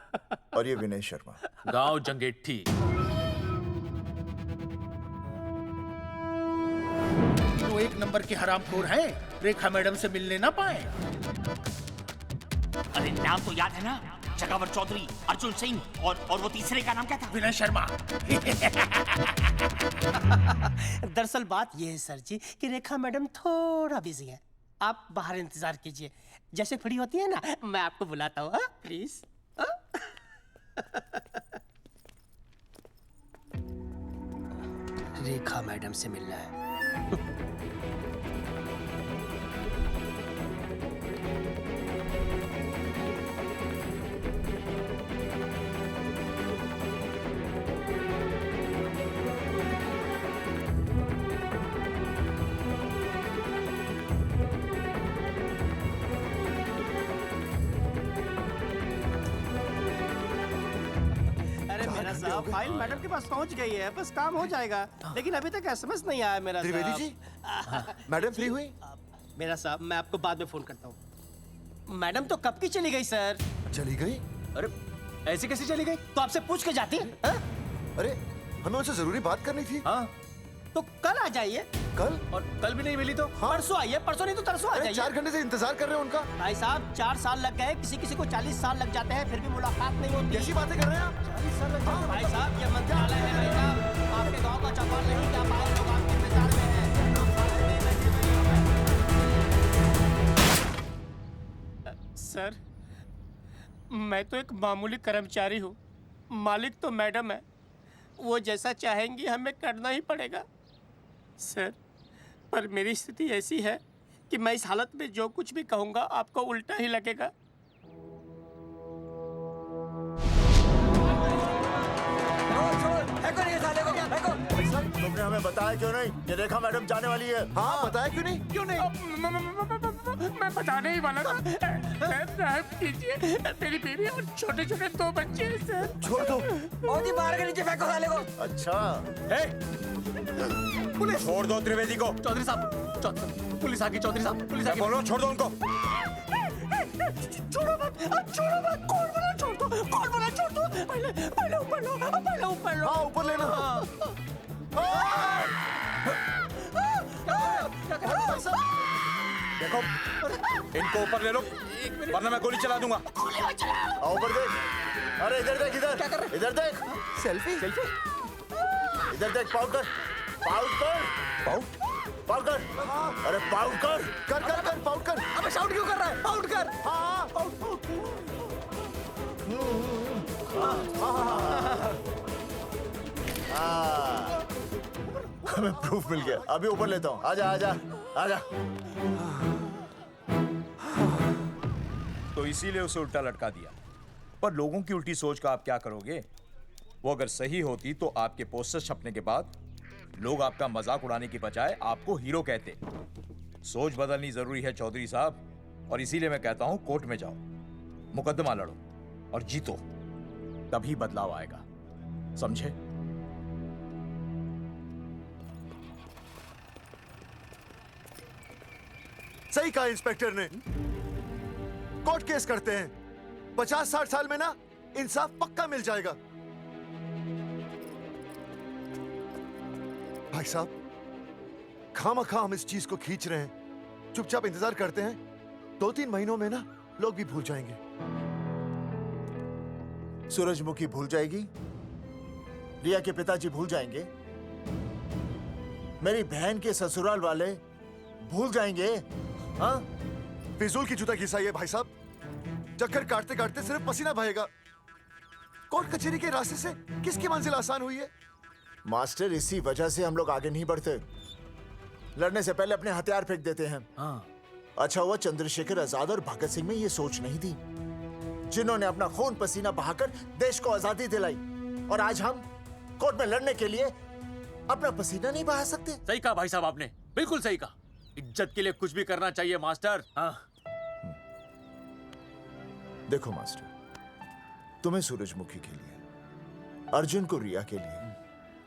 और ये विनय शर्मा। गांव जंगेठी। तो एक नंबर के हरामखोर हैं, रेखा मैडम से मिलने ना पाए। अरे नाम तो याद है ना, जगावर चौधरी, अर्जुन सिंह और वो तीसरे का नाम क्या था? विनय शर्मा। दरअसल बात यह है सर जी कि रेखा मैडम थोड़ा बिजी है, आप बाहर इंतजार कीजिए, जैसे फ्री होती है ना मैं आपको बुलाता हूँ, प्लीज। रेखा मैडम से मिलना है। साहब, फाइल मैडम के पास पहुंच गई है, बस काम हो जाएगा, लेकिन अभी तक एसएमएस नहीं आया मेरा। त्रिवेदी जी, मैडम फ्री हुई? मेरा साहब, मैं आपको बाद में फोन करता हूँ। मैडम तो कब की चली गई सर। चली गई? अरे ऐसे कैसे चली गई? तो आपसे पूछ के जाती। अरे हमें उनसे जरूरी बात करनी थी। हाँ, तो कल आ जाइए। कल? और कल भी नहीं मिली तो? हाँ? परसों आइए, परसों नहीं तो तरसों आ जाइए। 4 घंटे से इंतजार कर रहे हैं उनका। भाई साहब, 4 साल लग गए, किसी किसी को 40 साल लग जाते हैं, फिर भी मुलाकात नहीं होती। कैसी बातें कर रहे हैं आप? 40 साल लग जाते। भाई साहब, ये मंत्रालय है भाई साहब, आपके गांव का चौपाल नहीं, क्या बाहर लोग आपके इंतजार में हैं। सर, मैं तो एक मामूली कर्मचारी हूँ, मालिक तो मैडम है, वो जैसा चाहेंगी हमें करना ही पड़ेगा। सर, पर मेरी स्थिति ऐसी है कि मैं इस हालत में जो कुछ भी कहूँगा आपको उल्टा ही लगेगा। तुमने हमें बताया क्यों नहीं? ये रेखा मैडम जाने वाली है। हाँ, बताया क्यों नहीं? क्यों नहीं? मैं बताने ही वाला था। माफ कीजिए, मेरी बीवी और छोटे छोटे 2 बच्चे हैं सर। छोड़ दो। मोदी बाहर के नीचे फेंको साले को। अच्छा पुलिस छोड़ दो त्रिवेदी को। चौधरी साहब, पुलिस आ गई। चौधरी साहब, पुलिस आ गई। बोलो छोड़ दो उनको। छोड़ो मत, छोड़ो मत। कौन बोला छोड़ दो? कौन बोला छोड़ दो? पहले ऊपर लो, पहले ऊपर लो। हाँ ऊपर लेना। देखो इनको ऊपर ले लो वरना मैं गोली चला दूंगा। आओ ऊपर देख। अरे इधर देख, इधर क्या कर रहे? इधर देख। सेल्फी इधर देख। पाउट कर, पाउट कर, पाउट कर। अरे पाउट कर, कर पाउट कर। अबे शाउट क्यों कर रहा है? पाउट कर। हाँ हमें प्रूफ मिल गया। अभी ऊपर लेता हूँ। आजा आजा आजा। तो इसीलिए उसे उल्टा लटका दिया। पर लोगों की उल्टी सोच का आप क्या करोगे? वो अगर सही होती तो आपके पोस्टर छपने के बाद लोग आपका मजाक उड़ाने की बजाय आपको हीरो कहते। सोच बदलनी जरूरी है चौधरी साहब, और इसीलिए मैं कहता हूं कोर्ट में जाओ, मुकदमा लड़ो और जीतो, तभी बदलाव आएगा। समझे? सही कहा इंस्पेक्टर ने। कोर्ट केस करते हैं, 50-60 साल में ना इंसाफ पक्का मिल जाएगा। भाई साहब, खामखा हम इस चीज को खींच रहे हैं। चुपचाप इंतजार करते हैं, 2-3 महीनों में ना लोग भी भूल जाएंगे। सूरजमुखी भूल जाएगी, रिया के पिताजी भूल जाएंगे, मेरी बहन के ससुराल वाले भूल जाएंगे। हाँ, फिजूल की जूता घिसाइए भाई साहब। चक्कर काटते काटते सिर्फ पसीना बहेगा। कोर्ट कचहरी के रास्ते से किसकी मंजिल आसान हुई है? मास्टर, इसी वजह से हम लोग आगे नहीं बढ़ते। लड़ने से पहले अपने हथियार फेंक देते हैं। हाँ। अच्छा हुआ चंद्रशेखर आजाद और भगत सिंह में ये सोच नहीं थी, जिन्होंने अपना खून पसीना बहाकर देश को आजादी दिलाई। और आज हम कोर्ट में लड़ने के लिए अपना पसीना नहीं बहा सकते। सही कहा भाई साहब आपने, बिल्कुल सही कहा। इज्जत के लिए कुछ भी करना चाहिए मास्टर। हाँ। देखो मास्टर, तुम्हें सूरजमुखी के लिए, अर्जुन को रिया के लिए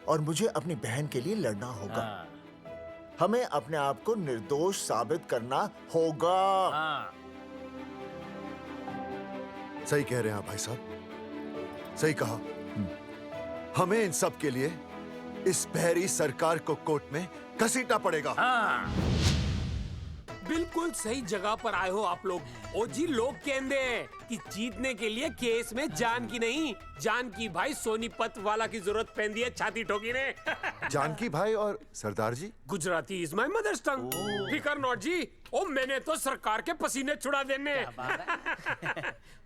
और मुझे अपनी बहन के लिए लड़ना होगा। हाँ। हमें अपने आप को निर्दोष साबित करना होगा। हाँ। सही कह रहे हैं आप भाई साहब, सही कहा। हमें इन सब के लिए इस बहरी सरकार को कोर्ट में घसीटना पड़ेगा। हाँ। बिल्कुल सही जगह पर आए हो आप लोग। ओ जी, लोग कहते हैं कि जीतने के लिए केस में जान की नहीं, जान की भाई सोनीपत वाला की जरूरत पैंदी है छाती ठोकी ने। जानकी भाई और सरदार जी, गुजराती इज माय मदर्स टंग। फिकर नॉट जी। ओ मैंने तो सरकार के पसीने छुड़ा देने।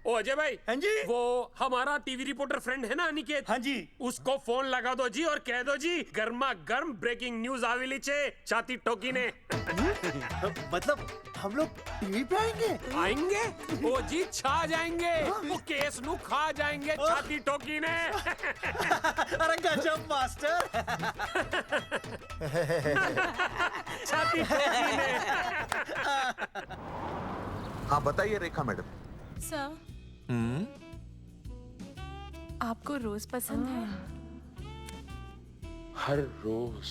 ओ अजय भाई, हाँ जी, वो हमारा टीवी रिपोर्टर फ्रेंड है ना अनिकेत, हाँ जी, उसको फोन लगा दो जी और कह दो जी गर्मा गर्म ब्रेकिंग न्यूज आवेली छे छाती ठोकी ने। मतलब हम लोग टीवी पे आएंगे? ओ जी छा जाएंगे, वो केस नु खा जाएंगे छाती ठोकी ने। अरे गजब मास्टर। छाती ठोकी ने। हाँ बताइए रेखा मैडम। सर, आपको रोज पसंद है? हर रोज।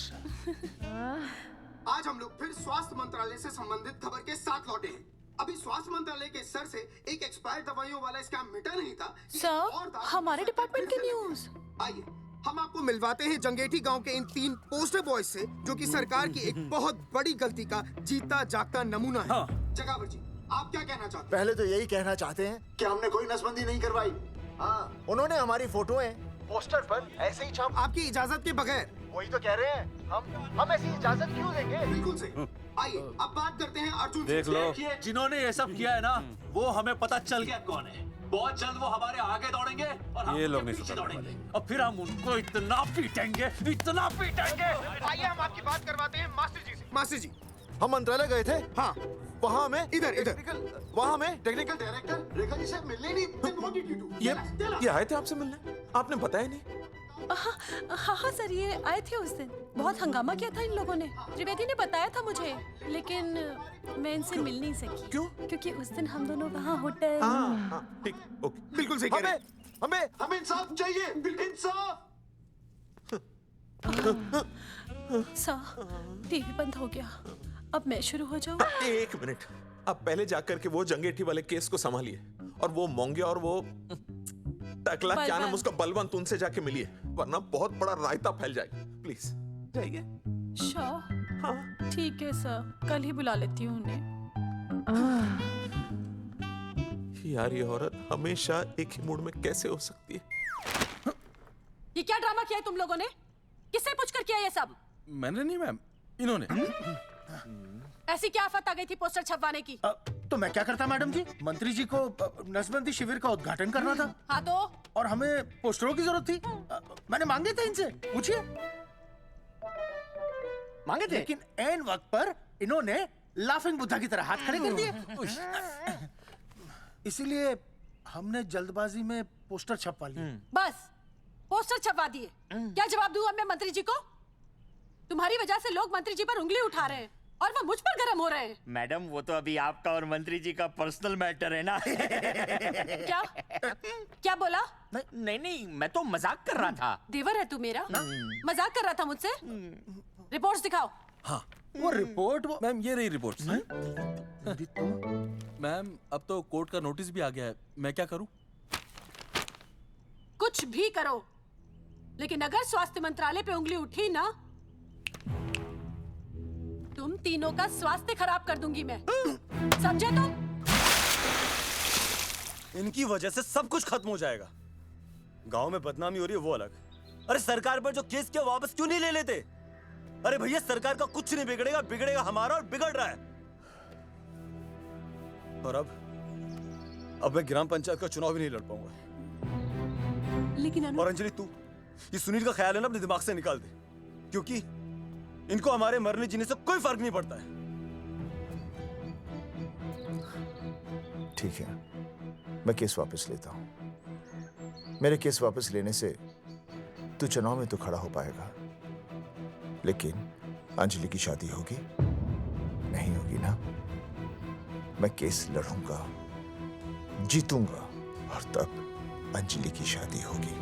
आज हम लोग फिर स्वास्थ्य मंत्रालय से संबंधित खबर के साथ लौटे हैं। अभी स्वास्थ्य मंत्रालय के सर से एक एक्सपायर्ड दवाइयों वाला स्कैम मिटा नहीं था। सर, हमारे डिपार्टमेंट की न्यूज। आइए हम आपको मिलवाते हैं जंगेठी गांव के इन 3 पोस्टर बॉयज से, जो कि सरकार की एक बहुत बड़ी गलती का जीता जागता नमूना है। हाँ। जगावर जी, आप क्या कहना चाहते हैं? पहले तो यही कहना चाहते हैं कि हमने कोई नसबंदी नहीं करवाई। हाँ, उन्होंने हमारी फोटोएं पोस्टर पर ऐसे ही छाप, आपकी इजाजत के बगैर। वही तो कह रहे हैं, हम ऐसी इजाजत क्यों देंगे? बिल्कुल सही। आइए अब बात करते हैं अर्जुन देख से। लो, जिन्होंने ये सब किया है ना, वो हमें पता चल गया कौन है। बहुत जल्द वो हमारे आगे दौड़ेंगे और हम ये लोग उनके नहीं पीछे सुधरने दौड़ेंगे, और फिर हम उनको इतना पीटेंगे, इतना पीटेंगे। आइए हम आपकी बात करवाते हैं मास्टर जी से। मास्टर जी, हम मंत्रालय गए थे। हाँ, वहाँ में इधर वहाँ में टेक्निकल डायरेक्टर रेखा जी से मिलने नहीं। ये आए थे आपसे मिलने, आपने बताया नहीं। हाँ हाँ सर, ये आए थे उस दिन। बहुत हंगामा किया था इन लोगों ने। त्रिवेदी ने बताया था मुझे, लेकिन मैं इनसे मिल नहीं सकी। क्यों? क्योंकि उस दिन हम दोनों वहाँ होटल। ठीक, ओके, बिल्कुल सही कह रहे हैं। हमें इंसाफ चाहिए, इंसाफ। सर, टीवी बंद हो गया। अब मैं शुरू हो जाऊँ? एक मिनट, आप पहले जाकर के वो जंगेठी वाले केस को संभालिए और वो मोंगे और वो टकला क्या नाम उसका बलवंत, उनसे जाके मिलिए, वरना बहुत बड़ा रायता फैल जाएगा। प्लीज जाइए। हाँ ठीक है सर, कल ही बुला लेती हूँ उन्हें। यार ये औरत हमेशा एक ही मूड में कैसे हो सकती है? ये क्या ड्रामा किया है तुम लोगों ने? किससे पूछकर किया ये सब? मैंने नहीं मैम, इन्होंने। ऐसी क्या आफत आ गई थी पोस्टर छपवाने की? तो मैं क्या करता मैडम जी? मंत्री जी को नसबंदी शिविर का उद्घाटन करना था। हाँ तो? और हमें पोस्टरों की जरूरत थी। मैंने मांगे थे इनसे, पूछिए। मांगे थे, लेकिन ऐन वक्त पर इन्होंने लाफिंग बुद्धा की तरह हाथ खड़े कर दिए। इसीलिए हमने जल्दबाजी में पोस्टर छपवा लिए। बस पोस्टर छपवा दिए। क्या जवाब दूं अब मैं मंत्री जी को? तुम्हारी वजह से लोग मंत्री जी पर उंगली उठा रहे हैं और वो मुझ पर गर्म हो रहे हैं। मैडम वो तो अभी आपका और मंत्री जी का पर्सनल मैटर है ना। क्या? क्या बोला? नहीं, मैं तो मजाक कर रहा था। देवर है तू मेरा? मजाक कर रहा था मुझसे? रिपोर्ट्स दिखाओ। हाँ वो रिपोर्ट मैम, ये रही रिपोर्ट्स। मैम अब तो कोर्ट का नोटिस भी आ गया है, मैं क्या करूं? कुछ भी करो, लेकिन अगर स्वास्थ्य मंत्रालय पे उंगली उठी ना, तुम तीनों का स्वास्थ्य खराब कर दूंगी मैं। समझे तुम? इनकी वजह से सब कुछ खत्म हो जाएगा। गांव में बदनामी हो रही है वो अलग, अरे सरकार पर जो केस किया वापस क्यों नहीं ले लेते? अरे भैया सरकार का कुछ नहीं बिगड़ेगा, बिगड़ेगा हमारा, और बिगड़ रहा है। और अब मैं ग्राम पंचायत का चुनाव भी नहीं लड़ पाऊंगा। लेकिन और अंजलि तू ये सुनील का ख्याल है ना अपने दिमाग से निकाल दे, क्योंकि इनको हमारे मरने जीने से कोई फर्क नहीं पड़ता है। ठीक है, मैं केस वापस लेता हूं। मेरे केस वापस लेने से तू चुनाव में तो खड़ा हो पाएगा, लेकिन अंजलि की शादी होगी? नहीं होगी ना। मैं केस लड़ूंगा, जीतूंगा, और तब अंजलि की शादी होगी।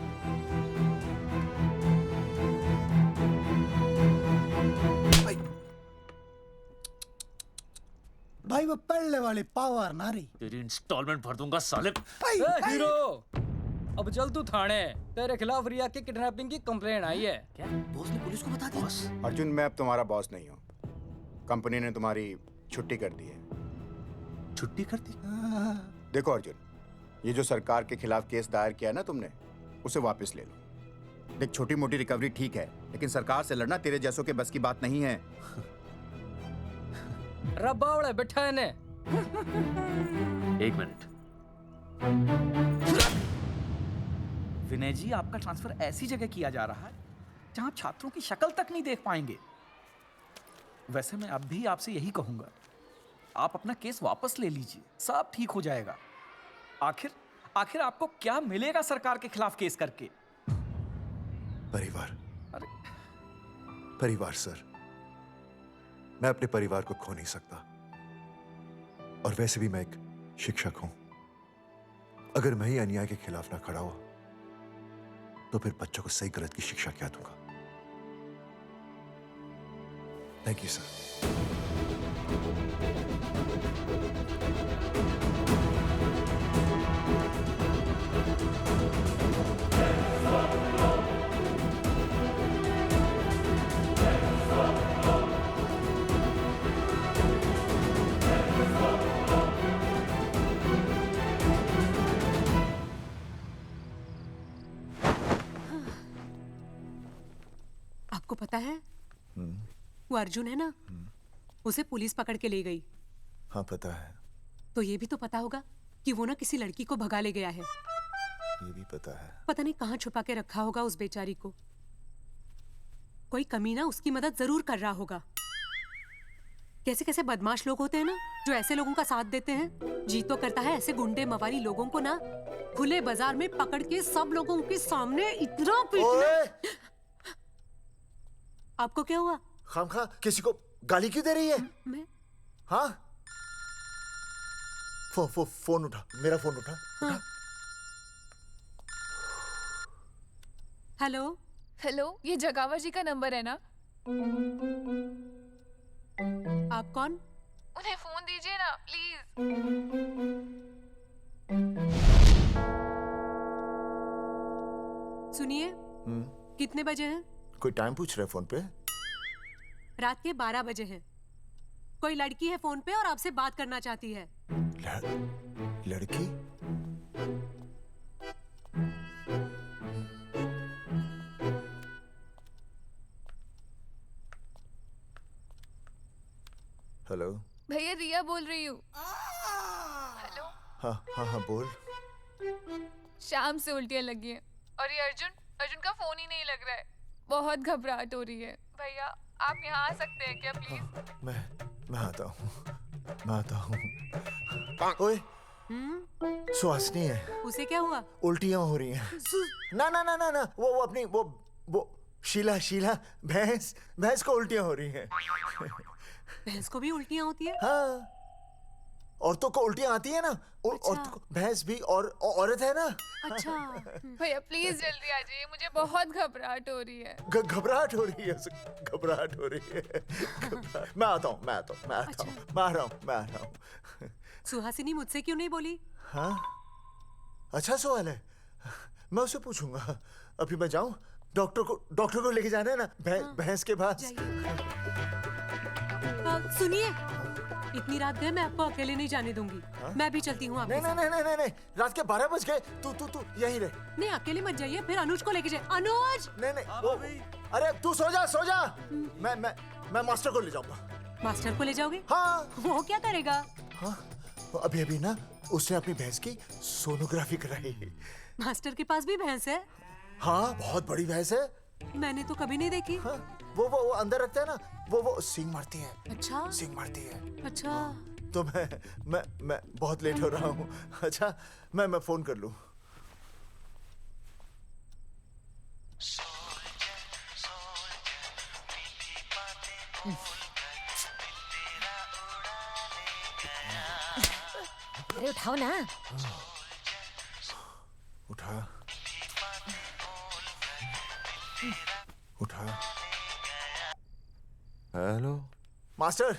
भाई वो पढ़ने वाली पावर नारी। तेरी इंस्टॉलमेंट भर दूंगा साले। हीरो, अब चल तू थाने। तेरे खिलाफ रिया की किडनैपिंग की कंप्लेंट आई है। क्या बॉस ने पुलिस को बता दिया? अर्जुन, मैं अब तुम्हारा बॉस नहीं हूँ। कंपनी ने तुम्हारी छुट्टी कर दी है। छुट्टी कर दी? देखो अर्जुन, ये जो सरकार के खिलाफ केस दायर किया ना तुमने, उसे वापस ले लो। देख, छोटी मोटी रिकवरी ठीक है, लेकिन सरकार से लड़ना तेरे जैसों के बस की बात नहीं है। रबावड़े बैठा है ने। एक मिनट। विनय जी, आपका ट्रांसफर ऐसी जगह किया जा रहा है जहां छात्रों की शक्ल तक नहीं देख पाएंगे। वैसे मैं अब भी आपसे यही कहूंगा, आप अपना केस वापस ले लीजिए, सब ठीक हो जाएगा। आखिर आपको क्या मिलेगा सरकार के खिलाफ केस करके? परिवार। अरे परिवार सर, मैं अपने परिवार को खो नहीं सकता, और वैसे भी मैं एक शिक्षक हूं। अगर मैं ही अन्याय के खिलाफ ना खड़ा हुआ तो फिर बच्चों को सही गलत की शिक्षा क्या दूंगा? Thank you sir. आपको पता है वो अर्जुन है ना, उसे पुलिस पकड़ के ले गई। हाँ पता है। तो ये भी तो पता होगा कि वो ना किसी लड़की को भगा ले गया है। ये भी पता है। पता नहीं कहाँ छुपा के रखा होगा उस बेचारी को। कोई कमीना उसकी मदद जरूर कर रहा होगा। कैसे कैसे बदमाश लोग होते हैं ना, जो ऐसे लोगों का साथ देते हैं। जी तो करता है ऐसे गुंडे मवाली लोगों को ना खुले बाजार में पकड़ के सब लोगों के सामने इतना पीटना। आपको क्या हुआ? खामखा किसी को गाली क्यों दे रही है? मैं? हाँ? फोन उठा, मेरा फोन उठा। हाँ। हेलो हेलो, ये जगावर जी का नंबर है ना? आप कौन? उन्हें फोन दीजिए ना प्लीज। सुनिए, कितने बजे हैं? कोई टाइम पूछ रहे फोन पे? रात के 12 बजे हैं। कोई लड़की है फोन पे और आपसे बात करना चाहती है। लड़की? हेलो। भैया रिया बोल रही हूँ। हेलो। हाँ हाँ हाँ बोल। शाम से उल्टियाँ लगी हैं और ये अर्जुन का फोन ही नहीं लग रहा है। बहुत घबराहट हो रही है। भैया आप यहाँ आ सकते हैं क्या प्लीज? मैं आता हूँ। ओए, सुहासिनी है। उसे क्या हुआ? उल्टियाँ हो रही हैं। ना ना ना ना ना, वो अपनी वो शीला भैंस को उल्टियाँ हो रही हैं। भैंस को भी उल्टियाँ होती है? हाँ, औरतों को उल्टियाँ आती है ना। अच्छा। औरतों को, भैंस भी और औरत है ना। अच्छा। भैया प्लीज जल्दी आ जाइए, मुझे बहुत घबराहट हो रही है। घबराहट हो रही है। मैं आता हूँ। मैं आ रहा हूँ। सुहासिनी मुझसे क्यों नहीं बोली? हाँ, अच्छा सवाल है, मैं उसे पूछूंगा। अभी मैं जाऊँ? डॉक्टर को लेके जाना है ना भैंस के पास। सुनिए, इतनी रात गए मैं आपको अकेले नहीं जाने दूंगी। मैं भी चलती हूँ आपके साथ। नहीं, रात के 12 बज गए। तू यहीं रह। नहीं, अकेले मत जाइए, फिर अनुज को लेके जाइए। अनुज! नहीं, अरे तू सो जा। मैं मास्टर को ले जाऊंगा। मास्टर को ले जाओगे? हाँ। वो क्या करेगा? हाँ, अभी ना उसने अपनी भैंस की सोनोग्राफी कराई। मास्टर के पास भी भैंस है? हाँ, बहुत बड़ी भैंस है। मैंने तो कभी नहीं देखी। हाँ, वो अंदर रखता है ना, वो सींग मारती है। अच्छा। सींग मारती है। अच्छा। तो मैं बहुत लेट हो रहा हूँ। अच्छा, मैं फोन कर लूँ। अरे उठाओ ना। उठा। Hello master.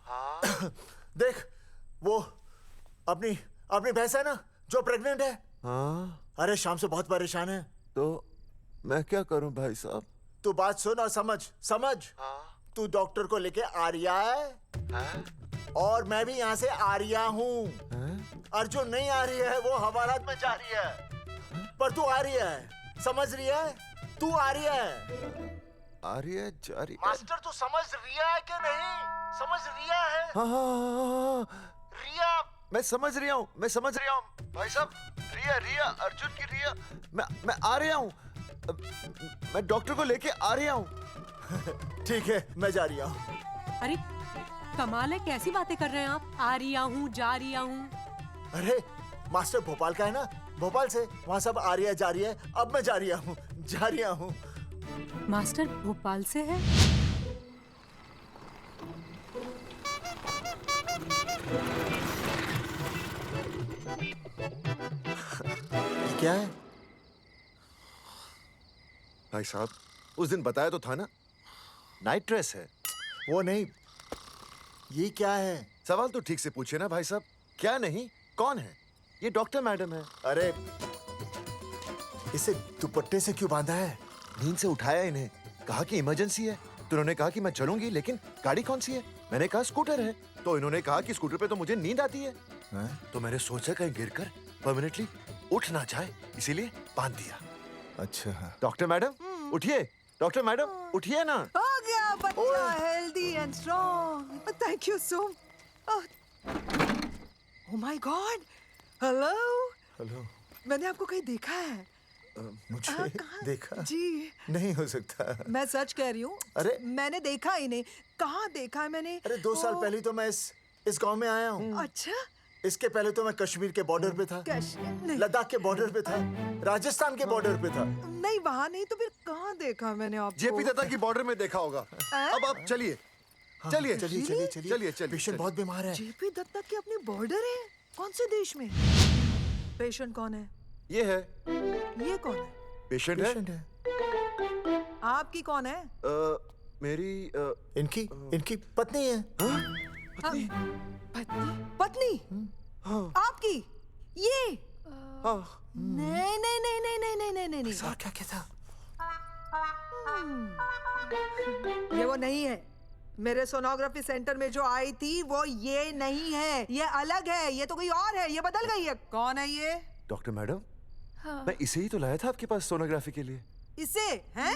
हाँ? देख, वो अपनी भैंस है ना जो प्रेग्नेंट है। हाँ? अरे शाम से बहुत परेशान है। तो मैं क्या करूं भाई साहब? तू बात सुन और समझ। तू डॉक्टर को लेके आ रिया है? और मैं भी यहाँ से आ रिया हूँ। अर्जुन नहीं आ रही है, वो हवालात में जा रही है। पर तू आ रही है, समझ रही है? तू आ रही है। आ रही है, जा रही है। मास्टर तू समझ रिया है कि नहीं? समझ रिया है? हाँ। रिया। मैं समझ रहा हूँ भाई साहब। रिया अर्जुन की रिया। मैं आ रहा हूँ। मैं डॉक्टर को लेके आ रहा हूँ। ठीक है, मैं जा रहा हूँ। अरे कमाल है, कैसी बातें कर रहे हैं आप? आ रिया हूँ, जा रिया हूँ। अरे मास्टर भोपाल का है ना, भोपाल से। वहाँ सब आ रही है, जा रही है। अब मैं जा रहा हूँ। मास्टर भोपाल से है? क्या है? भाई साहब, उस दिन बताया तो था ना, नाइट ड्रेस है। वो नहीं, ये क्या है? सवाल तो ठीक से पूछे ना भाई साहब। क्या नहीं, कौन है? ये डॉक्टर मैडम है। अरे इसे दुपट्टे से क्यों बांधा है? नींद से उठाया इन्हें, कहा कि इमरजेंसी है। तो उन्होंने कहा कि मैं चलूंगी, लेकिन गाड़ी कौन सी है? मैंने कहा स्कूटर है। तो इन्होंने कहा कि स्कूटर पे तो मुझे नींद आती है। तो मैंने सोचा कहीं गिरकर परमानेंटली उठ ना जाए, इसीलिए बांध दिया। अच्छा। डॉक्टर मैडम उठिए, डॉक्टर मैडम उठिए ना। हो गया बच्चा healthy and strong. Thank you so. Oh my God. Hello. Hello. मैंने आपको कहीं देखा है। मुझे देखा जी नहीं हो सकता। मैं सच कह रही हूँ। अरे मैंने देखा ही नहीं। कहाँ देखा है मैंने? अरे 2 साल पहले तो मैं इस गांव में आया हूँ। अच्छा। इसके पहले तो मैं कश्मीर के बॉर्डर पे था, नहीं। लद्दाख के बॉर्डर पे था, राजस्थान के बॉर्डर पे था। नहीं वहाँ नहीं तो फिर कहाँ देखा मैंने आपको? जेपी दत्ता की बॉर्डर में देखा होगा। अब आप चलिए चलिए चलिए चलिए चलिए चलिए। पेशेंट बहुत बीमार है। जेपी दत्ता की अपनी बॉर्डर है? कौन से देश में? पेशेंट कौन है? ये है। ये कौन है? पेशेंट है। आपकी कौन है? मेरी इनकी पत्नी है। पत्नी? पत्नी? आपकी? ये? नहीं नहीं नहीं नहीं नहीं नहीं नहीं नहीं। सर क्या कहता? ये वो नहीं है। मेरे सोनोग्राफी सेंटर में जो आई थी वो ये नहीं है, ये अलग है, ये तो कोई और है, ये बदल गई है। कौन है ये? डॉक्टर मैडम, मैं इसे ही तो लाया था आपके पास सोनोग्राफी के लिए। इसे? हैं?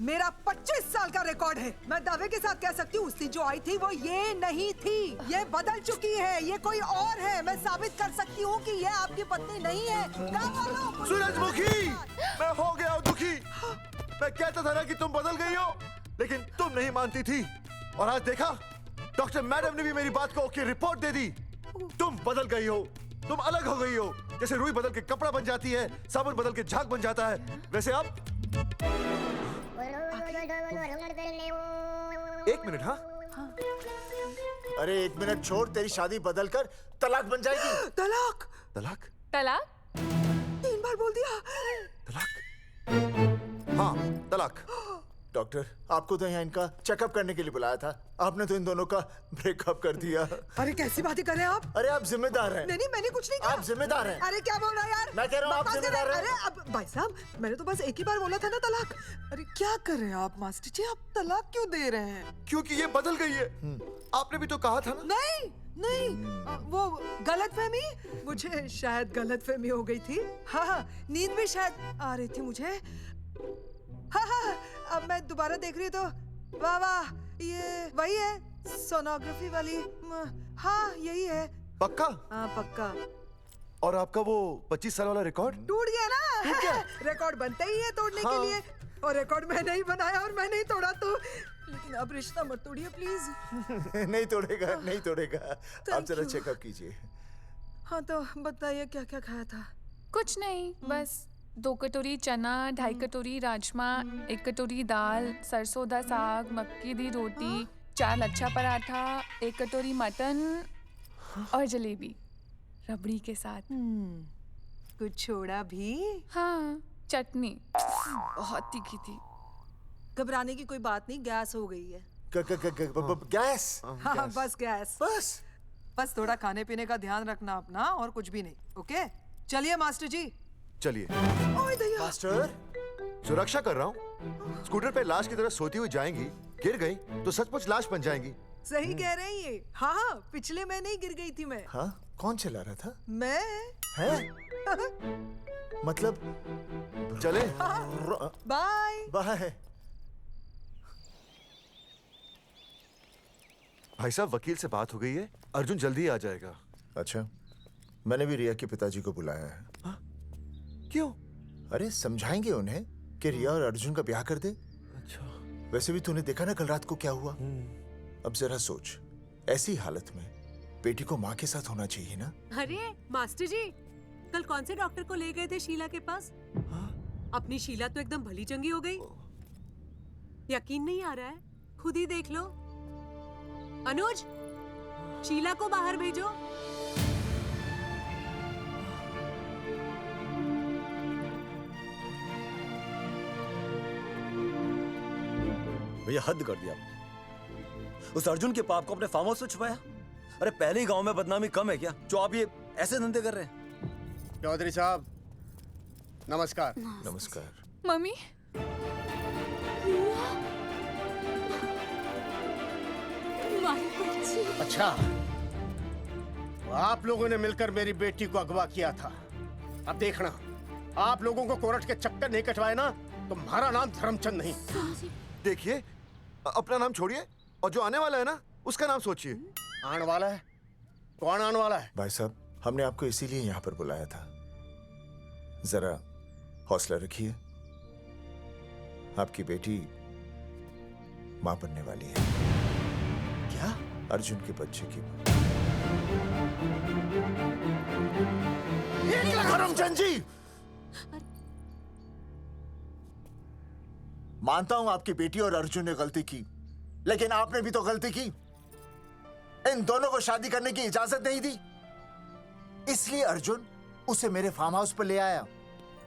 मेरा 25 साल का रिकॉर्ड है। मैं दावे के साथ कह सकती हूँ उसकी जो आई थी वो ये नहीं थी, ये बदल चुकी है, ये कोई और है। मैं साबित कर सकती हूँ कि ये आपकी पत्नी नहीं है। सूरजमुखी, मैं हो गया हूँ दुखी। मैं कहता था ना कि तुम बदल गई हो, लेकिन तुम नहीं मानती थी। और आज देखा, डॉक्टर मैडम ने भी मेरी बात को ओके रिपोर्ट दे दी। तुम बदल गई हो, तुम अलग हो गई हो। जैसे रुई बदल के कपड़ा बन जाती है, साबुन बदल के झाग बन जाता है, वैसे अब। एक मिनट। हाँ अरे 1 मिनट छोड़, तेरी शादी बदल कर तलाक बन जाएगी। तलाक? तलाक? तलाक? 3 बार बोल दिया। तलाक? हाँ तलाक। डॉक्टर, आपको तो यहाँ इनका चेकअप करने के लिए बुलाया था, आपने तो इन दोनों का ब्रेकअप कर दिया। अरे कैसी बातें कर रहे हैं आप? अरे आप जिम्मेदार हैं। नहीं मैंने कुछ नहीं कहा। आप जिम्मेदार हैं। अरे क्या बोल रहा है यार? मैं कह रहा हूँ आप जिम्मेदार हैं। अरे अब भाई साहब, मैंने तो बस एक ही बार बोला था ना तलाक। अरे क्या कर रहे हैं आप मास्टर जी? आप तलाक क्यों दे रहे हैं? क्योंकि ये बदल गई है। आपने भी तो कहा था ना। नहीं वो गलतफहमी, मुझे शायद गलतफहमी हो गई थी। हाँ नींद भी शायद आ रही थी मुझे। हाँ अब मैं दोबारा देख रही तो वाह वाह, ये वही है सोनोग्राफी वाली। हाँ यही है। पक्का? हाँ पक्का। और आपका वो 25 साल वाला रिकॉर्ड टूट गया ना? रिकॉर्ड बनते ही है तोड़ने के लिए, और रिकॉर्ड मैंने ही बनाया और मैंने ही तोड़ा। तो लेकिन अब रिश्ता मत तोड़िए प्लीज। नहीं तोड़ेगा, नहीं तोड़ेगा। आप जरा चेकअप कीजिए। हाँ तो बताइए क्या क्या खाया था? कुछ नहीं, बस 2 कटोरी चना, 2.5 कटोरी राजमा, 1 कटोरी दाल, सरसों दा साग, मक्की दी रोटी, 4 लच्छा पराठा, 1 कटोरी मटन और जलेबी रबड़ी के साथ। कुछ छोड़ा भी? हाँ, चटनी बहुत तीखी थी। घबराने की कोई बात नहीं, गैस हो गई है। गैस? हाँ बस गैस। बस थोड़ा खाने पीने का ध्यान रखना अपना, और कुछ भी नहीं। ओके चलिए मास्टर जी। चलिए। मास्टर, सुरक्षा कर रहा हूँ। स्कूटर पे लाश की तरह सोती हुई जाएंगी, गिर गई तो सचमुच लाश बन जाएंगी। सही कह रहे हैं ये। हाँ पिछले महीने ही गिर गई थी मैं। हाँ कौन चला रहा था? मैं। है? मतलब चले? Bye bye. भाई साहब, वकील से बात हो गई है, अर्जुन जल्दी आ जाएगा। अच्छा, मैंने भी रिया के पिताजी को बुलाया है। क्यों? अरे समझाएंगे उन्हें कि रिया और अर्जुन का ब्याह कर दे। अच्छा। वैसे भी तूने देखा ना कल रात को क्या हुआ। अब जरा सोच, ऐसी हालत में बेटी को माँ के साथ होना चाहिए ना। अरे मास्टर जी, कल कौन से डॉक्टर को ले गए थे शीला के पास? अपनी शीला तो एकदम भली चंगी हो गई। यकीन नहीं आ रहा है? खुद ही देख लो। अनुज, शीला को बाहर भेजो। भैया हद कर दिया। उस अर्जुन के पाप को अपने फार्म हाउस में छुपाया। अरे पहले ही गांव में बदनामी कम है क्या, जो आप ये ऐसे धंधे कर रहे हैं? चौधरी साहब नमस्कार। नमस्कार। मम्मी, अच्छा, तो आप लोगों ने मिलकर मेरी बेटी को अगवा किया था। अब देखना, आप लोगों को कोर्ट के चक्कर नहीं कटवाए ना, तुम्हारा नाम धर्मचंद नहीं। देखिए, अपना नाम छोड़िए और जो आने वाला है ना, उसका नाम सोचिए। आने वाला है? कौन आने वाला है? भाई साहब, हमने आपको इसीलिए यहाँ पर बुलाया था। जरा हौसला रखिए, आपकी बेटी मां बनने वाली है। क्या? अर्जुन के बच्चे की मां। करमचंद जी, मानता हूं आपकी बेटी और अर्जुन ने गलती की, लेकिन आपने भी तो गलती की। इन दोनों को शादी करने की इजाजत नहीं दी, इसलिए अर्जुन उसे मेरे फार्म हाउस पर ले आया।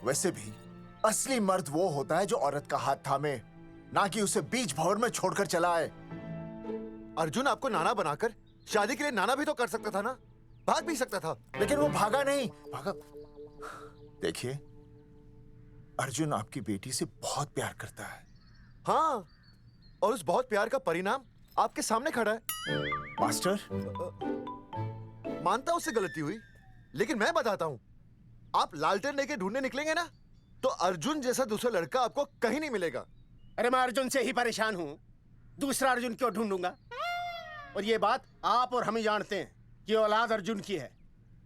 वैसे भी असली मर्द वो होता है जो औरत का हाथ थामे, ना कि उसे बीच भंवर में छोड़कर चला आए। अर्जुन आपको नाना बनाकर शादी के लिए नाना भी तो कर सकता था ना, भाग भी सकता था। लेकिन वो भागा नहीं। देखिए, अर्जुन आपकी बेटी से बहुत प्यार करता है। हाँ, और उस बहुत प्यार का परिणाम आपके सामने खड़ा है। मास्टर, मानता उससे गलती हुई, लेकिन मैं बताता हूं, आप लालटेन लेके ढूंढने निकलेंगे ना, तो अर्जुन जैसा दूसरा लड़का आपको कहीं नहीं मिलेगा। अरे मैं अर्जुन से ही परेशान हूँ, दूसरा अर्जुन क्यों ढूंढूंगा? और ये बात आप और हम ही जानते हैं कि औलाद अर्जुन की है,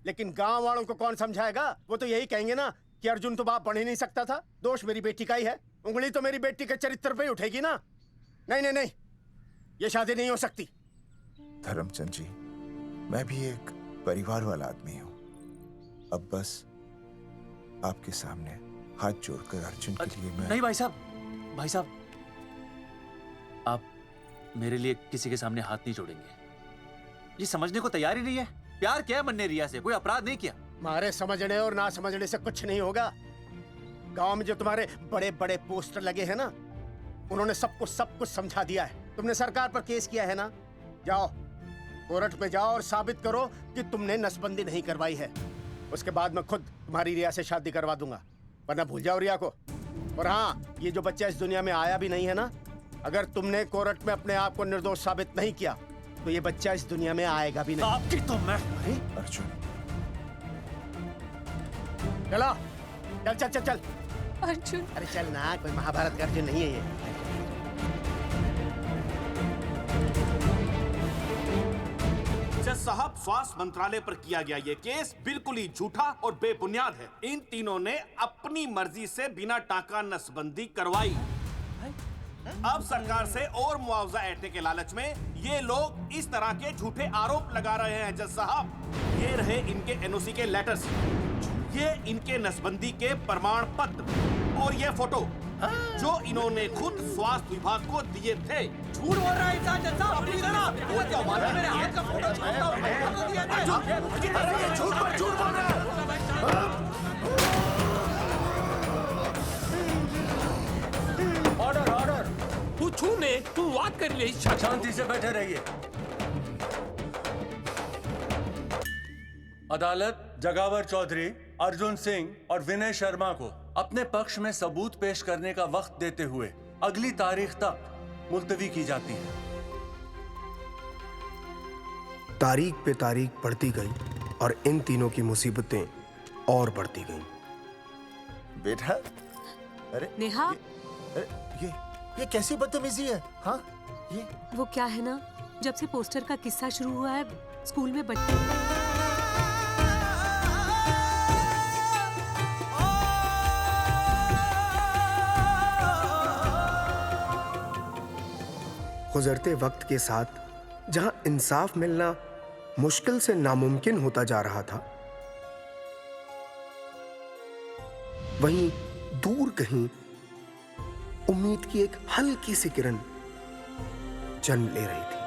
लेकिन गांव वालों को कौन समझाएगा? वो तो यही कहेंगे ना कि अर्जुन तो बाप बन ही नहीं सकता था, दोष मेरी बेटी का ही है। उंगली तो मेरी बेटी के चरित्र पे ही उठेगी ना। नहीं नहीं नहीं, ये शादी नहीं हो सकती। धर्मचंद जी, मैं भी एक परिवार वाला आदमी हूं। अब बस आपके सामने हाथ जोड़कर अर्जुन के लिए मैं... नहीं भाई साहब, भाई साहब, आप मेरे लिए किसी के सामने हाथ नहीं जोड़ेंगे। ये समझने को तैयार ही नहीं है। प्यार किया मन्ने रिया से, कोई अपराध नहीं किया। मारे समझने और ना समझने से कुछ नहीं होगा। गांव में जो तुम्हारे बड़े बड़े पोस्टर लगे हैं ना, उन्होंने सबको सब कुछ समझा दिया है। तुमने सरकार पर केस किया है ना, जाओ कोर्ट में जाओ और साबित करो कि तुमने नसबंदी नहीं करवाई है। उसके बाद मैं खुद तुम्हारी रिया से शादी करवा दूंगा, वरना भूल जाओ रिया को। और हाँ, ये जो बच्चा इस दुनिया में आया भी नहीं है ना, अगर तुमने कोर्ट में अपने आप को निर्दोष साबित नहीं किया तो ये बच्चा इस दुनिया में आएगा भी नहीं। आपकी तो मैं... अर्जुन, चलो चल चल चल चल। अर्जुन, अरे चल ना, कोई महाभारत का अर्जुन नहीं है ये। जज साहब, स्वास्थ्य मंत्रालय पर किया गया ये केस बिल्कुल ही झूठा और बेबुनियाद है। इन तीनों ने अपनी मर्जी से बिना टाका नसबंदी करवाई। अब सरकार से और मुआवजा ऐंठने के लालच में ये लोग इस तरह के झूठे आरोप लगा रहे हैं। जज साहब, ये रहे इनके एनओसी के लेटर्स, ये इनके नसबंदी के प्रमाण पत्र और ये फोटो जो इन्होंने खुद स्वास्थ्य विभाग को दिए थे। झूठ बोल रहा है इंसान जज साहब, प्लीज ना। वो क्या मालूम मेरे हाथ का फोटो छोड़ता हूं, मैं फोटो दिया था। झूठ बोल रहा है। ऑर्डर ऑर्डर, तू छूने तू बात कर ले। शांति से बैठे रहिए। अदालत जगावर चौधरी, अर्जुन सिंह और विनय शर्मा को अपने पक्ष में सबूत पेश करने का वक्त देते हुए अगली तारीख तक मुलतवी की जाती है। तारीख पे तारीख बढ़ती गई और इन तीनों की मुसीबतें और बढ़ती गईं। बेटा, अरे नेहा, ये कैसी बदतमीजी है? हाँ, ये वो क्या है ना, जब से पोस्टर का किस्सा शुरू हुआ है स्कूल में बच्चे गुजरते वक्त के साथ जहां इंसाफ मिलना मुश्किल से नामुमकिन होता जा रहा था, वहीं दूर कहीं उम्मीद की एक हल्की सी किरण जन्म ले रही थी।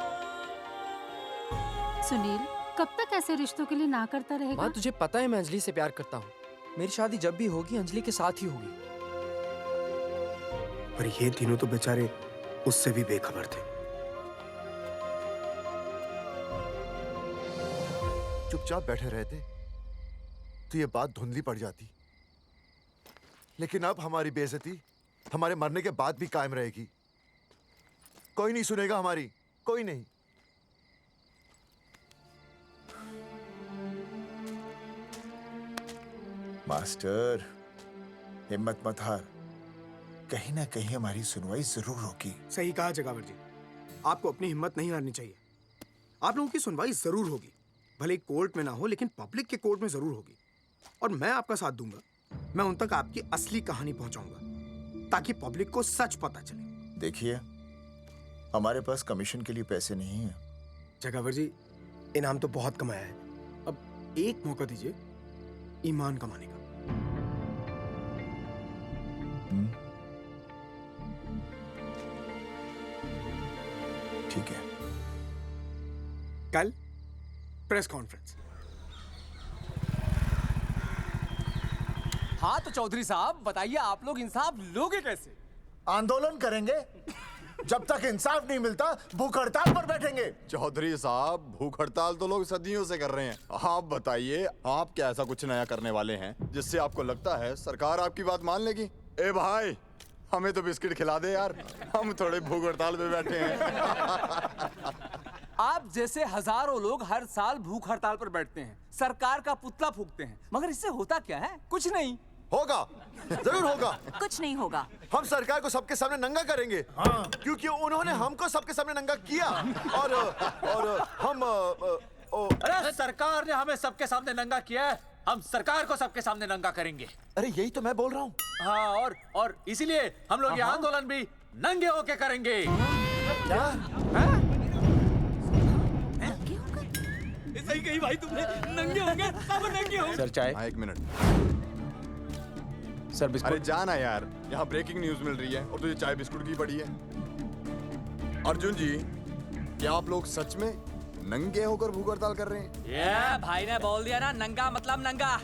सुनील, कब तक ऐसे रिश्तों के लिए ना करता रहेगा? माँ, तुझे पता है मैं अंजलि से प्यार करता हूँ। मेरी शादी जब भी होगी अंजलि के साथ ही होगी। पर ये तीनों तो बेचारे उससे भी बेखबर थे। चुपचाप बैठे रहते तो ये बात धुंधली पड़ जाती, लेकिन अब हमारी बेइज्जती हमारे मरने के बाद भी कायम रहेगी। कोई नहीं सुनेगा हमारी, कोई नहीं। मास्टर, हिम्मत मत हार, कहीं ना कहीं हमारी सुनवाई जरूर होगी। सही कहा जगावर जी, आपको अपनी हिम्मत नहीं हारनी चाहिए। आप लोगों की सुनवाई जरूर होगी, भले कोर्ट में ना हो लेकिन पब्लिक के कोर्ट में जरूर होगी, और मैं आपका साथ दूंगा। मैं उन तक आपकी असली कहानी पहुंचाऊंगा ताकि पब्लिक को सच पता चले। देखिए, हमारे पास कमीशन के लिए पैसे नहीं हैं। जगावर जी, इनाम तो बहुत कमाया है, अब एक मौका दीजिए ईमान कमाने का। ठीक है। कल प्रेस कॉन्फ्रेंस। हाँ तो चौधरी साहब बताइए, आप लोग इंसाफ लोगे कैसे? आंदोलन करेंगे। जब तक इंसाफ नहीं मिलता भूख हड़ताल पर बैठेंगे। चौधरी साहब, भूख हड़ताल तो लोग सदियों से कर रहे हैं। आप बताइए, आप क्या ऐसा कुछ नया करने वाले हैं जिससे आपको लगता है सरकार आपकी बात मान लेगी? ए भाई, हमें तो बिस्किट खिला दे यार, हम थोड़े भूख हड़ताल पे बैठे हैं। आप जैसे हजारों लोग हर साल भूख हड़ताल पर बैठते हैं, सरकार का पुतला फूंकते हैं, मगर इससे होता क्या है? कुछ नहीं होगा, जरूर होगा। कुछ नहीं होगा। हम सरकार को सबके सामने नंगा करेंगे, क्योंकि उन्होंने हमको सबके सामने नंगा किया। और हम अरे सरकार ने हमें सबके सामने नंगा किया है, हम सरकार को सबके सामने नंगा करेंगे। अरे यही तो मैं बोल रहा हूँ। हाँ, और इसीलिए हम लोग ये आंदोलन भी नंगे होके करेंगे। क्या? सही कही भाई तुमने, नंगे होंगे, अब नंगे होंगे। सर चाय। हाँ, 1 मिनट सर। बिस्कुट। अरे जाना यार, यहाँ ब्रेकिंग न्यूज मिल रही है और तुझे चाय बिस्कुट की पड़ी है। अर्जुन जी, क्या आप लोग सच में नंगे होकर भूख हड़ताल कर रहे हैं? ये भाई ने बोल दिया ना, नंगा मतलब नंगा।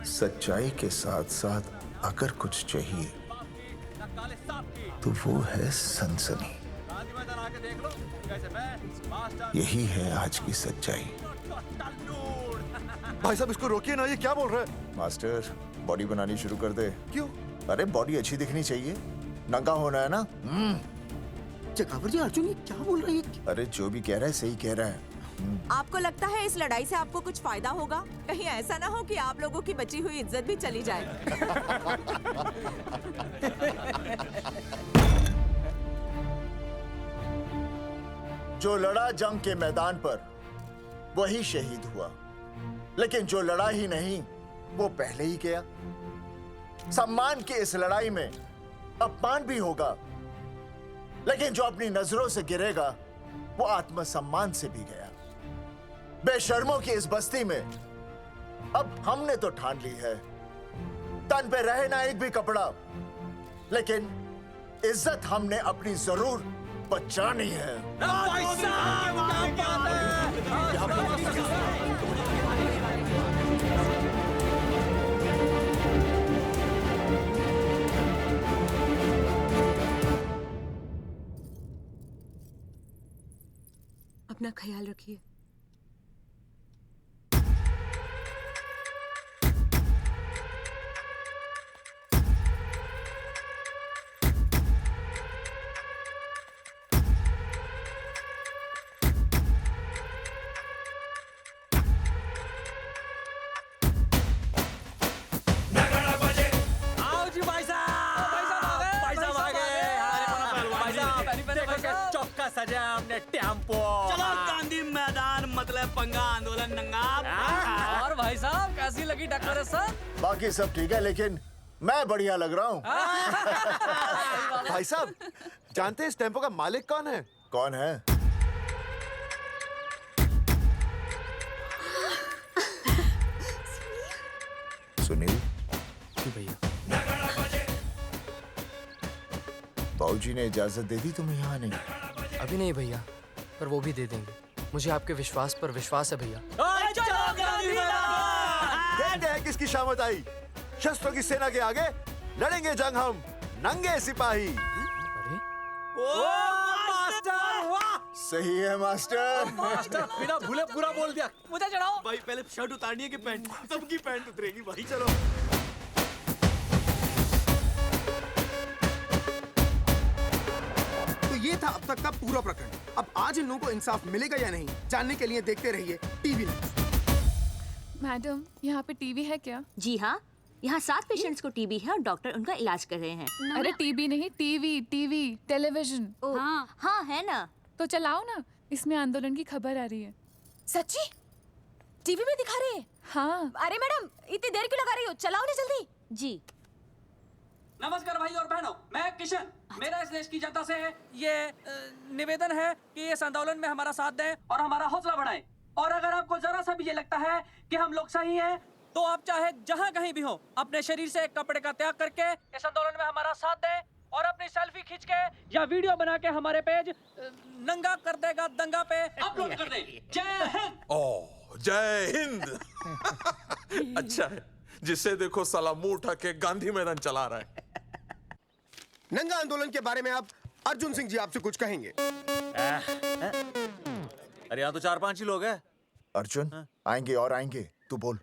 सच्चाई के साथ साथ अगर कुछ चाहिए तो वो है सनसनी। यही है आज की सच्चाई। भाई साहब, इसको रोकिए ना, ये क्या बोल रहा है? मास्टर, बॉडी बनानी शुरू कर दे। क्यों? अरे बॉडी अच्छी दिखनी चाहिए, नंगा होना है ना। जगावर जी, अर्जुन ये क्या बोल रही है? अरे जो भी कह रहा है सही कह रहा है। आपको लगता है इस लड़ाई से आपको कुछ फायदा होगा? कहीं ऐसा ना हो कि आप लोगों की बची हुई इज्जत भी चली जाए। जो लड़ा जंग के मैदान पर वही शहीद हुआ, लेकिन जो लड़ा ही नहीं वो पहले ही गया। सम्मान की इस लड़ाई में अपमान भी होगा, लेकिन जो अपनी नजरों से गिरेगा वो आत्मसम्मान से भी गया। बेशर्मों की इस बस्ती में अब हमने तो ठान ली है, तन पे रहे ना एक भी कपड़ा, लेकिन इज्जत हमने अपनी जरूर बचानी है। अपना ख्याल रखिए। आओ जी भाई साहब, भाई साहब आ गए। देखो क्या चौका सजा हमने टेम्पो। चलो गांधी मैदान, मतलब पंगा आंदोलन नंगा। और भाई साहब कैसी लगी डेकोरेशन? बाकी सब ठीक है, लेकिन मैं बढ़िया लग रहा हूँ। भाई साहब, जानते हैं इस टेम्पो का मालिक कौन है? कौन है? सुनील। जी भैया। बाबूजी ने इजाजत दे दी तुम्हें यहाँ आने की? अभी नहीं भैया, पर वो भी दे देंगे। मुझे आपके विश्वास पर विश्वास है भैया। देखते हैं किसकी शामत आई। शस्त्रों की सेना के आगे लड़ेंगे जंग हम, नंगे सिपाही। सही है मास्टर। मास्टर बिना भूले पूरा बोल दिया। मुझे चढ़ाओ भाई, पहले शर्ट उतारनी है कि पैंट? सबकी पैंट उतरेगी भाई। चलो तो ये था अब तक का पूरा प्रकरण। अब आज इन लोगों को इंसाफ मिलेगा या नहीं, जानने के लिए देखते रहिए टीवी न्यूज़। मैडम, यहाँ पे टीवी है क्या? जी हाँ, यहाँ 7 पेशेंट्स को टीबी है और डॉक्टर उनका इलाज कर रहे हैं। अरे टीबी नहीं, टीवी, टेलीविजन। हाँ हाँ है ना। तो चलाओ ना, इसमें आंदोलन की खबर आ रही है। सच्ची? टीवी में दिखा रहे हैं। हाँ। अरे मैडम इतनी देर क्यों लगा रही हो, चलाओ ना जल्दी। जी। नमस्कार भाई और बहनों, मैं किशन। मेरा इस देश की जनता से ये निवेदन है कि इस आंदोलन में हमारा साथ दें और हमारा हौसला बढ़ाएं। और अगर आपको जरा सा भी ये लगता है कि हम लोग सही हैं, तो आप चाहे जहां कहीं भी हो, अपने शरीर से एक कपड़े का त्याग करके इस आंदोलन में हमारा साथ दें और अपनी सेल्फी खींच के या वीडियो बना के हमारे पेज नंगा कर देगा दंगा पे अपलोड कर दें। जय हिंद। ओह, जय हिंद। अच्छा है, जिसे देखो साला मुंह उठा के गांधी मैदान चला रहा है। नंगा आंदोलन के बारे में आप अर्जुन सिंह जी आपसे कुछ कहेंगे। अरे यहाँ तो 4-5 ही लोग हैं। अर्जुन आएंगे और आएंगे, तू बोल।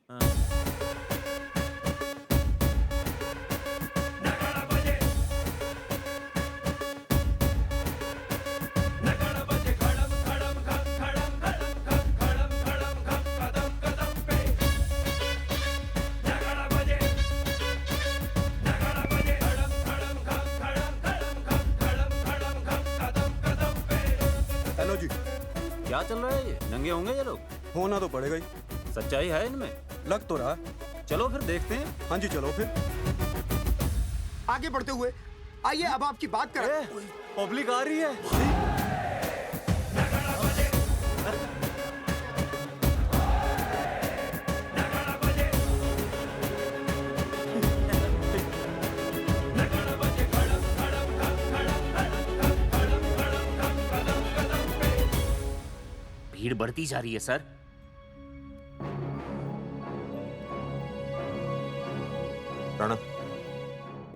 हेलो जी। क्या चल रहा है ये? नंगे होंगे ये लोग? होना तो पड़ेगा ही। सच्चाई है इनमें? लग तो रहा। चलो फिर देखते हैं। हाँ जी चलो फिर। आगे बढ़ते हुए आइए अब आपकी बात करें। पब्लिक आ रही है। भीड़ बढ़ती जा रही है सर। राणा,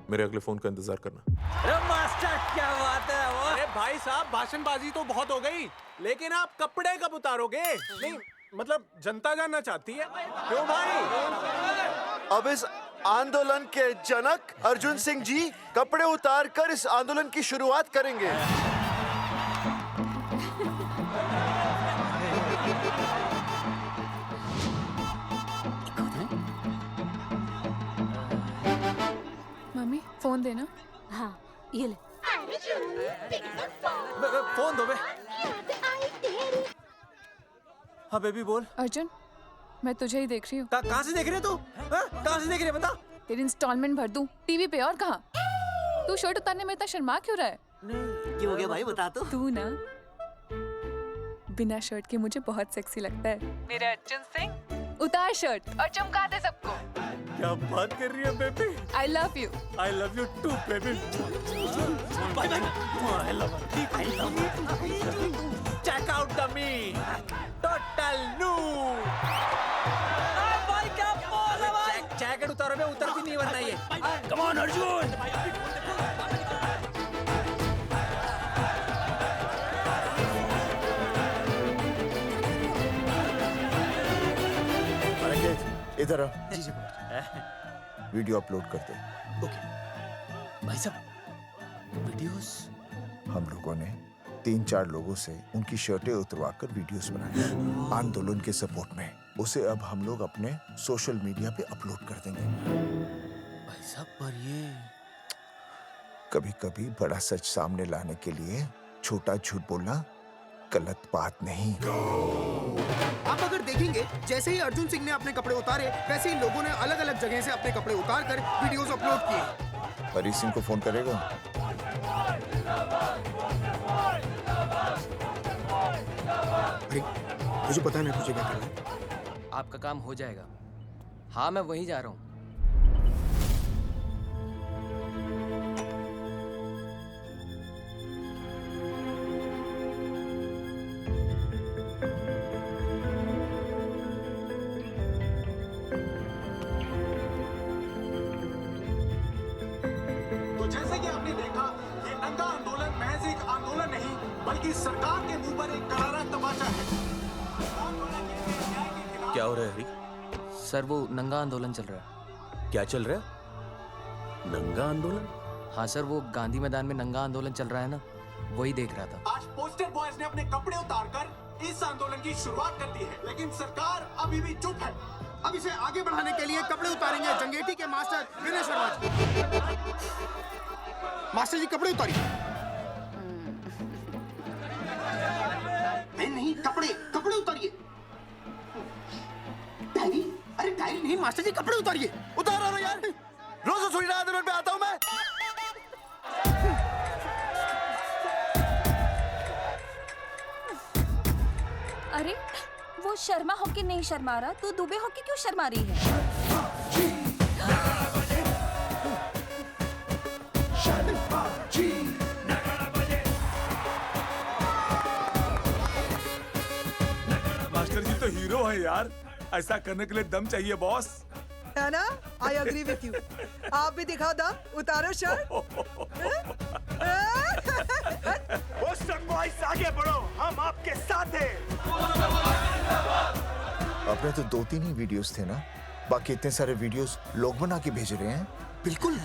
मेरे अगले फोन का इंतजार करना। अरे मास्टर क्या बात है वो? अरे भाई साहब, भाषणबाजी तो बहुत हो गई, लेकिन आप कपड़े कब उतारोगे? नहीं मतलब जनता जानना चाहती है। क्यों भाई? अब इस आंदोलन के जनक अर्जुन सिंह जी कपड़े उतार कर इस आंदोलन की शुरुआत करेंगे। मम्मी फोन देना। हाँ ये ले। फोन दो बे। हाँ बेबी बोल। अर्जुन मैं तुझे ही देख रही हूँ। कहाँ से देख रही है तू? कहाँ से देख रही है बता? तेरी इंस्टॉलमेंट भर दूं टीवी पे और कहाँ? तू शर्ट उतारने में इतना शर्मा क्यों रहा है? क्या हो गया भाई, बता तो। तू ना बिना शर्ट के मुझे बहुत सेक्सी लगता है। मेरे अर्जुन सिंह, उतार शर्ट और चमका दे सबको। क्या बात कर रही है baby? I love you. I love you too baby. Bye bye. I love you। Check out the me. Total new। भाई क्या बोल है भाई? जैकेट उतारो बे, उतरती नहीं वरना ये। Come on Arjun. इधर आ। वीडियो अपलोड कर दे। भाई साहब वीडियोस? हम लोगों ने 3-4 लोगों से उनकी शर्टें उतरवाकर वीडियोस बनाए आंदोलन के सपोर्ट में। उसे अब हम लोग अपने सोशल मीडिया पे अपलोड कर देंगे। भाई साहब पर ये कभी-कभी बड़ा सच सामने लाने के लिए छोटा झूठ बोलना गलत बात नहीं। आप अगर देखेंगे जैसे ही अर्जुन सिंह ने अपने कपड़े उतारे वैसे ही लोगों ने अलग अलग जगह से अपने कपड़े उतार कर वीडियोस अपलोड किए। हरी सिंह को फोन करेगा? अरे मुझे पता नहीं मुझे क्या करना है। आपका काम हो जाएगा। हाँ मैं वहीं जा रहा हूँ। तो जैसे कि आपने देखा, ये नंगा आंदोलन महज एक आंदोलन नहीं बल्कि सरकार के मुंह पर एक करारा तमाचा है। क्या हो रहा है हरी? सर वो नंगा आंदोलन चल रहा है। क्या चल रहा है? नंगा आंदोलन? हाँ सर, वो गांधी मैदान में नंगा आंदोलन चल रहा है ना, वही देख रहा था। आज पोस्टर बॉयज ने अपने कपड़े उतारकर इस आंदोलन की शुरुआत कर दी है, लेकिन सरकार अभी भी चुप है। अब इसे आगे बढ़ाने के लिए कपड़े उतारेंगे जंगेटी के मास्टर विनय शर्मा जी। मास्टर जी कपड़े उतारिए। नहीं, कपड़े उतारिए। मास्टर जी कपड़े उतारिए। उतारो ना यार, रोज थोड़ी ना आंदोलन पे आता हूँ मैं। अरे वो शर्मा होके नहीं शर्मा रहा, तू दुबे होके क्यों शर्मा रही है? मास्टर जी तो हीरो है यार, ऐसा करने के लिए दम चाहिए बॉस। है ना? I agree with you. आप भी दिखा दम, उतारो शर्ट। बॉयज आगे बढ़ो, हम आपके साथ हैं। अपने तो 2-3 ही वीडियोस थे ना, बाकी इतने सारे वीडियोस लोग बना के भेज रहे हैं। बिल्कुल,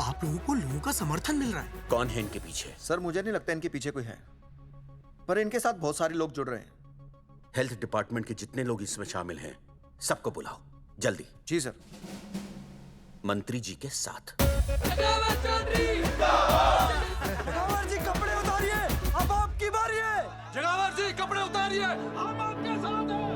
आप लोगों को लोगों का समर्थन मिल रहा है। कौन है इनके पीछे? सर मुझे नहीं लगता इनके पीछे कोई है, पर इनके साथ बहुत सारे लोग जुड़ रहे हैं। हेल्थ डिपार्टमेंट के जितने लोग इसमें शामिल हैं, सबको बुलाओ जल्दी। जी सर। मंत्री जी के साथ। जगावर जी कपड़े उतारिए, अब आपकी बारी है। जगावर जी कपड़े उतारिए, हम आपके साथ हैं।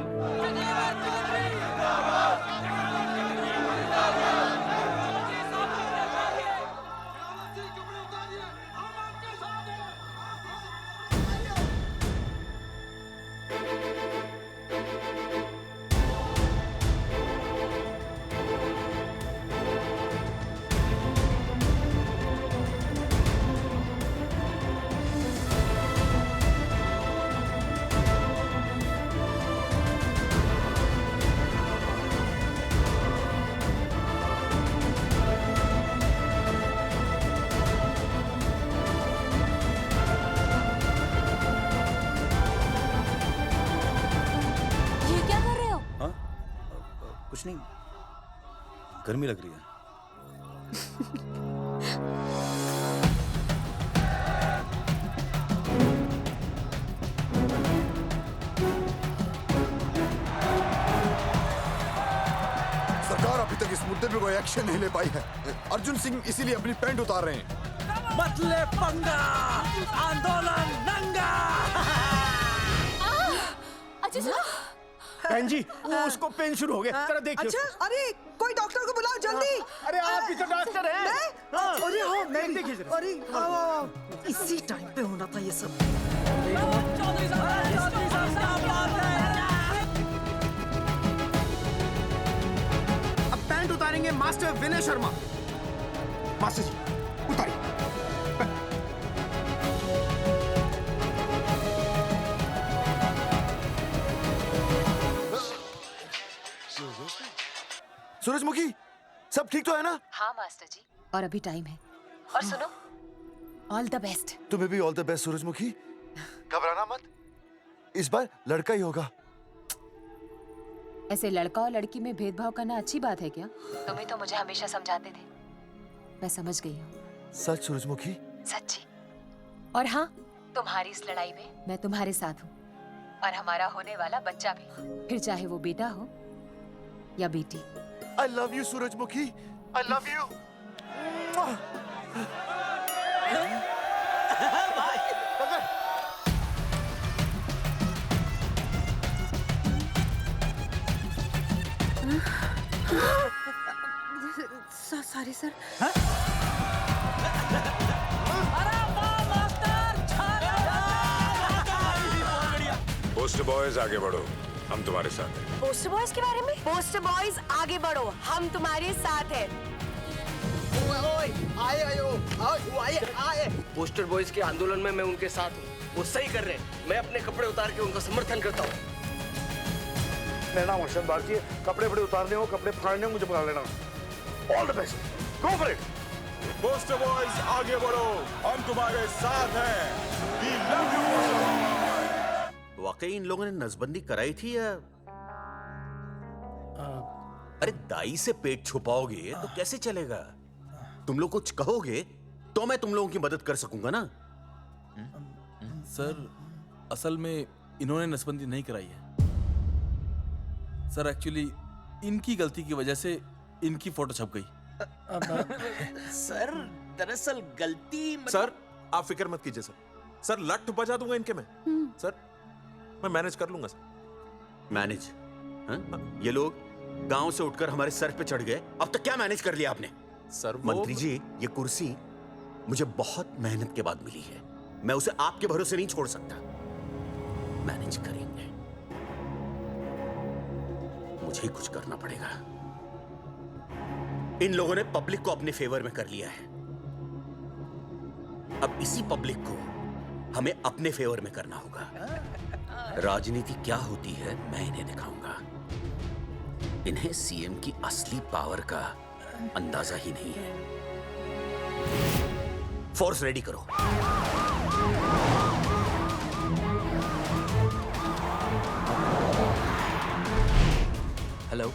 कुछ नहीं, गर्मी लग रही है। सरकार अभी तक इस मुद्दे पे कोई एक्शन नहीं ले पाई है। अर्जुन सिंह इसीलिए अपनी पैंट उतार रहे हैं। मत ले पंगा, आंदोलन नंगा। बहन जी, वो उसको पेन शुरू हो गया, जरा देखिए। अच्छा, अरे कोई डॉक्टर को बुलाओ जल्दी। अरे आप भी तो डॉक्टर हैं। अरे हाँ, मैं भी। देखिए जरा। अरे आओ, इसी टाइम पे होना था ये सब। अब पैंट उतारेंगे मास्टर विनय शर्मा। मास्टर जी उतारिए। सूरजमुखी, सब ठीक तो है ना? हाँ मास्टर जी, और अभी टाइम है। और सुनो, ऑल द बेस्ट। तुम्हें भी ऑल द बेस्ट सूरजमुखी। घबराना मत, इस बार लड़का ही होगा। ऐसे लड़का और लड़की में भेदभाव करना अच्छी बात है क्या? तुम ही तो मुझे हमेशा समझाते थे। मैं समझ गई हूँ। सच सूरजमुखी? सच्ची। और हाँ, तुम्हारी इस लड़ाई में मैं तुम्हारे साथ हूँ, और हमारा होने वाला बच्चा भी, फिर चाहे वो बेटा हो या बेटी। I love you, सूरजमुखी। I love you. Sorry sir. Post boys आगे बढ़ो, हम तुम्हारे साथ हैं। पोस्टर बॉयज के बारे में? पोस्टर बॉयज आगे बढ़ो, हम तुम्हारे साथ हैं। आए। पोस्टर बॉयज के आंदोलन में मैं उनके साथ हूँ, वो सही कर रहे हैं। मैं अपने कपड़े उतार के उनका समर्थन करता हूँ। मेरा नाम अर्शद बागची है। कपड़े बड़े उतारने हो, कपड़े फाड़ने हो, मुझे पकड़ लेना। All the best, go for it. Poster boys आगे बढ़ो, हम तुम्हारे साथ हैं। We love you, poster boys. वाकई इन लोगों ने नसबंदी कराई थी या? अरे दाई से पेट छुपाओगे तो कैसे चलेगा? तुम लोग कुछ कहोगे तो मैं तुम लोगों की मदद कर सकूंगा ना। सर, असल में इन्होंने नसबंदी नहीं कराई है सर। एक्चुअली इनकी गलती की वजह से इनकी फोटो छप गई। सर दरअसल गलती सर आप फिक्र मत कीजिए सर। सर लठ बजा दूंगा इनके में। सर मैं मैनेज कर लूंगा सर। मैनेज? हाँ? ये लोग गांव से उठकर हमारे सर पे चढ़ गए। अब तक क्या मैनेज कर लिया आपने? सर मंत्री जी, ये कुर्सी मुझे बहुत मेहनत के बाद मिली है। मैं उसे आपके भरोसे नहीं छोड़ सकता। मैनेज करेंगे, मुझे ही कुछ करना पड़ेगा। इन लोगों ने पब्लिक को अपने फेवर में कर लिया है। अब इसी पब्लिक को हमें अपने फेवर में करना होगा। राजनीति क्या होती है मैं इन्हें दिखाऊंगा। इन्हें सीएम की असली पावर का अंदाजा ही नहीं है। फोर्स रेडी करो। हेलो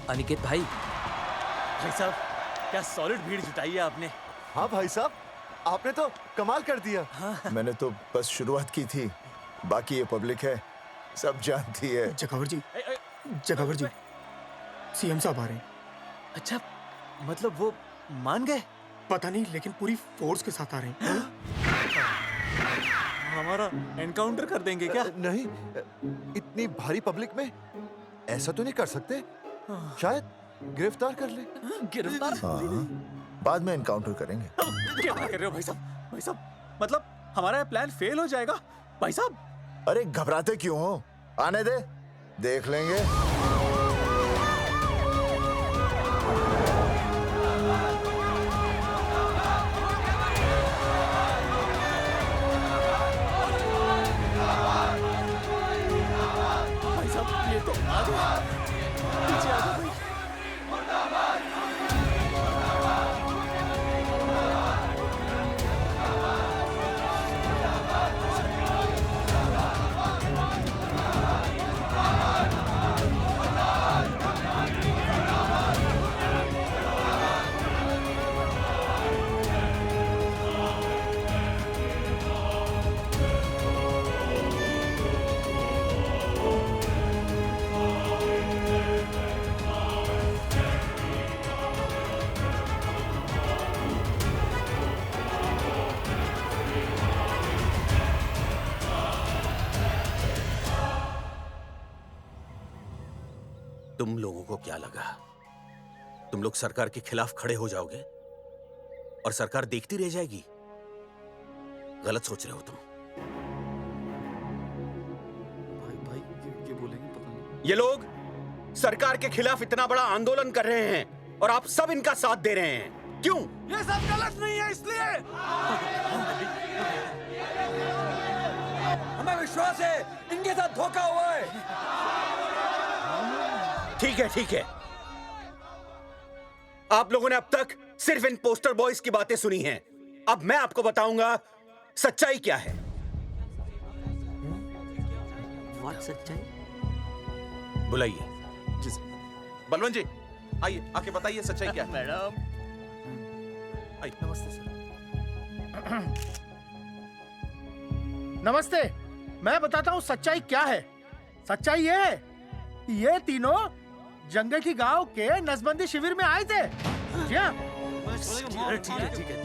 अनिकेत भाई। भाई साहब, क्या सॉलिड भीड़ जुटाई है आपने। हाँ भाई साहब, आपने तो कमाल कर दिया। मैंने तो बस शुरुआत की थी, बाकी ये पब्लिक है, सब जानती है। जगावर जी, जगावर जी, सीएम साहब आ रहे हैं। अच्छा, मतलब वो मान गए? पता नहीं, लेकिन पूरी फोर्स के साथ आ रहे हैं। हमारा एनकाउंटर कर देंगे क्या? नहीं, इतनी भारी पब्लिक में ऐसा तो नहीं कर सकते। शायद गिरफ्तार कर ले। गिरफ्तार? हाँ, बाद में एनकाउंटर करेंगे। क्या बात कर रहे हो भाई साहब? भाई साहब, मतलब हमारा प्लान फेल हो जाएगा भाई साहब? अरे घबराते क्यों हो? आने दे, देख लेंगे। भाई साहब, ये तो आ गया। पीछे आ जाओ भाई। तुम लोगों को क्या लगा तुम लोग सरकार के खिलाफ खड़े हो जाओगे और सरकार देखती रह जाएगी? गलत सोच रहे हो तुम। भाई ये बोलेंगे पता नहीं। ये लोग सरकार के खिलाफ इतना बड़ा आंदोलन कर रहे हैं और आप सब इनका साथ दे रहे हैं। क्यों? ये सब गलत नहीं है इसलिए। हमें विश्वास है इनके साथ धोखा हुआ है। ठीक है, ठीक है। आप लोगों ने अब तक सिर्फ इन पोस्टर बॉयज की बातें सुनी हैं। अब मैं आपको बताऊंगा सच्चाई क्या है। व्हाट सच्चाई? बुलाइए। जी सर। बलवंत जी, आइए, आके बताइए सच्चाई क्या है। मैडम, नमस्ते सर। नमस्ते, मैं बताता हूँ सच्चाई क्या है। सच्चाई ये है कि ये तीनों जंगल गांव के नसबंदी शिविर में आए थे। जी हाँ। ठीक है।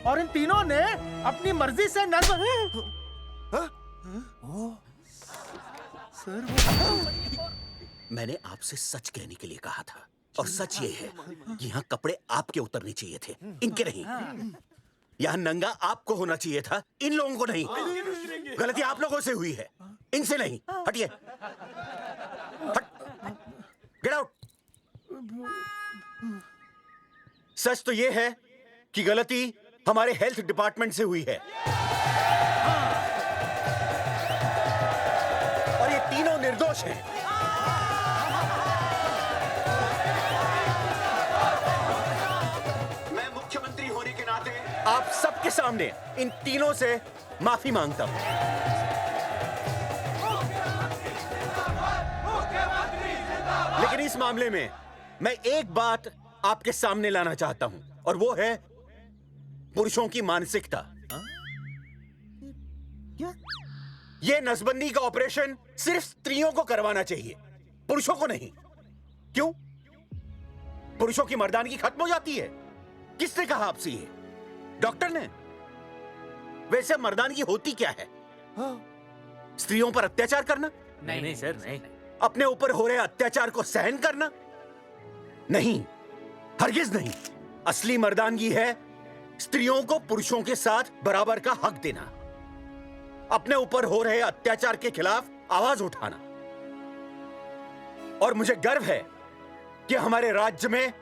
और इन तीनों ने अपनी मर्जी से मैंने आपसे सच कहने के लिए कहा था और सच ये है कि यहाँ कपड़े आपके उतरने चाहिए थे, इनके नहीं। यहाँ नंगा आपको होना चाहिए था, इन लोगों को नहीं। गलती आप लोगों से हुई है, इनसे नहीं। हटिए, गेट आउट। सच तो ये है कि गलती हमारे हेल्थ डिपार्टमेंट से हुई है और ये तीनों निर्दोष हैं। मैं मुख्यमंत्री होने के नाते आप सबके सामने इन तीनों से माफी मांगता हूं। लेकिन इस मामले में मैं एक बात आपके सामने लाना चाहता हूं और वो है पुरुषों की मानसिकता। क्या? ये नसबंदी का ऑपरेशन सिर्फ स्त्रियों को करवाना चाहिए, पुरुषों को नहीं। क्यों? पुरुषों की मर्दानगी खत्म हो जाती है? किसने कहा आपसे ये? डॉक्टर ने? वैसे मर्दानगी होती क्या है? स्त्रियों पर अत्याचार करना, नहीं सर, नहीं। अपने ऊपर हो रहे अत्याचार को सहन करना? नहीं, हरगिज नहीं। असली मर्दानगी है स्त्रियों को पुरुषों के साथ बराबर का हक देना, अपने ऊपर हो रहे अत्याचार के खिलाफ आवाज उठाना। और मुझे गर्व है कि हमारे राज्य में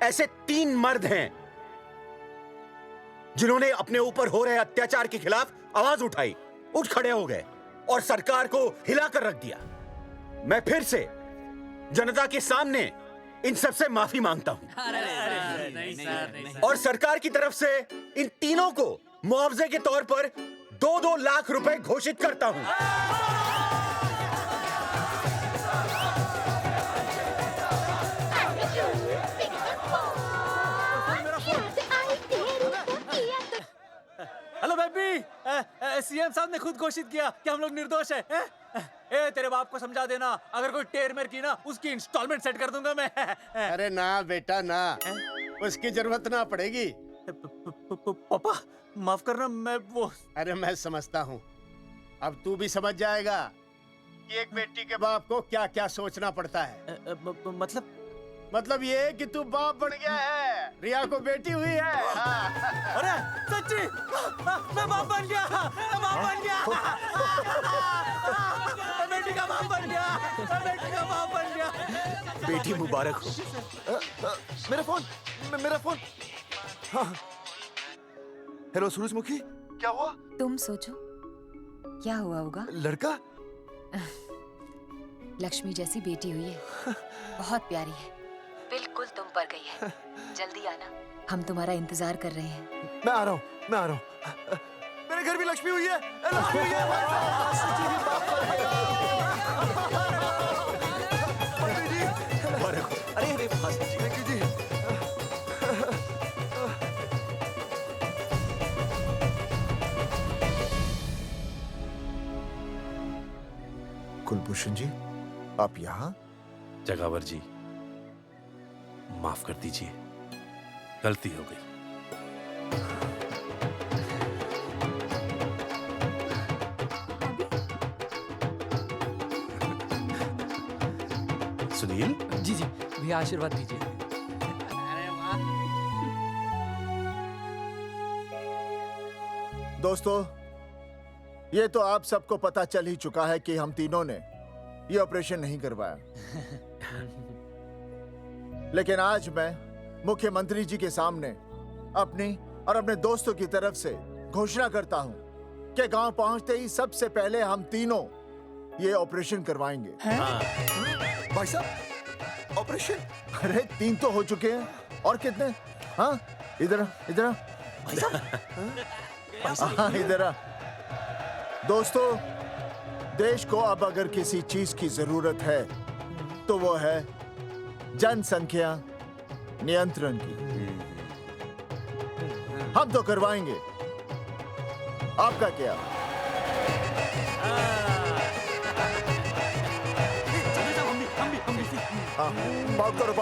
ऐसे 3 मर्द हैं जिन्होंने अपने ऊपर हो रहे अत्याचार के खिलाफ आवाज उठाई, उठ खड़े हो गए और सरकार को हिलाकर रख दिया। मैं फिर से जनता के सामने इन सबसे माफी मांगता हूं और सरकार की तरफ से इन तीनों को मुआवजे के तौर पर 2-2 लाख रुपए घोषित करता हूं। हेलो बेबी, सीएम साहब ने खुद घोषित किया कि हम लोग निर्दोष हैं। ए, तेरे बाप को समझा देना, अगर कोई टेर मेर की ना, उसकी इंस्टॉलमेंट सेट कर दूंगा मैं। अरे ना बेटा ना, उसकी जरूरत ना पड़ेगी। पापा माफ करना, मैं वो। अरे मैं समझता हूँ, अब तू भी समझ जाएगा कि एक बेटी के बाप को क्या क्या सोचना पड़ता है। मतलब ये कि तू बाप बन गया है, रिया को बेटी हुई है। अरे सच्ची, मैं बाप बन गया, मैं बाप बन गया, मैं बेटी का बाप बन गया, मैं बेटी का बाप बन गया। बेटी मुबारक हो। मेरा फोन। हाँ। हेलो सूरजमुखी, क्या हुआ? तुम सोचो क्या हुआ होगा। लड़का? लक्ष्मी जैसी बेटी हुई है, बहुत प्यारी है, बिल्कुल तुम पर गई है। जल्दी आना, हम तुम्हारा इंतजार कर रहे हैं। मैं आ रहा हूँ। मेरे घर भी लक्ष्मी हुई है। लक्ष्मी हुई है। अरे थैंक यू जी। कुलभूषण जी, आप यहाँ? जगावर जी, माफ कर दीजिए, गलती हो गई। सुनील जी भैया आशीर्वाद दीजिए। दोस्तों, ये तो आप सबको पता चल ही चुका है कि हम तीनों ने ये ऑपरेशन नहीं करवाया। लेकिन आज मैं मुख्यमंत्री जी के सामने अपनी और अपने दोस्तों की तरफ से घोषणा करता हूं कि गांव पहुंचते ही सबसे पहले हम तीनों ये ऑपरेशन करवाएंगे। भाई साहब, ऑपरेशन? अरे 3 तो हो चुके हैं, और कितने? हाँ, इधर इधर। दोस्तों, देश को अब अगर किसी चीज की जरूरत है तो वो है जनसंख्या नियंत्रण की। हम तो करवाएंगे, आपका क्या? हाँ, बात करो।